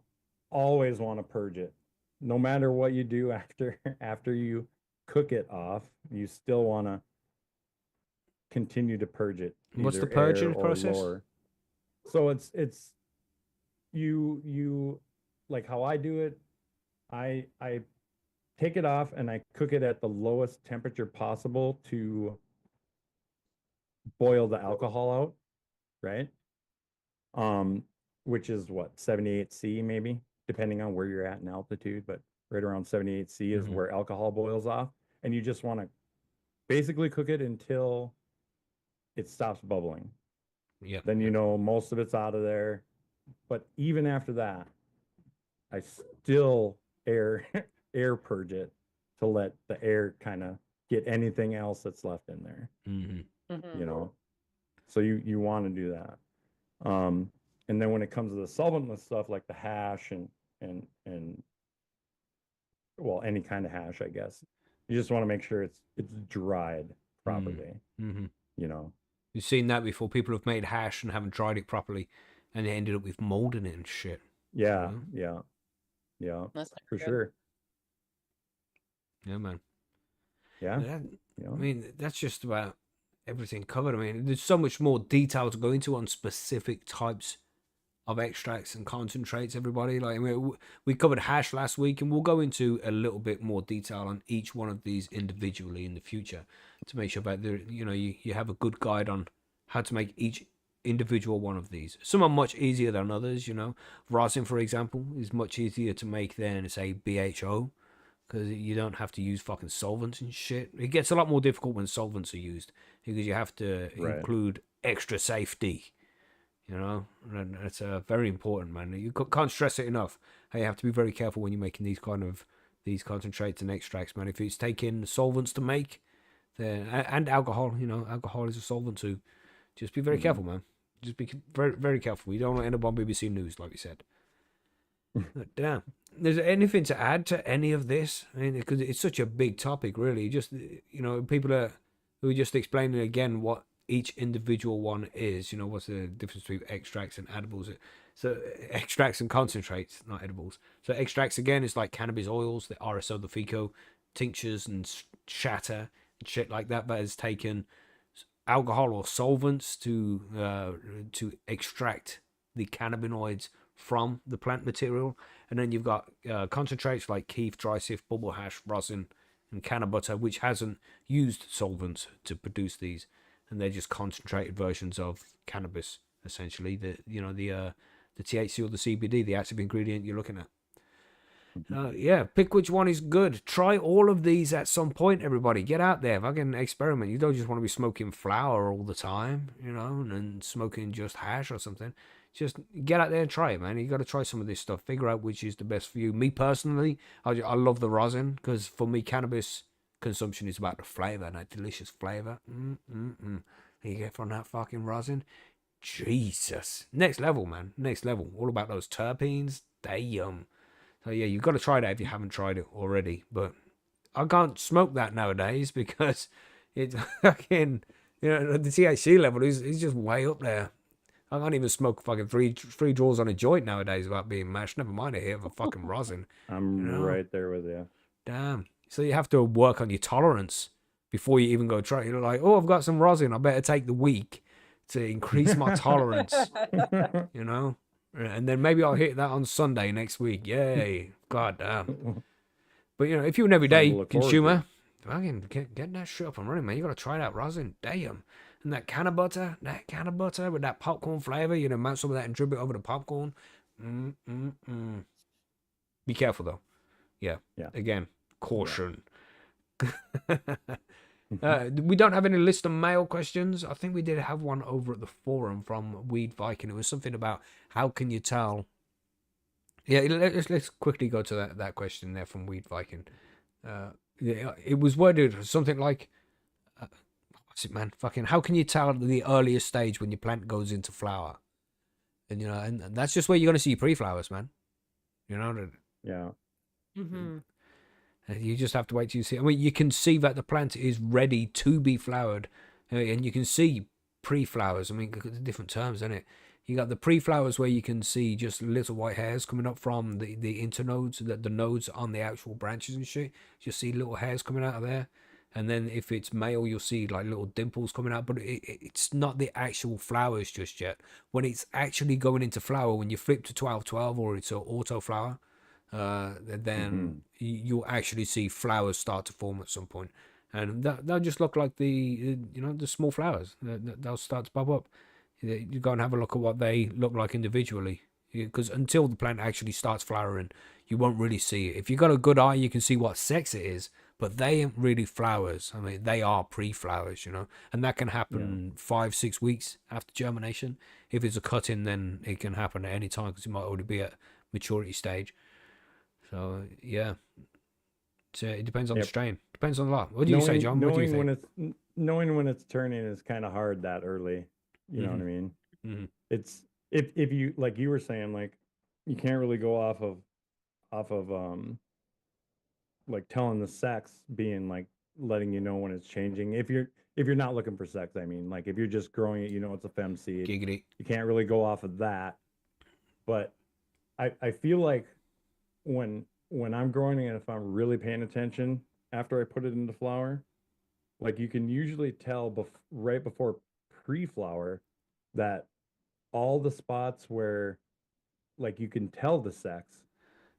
always want to purge it, no matter what you do after you cook it off. You still want to continue to purge it. What's the either purging air or process? lower. So it's you like how I do it. I take it off and I cook it at the lowest temperature possible to boil the alcohol out, right? Which is what, 78°C maybe, depending on where you're at in altitude, but right around 78°C is where alcohol boils off. And you just want to basically cook it until it stops bubbling. Yeah. Then most of it's out of there. But even after that, I still air purge it to let the air kind of get anything else that's left in there. So you want to do that. And then when it comes to the solventless stuff like the hash and well, any kind of hash, I guess, you just want to make sure it's dried properly. You've seen that before. People have made hash and haven't dried it properly, and they ended up with mold in it and shit. Yeah, That's for good. sure. Yeah, man. Yeah. I mean, that's just about everything covered. I mean, there's so much more detail to go into on specific types of extracts and concentrates, everybody. Like, I mean, we covered hash last week, and we'll go into a little bit more detail on each one of these individually in the future to make sure that you have a good guide on how to make each individual one of these. Some are much easier than others. Rosin, for example, is much easier to make than, say, BHO, because you don't have to use fucking solvents and shit. It gets a lot more difficult when solvents are used, because you have to include extra safety. And it's very important, man. You can't stress it enough. Hey, you have to be very careful when you're making these concentrates and extracts, man. If it's taking solvents to make, then and alcohol, alcohol is a solvent too. Just be very careful, man. Just be very, very careful. You don't want to end up on BBC News, like we said. But damn, is there anything to add to any of this? I mean, because it's such a big topic, really. Just people who are just explaining again what each individual one is. What's the difference between extracts and edibles? So extracts and concentrates, not edibles. So extracts again is like cannabis oils, the RSO, the FICO, tinctures and shatter and shit like that. That has taken alcohol or solvents to extract the cannabinoids from the plant material. And then you've got concentrates like keef, dry sift, bubble hash, rosin, and canna butter, which hasn't used solvents to produce these, and they're just concentrated versions of cannabis, essentially. The THC or the CBD, the active ingredient you're looking at. Yeah, pick which one is good. Try all of these at some point, everybody. Get out there, fucking experiment. You don't just want to be smoking flower all the time, and smoking just hash or something. Just get out there and try it, man. You got to try some of this stuff. Figure out which is the best for you. Me personally, I love the rosin, because for me, cannabis consumption is about the flavor, and that delicious flavor. You get from that fucking rosin. Jesus. Next level, man. Next level. All about those terpenes. Damn. So yeah, you've got to try that if you haven't tried it already. But I can't smoke that nowadays because it's fucking, the THC level is just way up there. I can't even smoke fucking three draws on a joint nowadays without being mashed. Never mind a hit of a fucking rosin. I'm right there with you. Damn. So you have to work on your tolerance before you even go try. You're like, oh, I've got some rosin. I better take the week to increase my tolerance. And then maybe I'll hit that on Sunday next week. Yay. God damn. But, if you're an everyday consumer, Fucking get that shit up and running, man. You gotta try that rosin. Damn. And that can of butter with that popcorn flavor, you know, melt some of that and drip it over the popcorn. Be careful though. Yeah. Again, caution. We don't have any list of mail questions. I think we did have one over at the forum from Weed Viking. It was something about how can you tell. Yeah, let's quickly go to that question there from Weed Viking. It was worded something like, what's it, man? Fucking, how can you tell the earliest stage when your plant goes into flower? And you know, and that's just where you're gonna see pre-flowers, man. You know. Yeah. Mm-hmm. You just have to wait till you see. I mean, you can see that the plant is ready to be flowered, and you can see pre-flowers. I mean, different terms, isn't it? You got the pre-flowers where you can see just little white hairs coming up from the internodes, the nodes on the actual branches and shit. You see little hairs coming out of there. And then if it's male, you'll see like little dimples coming out, but it's not the actual flowers just yet. When it's actually going into flower, when you flip to 1212 or it's an auto flower, then you'll actually see flowers start to form at some point. And they'll just look like the small flowers. They'll start to pop up. You go and have a look at what they look like individually, because until the plant actually starts flowering, you won't really see it. If you've got a good eye, you can see what sex it is, but they ain't really flowers. I mean, they are pre-flowers, you know, and that can happen 5-6 weeks after germination. If it's a cut-in, then it can happen at any time because it might already be at maturity stage. So yeah, so it depends on the strain. Depends on a lot. What do you say, John? What do you think? Knowing when it's turning is kind of hard that early. You know what I mean? It's if you, like you were saying, like you can't really go off of like telling the sex being like letting you know when it's changing. If you're not looking for sex, I mean, like if you're just growing it, you know, it's a fem seed. Giggity. You can't really go off of that. But I feel like when I'm growing it, if I'm really paying attention after I put it into flower, like you can usually tell right before pre-flower that all the spots where like you can tell the sex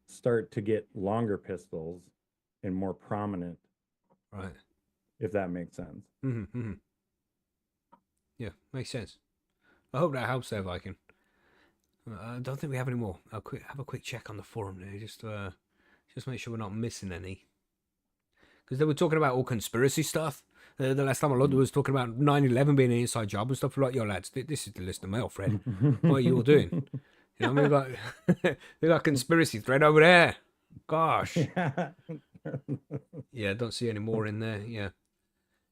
start to get longer pistils and more prominent, right? If that makes sense. Yeah, makes sense. I hope that helps there, Viking. I don't think we have any more. I'll have a quick check on the forum there, just make sure we're not missing any, because they were talking about all conspiracy stuff. The last time I looked, it was talking about 9/11 being an inside job and stuff. Like, yo, lads, this is the list of mail, Fred. What are you all doing? You know, we got conspiracy thread over there. Gosh. Yeah, don't see any more in there. Yeah.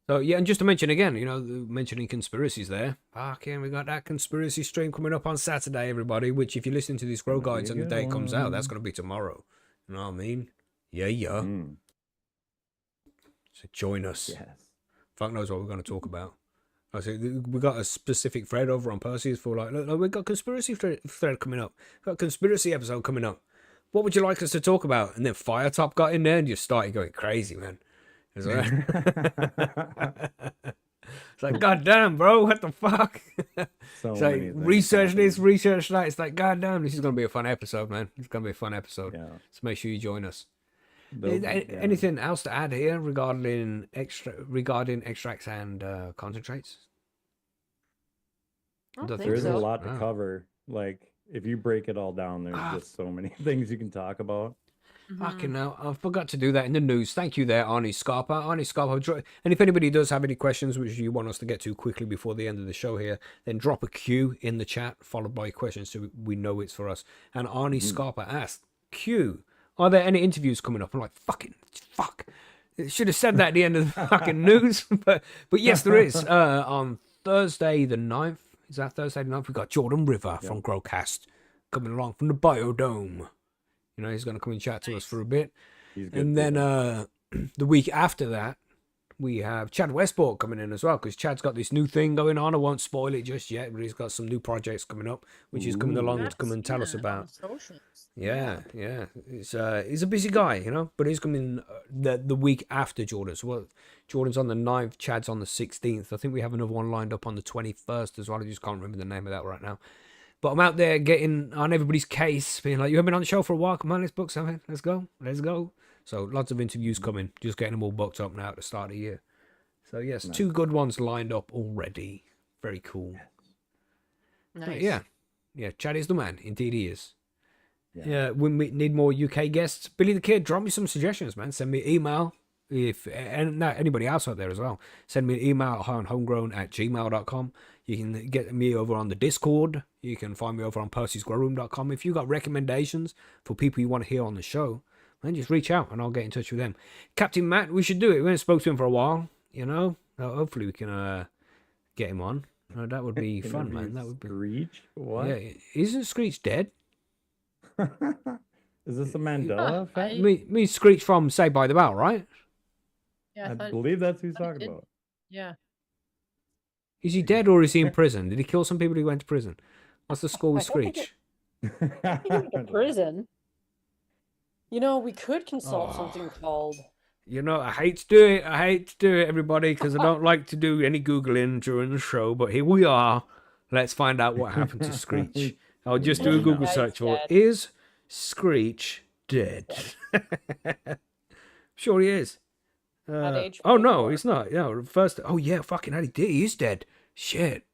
So yeah, and just to mention again, you know, mentioning conspiracies there. Okay, we got that conspiracy stream coming up on Saturday, everybody. Which, if you're listening to these Grow Guides and the day it comes out, that's going to be tomorrow. You know what I mean? Yeah. So join us. Yes. Fuck knows what we're going to talk about. I say we got a specific thread over on Percy's for like, look, we got conspiracy thread coming up. We got a conspiracy episode coming up. What would you like us to talk about? And then Firetop got in there and just started going crazy, man. It's like, God damn, bro, what the fuck? It's like, research this, research that. It's like, God damn, this is going to be a fun episode, man. It's going to be a fun episode. Yeah. So make sure you join us. Anything else to add here regarding extracts and concentrates? There's a lot to cover. Like, if you break it all down, there's just so many things you can talk about. Fucking hell, I forgot to do that in the news. Thank you there, Arnie Scarpa. And if anybody does have any questions which you want us to get to quickly before the end of the show here, then drop a Q in the chat, followed by questions so we know it's for us. And Arnie Scarpa asked, Q, are there any interviews coming up? I'm like, fuck. Should have said that at the end of the fucking news. But yes, there is. On Thursday the 9th, is that Thursday the 9th? We've got Jordan River from Growcast coming along from the Biodome. You know, he's going to come and chat to us for a bit. And then the week after that, we have Chad Westport coming in as well, because Chad's got this new thing going on. I won't spoil it just yet, but he's got some new projects coming up, which he's coming along to come and tell us about. Yeah. He's a busy guy, you know, but he's coming the week after Jordan. So Jordan's on the 9th, Chad's on the 16th. I think we have another one lined up on the 21st as well. I just can't remember the name of that right now. But I'm out there getting on everybody's case, being like, you haven't been on the show for a while. Come on, let's book something. Let's go. Let's go. So lots of interviews coming. Just getting them all booked up now at the start of the year. So yes, Nice. 2 good ones lined up already. Very cool. But Nice. yeah, Chad is the man. Indeed he is. Yeah. Yeah, when we need more UK guests, Billy the Kid, drop me some suggestions, man. Send me an email. And anybody else out there as well, send me an email at homegrown@gmail.com. You can get me over on the Discord. You can find me over on percysgrowroom.com. If you got recommendations for people you want to hear on the show, then just reach out and I'll get in touch with them. Captain Matt, we should do it. We haven't spoke to him for a while, you know. Hopefully we can get him on. That would be fun, man. That would be. Screech? What? Yeah, isn't Screech dead? Is this a Mandela effect? Me Screech from Saved by the Bell, right? Yeah, I believe that's who he's talking did. about. Yeah. Is he dead or is he in prison? Did he kill some people who went to prison? What's the score with I don't think Screech? He went to prison. You know, we could consult Oh. something called. You know, I hate to do it, everybody, because I don't like to do any Googling during the show, but here we are. Let's find out what happened to Screech. I'll just do a Google Guy's search for dead. is Screech dead? Sure he is. At age Oh, no, 44. he's not. Yeah, first. Oh, yeah, fucking hell, he is dead. Shit.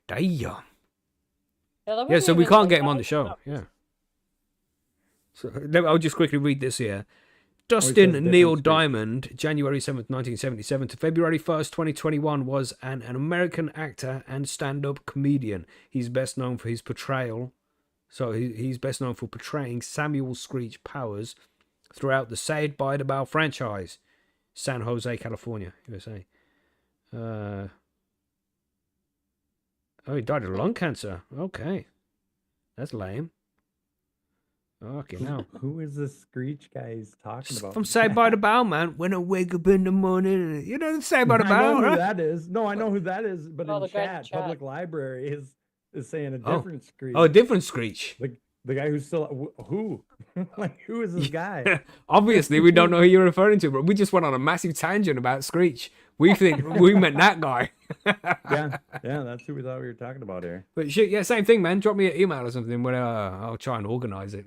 Damn. Yeah, that Yeah, wasn't so we even, can't like, get him that on the was show. enough. Yeah. So I'll just quickly read this here. says Dustin different Neil Screech. Diamond, January 7th, 1977 to February 1st, 2021, was an American actor and stand-up comedian. He's best known for his portrayal. So he's best known for portraying Samuel Screech Powers throughout the Saved by the Bell franchise. San Jose, California, USA. Oh, he died of lung cancer. Okay. That's lame. Okay, now. Who is this Screech guy he's talking about? From Saved by the Bell, man. When I wake up in the morning. You know Saved by the I know Bell, who right? that is. No, I know who that is, but Oh, in the guy in chat, chat. public library is saying a Oh. different Screech. Oh, a different Screech. The guy who's still who? Like, who is this guy? Obviously, we don't know who you're referring to, but we just went on a massive tangent about Screech. We think we meant that guy. Yeah, that's who we thought we were talking about here. But shit, yeah, same thing, man. Drop me an email or something where I'll try and organize it.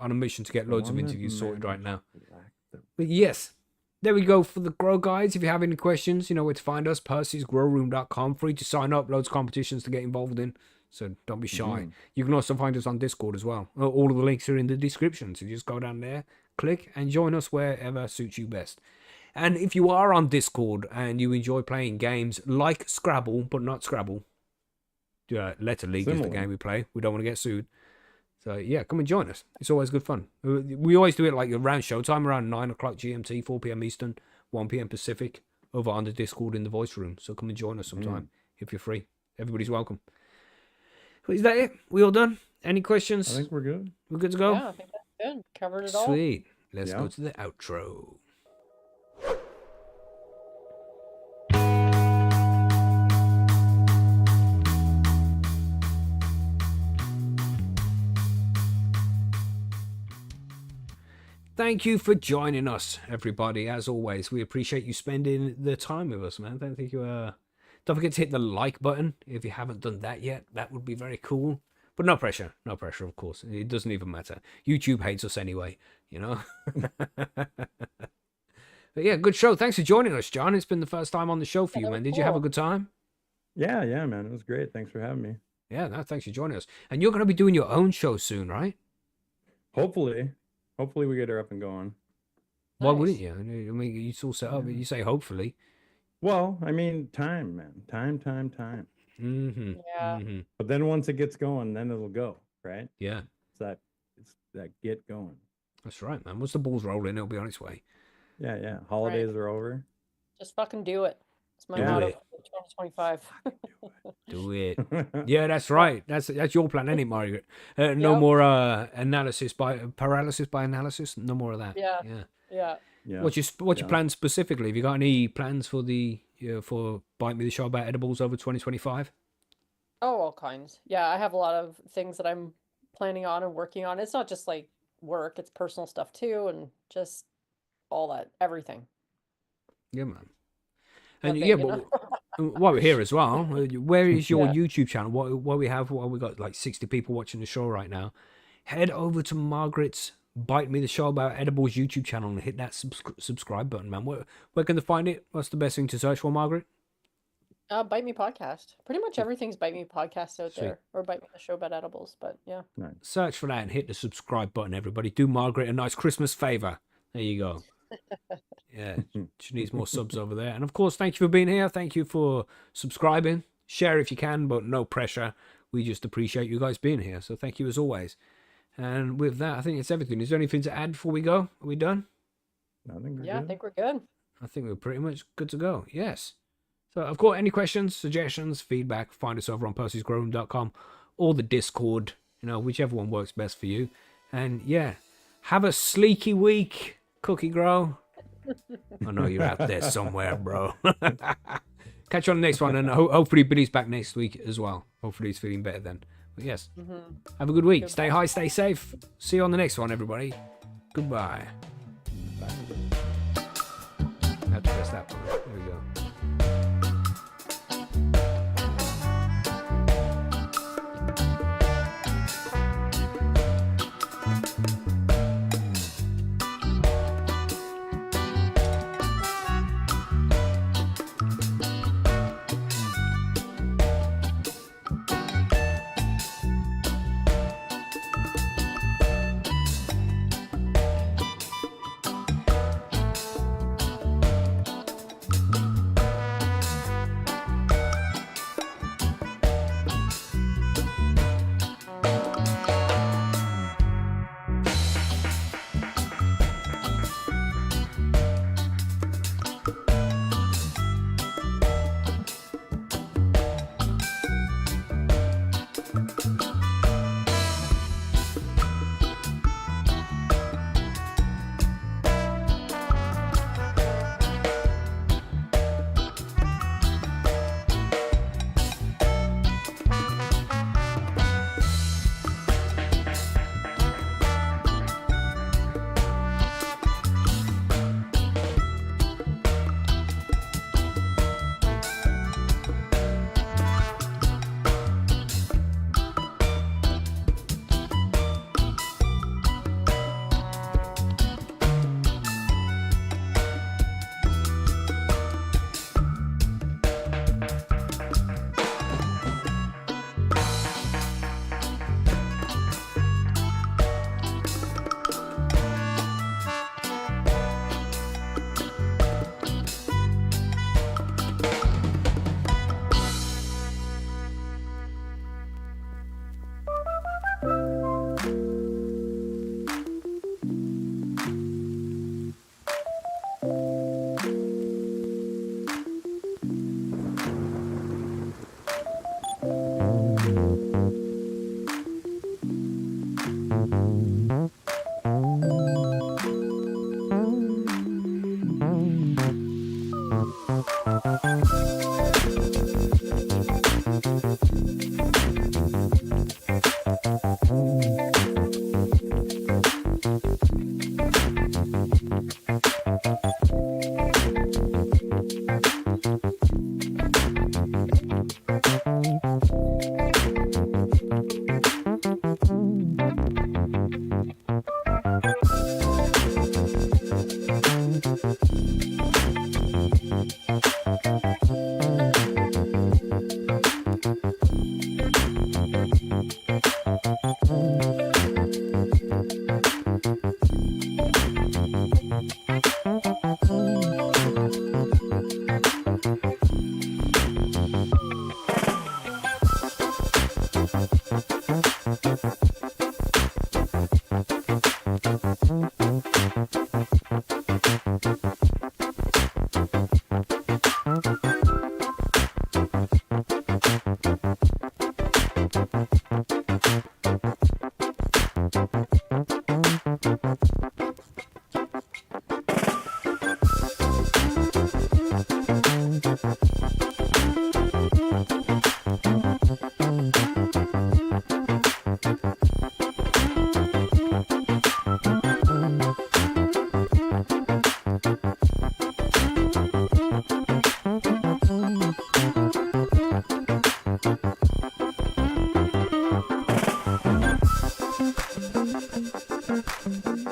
On a mission to get loads of One that interviews sorted right now. managed to- But yes, there we go for the Grow Guides. If you have any questions, you know where to find us. PercysGrowroom.com. Free to sign up. Loads of competitions to get involved in. So don't be shy. Mhm. You can also find us on Discord as well. All of the links are in the description. So just go down there, click, and join us wherever suits you best. And if you are on Discord and you enjoy playing games like Scrabble, but not Scrabble, Letter League is the Similar. game we play. We don't want to get sued. So yeah, come and join us. It's always good fun. We always do it like around showtime, around 9 o'clock GMT, 4 p.m. Eastern, 1 p.m. Pacific, over on the Discord in the voice room. So come and join us sometime if you're free. Everybody's welcome. But is that it? We all done? Any I questions? think we're good. We're good to go? Yeah, I think that's good. Covered it all. Sweet. Let's Yeah. go to the outro. Thank you for joining us, everybody. As always, we appreciate you spending the time with us, man. Don't forget to hit the like button if you haven't done that yet. That would be very cool. But no pressure, of course. It doesn't even matter. YouTube hates us anyway, you know. But yeah, good show. Thanks for joining us, John. It's been the first time on the show for Yeah, you, that man. was Did you have a cool. good time? Yeah, man. It was great. Thanks for having me. Yeah, no, thanks for joining us. And you're going to be doing your own show soon, right? Hopefully we get her up and going. Why Nice. wouldn't you? I mean, you all set up. You say hopefully. Well, I mean, time, man. Time. Mm-hmm. Yeah. Mm-hmm. But then once it gets going, then it'll go, right? Yeah, It's that get going. that's right, man. Once the ball's rolling, it'll be on its way. Yeah. Holidays are over. Just fucking do it. It's my Do motto it. for 2025. Do it. Yeah, that's right. That's your plan, ain't it, Margaret? No Yep. more paralysis by analysis. No more of that. Yeah. Yeah. Yeah. Yeah. What's your Yeah. plans specifically? Have you got any plans for for Bite Me the Show about edibles over 2025? Oh, all kinds. Yeah, I have a lot of things that I'm planning on and working on. It's not just like work, it's personal stuff too, and just all that, everything. Yeah, man. That And big, yeah, you know? while we're here as well, where is your Yeah. YouTube channel? What we have? What we got? Like 60 people watching the show right now. Head over to Margaret's Bite Me the Show About Edibles YouTube channel and hit that subscribe button, man. Where can they find it? What's the best thing to search for, Margaret? Bite Me Podcast. Pretty much everything's Bite Me Podcast out Sweet. there, or Bite Me the Show About Edibles. But yeah. Nice. Search for that and hit the subscribe button, everybody. Do Margaret a nice Christmas favor. There you go. Yeah, she needs more subs over there. And of course, thank you for being here. Thank you for subscribing. Share if you can, but no pressure. We just appreciate you guys being here. So thank you as always. And with that, I think it's everything. Is there anything to add before we go? Are we done? I think we're Yeah, I good. think we're good. I think we're pretty much good to go. Yes. So, of course, any questions, suggestions, feedback, find us over on Percy'sGrowroom.com or the Discord, whichever one works best for you. And yeah, have a sleeky week, Cookie Grow. I know you're out there somewhere, bro. Catch you on the next one, and hopefully Billy's back next week as well. Hopefully he's feeling better then. But yes, have a good week. Stay high, stay safe. See you on the next one, everybody. Goodbye. I have to press that one. There we go.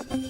Bye.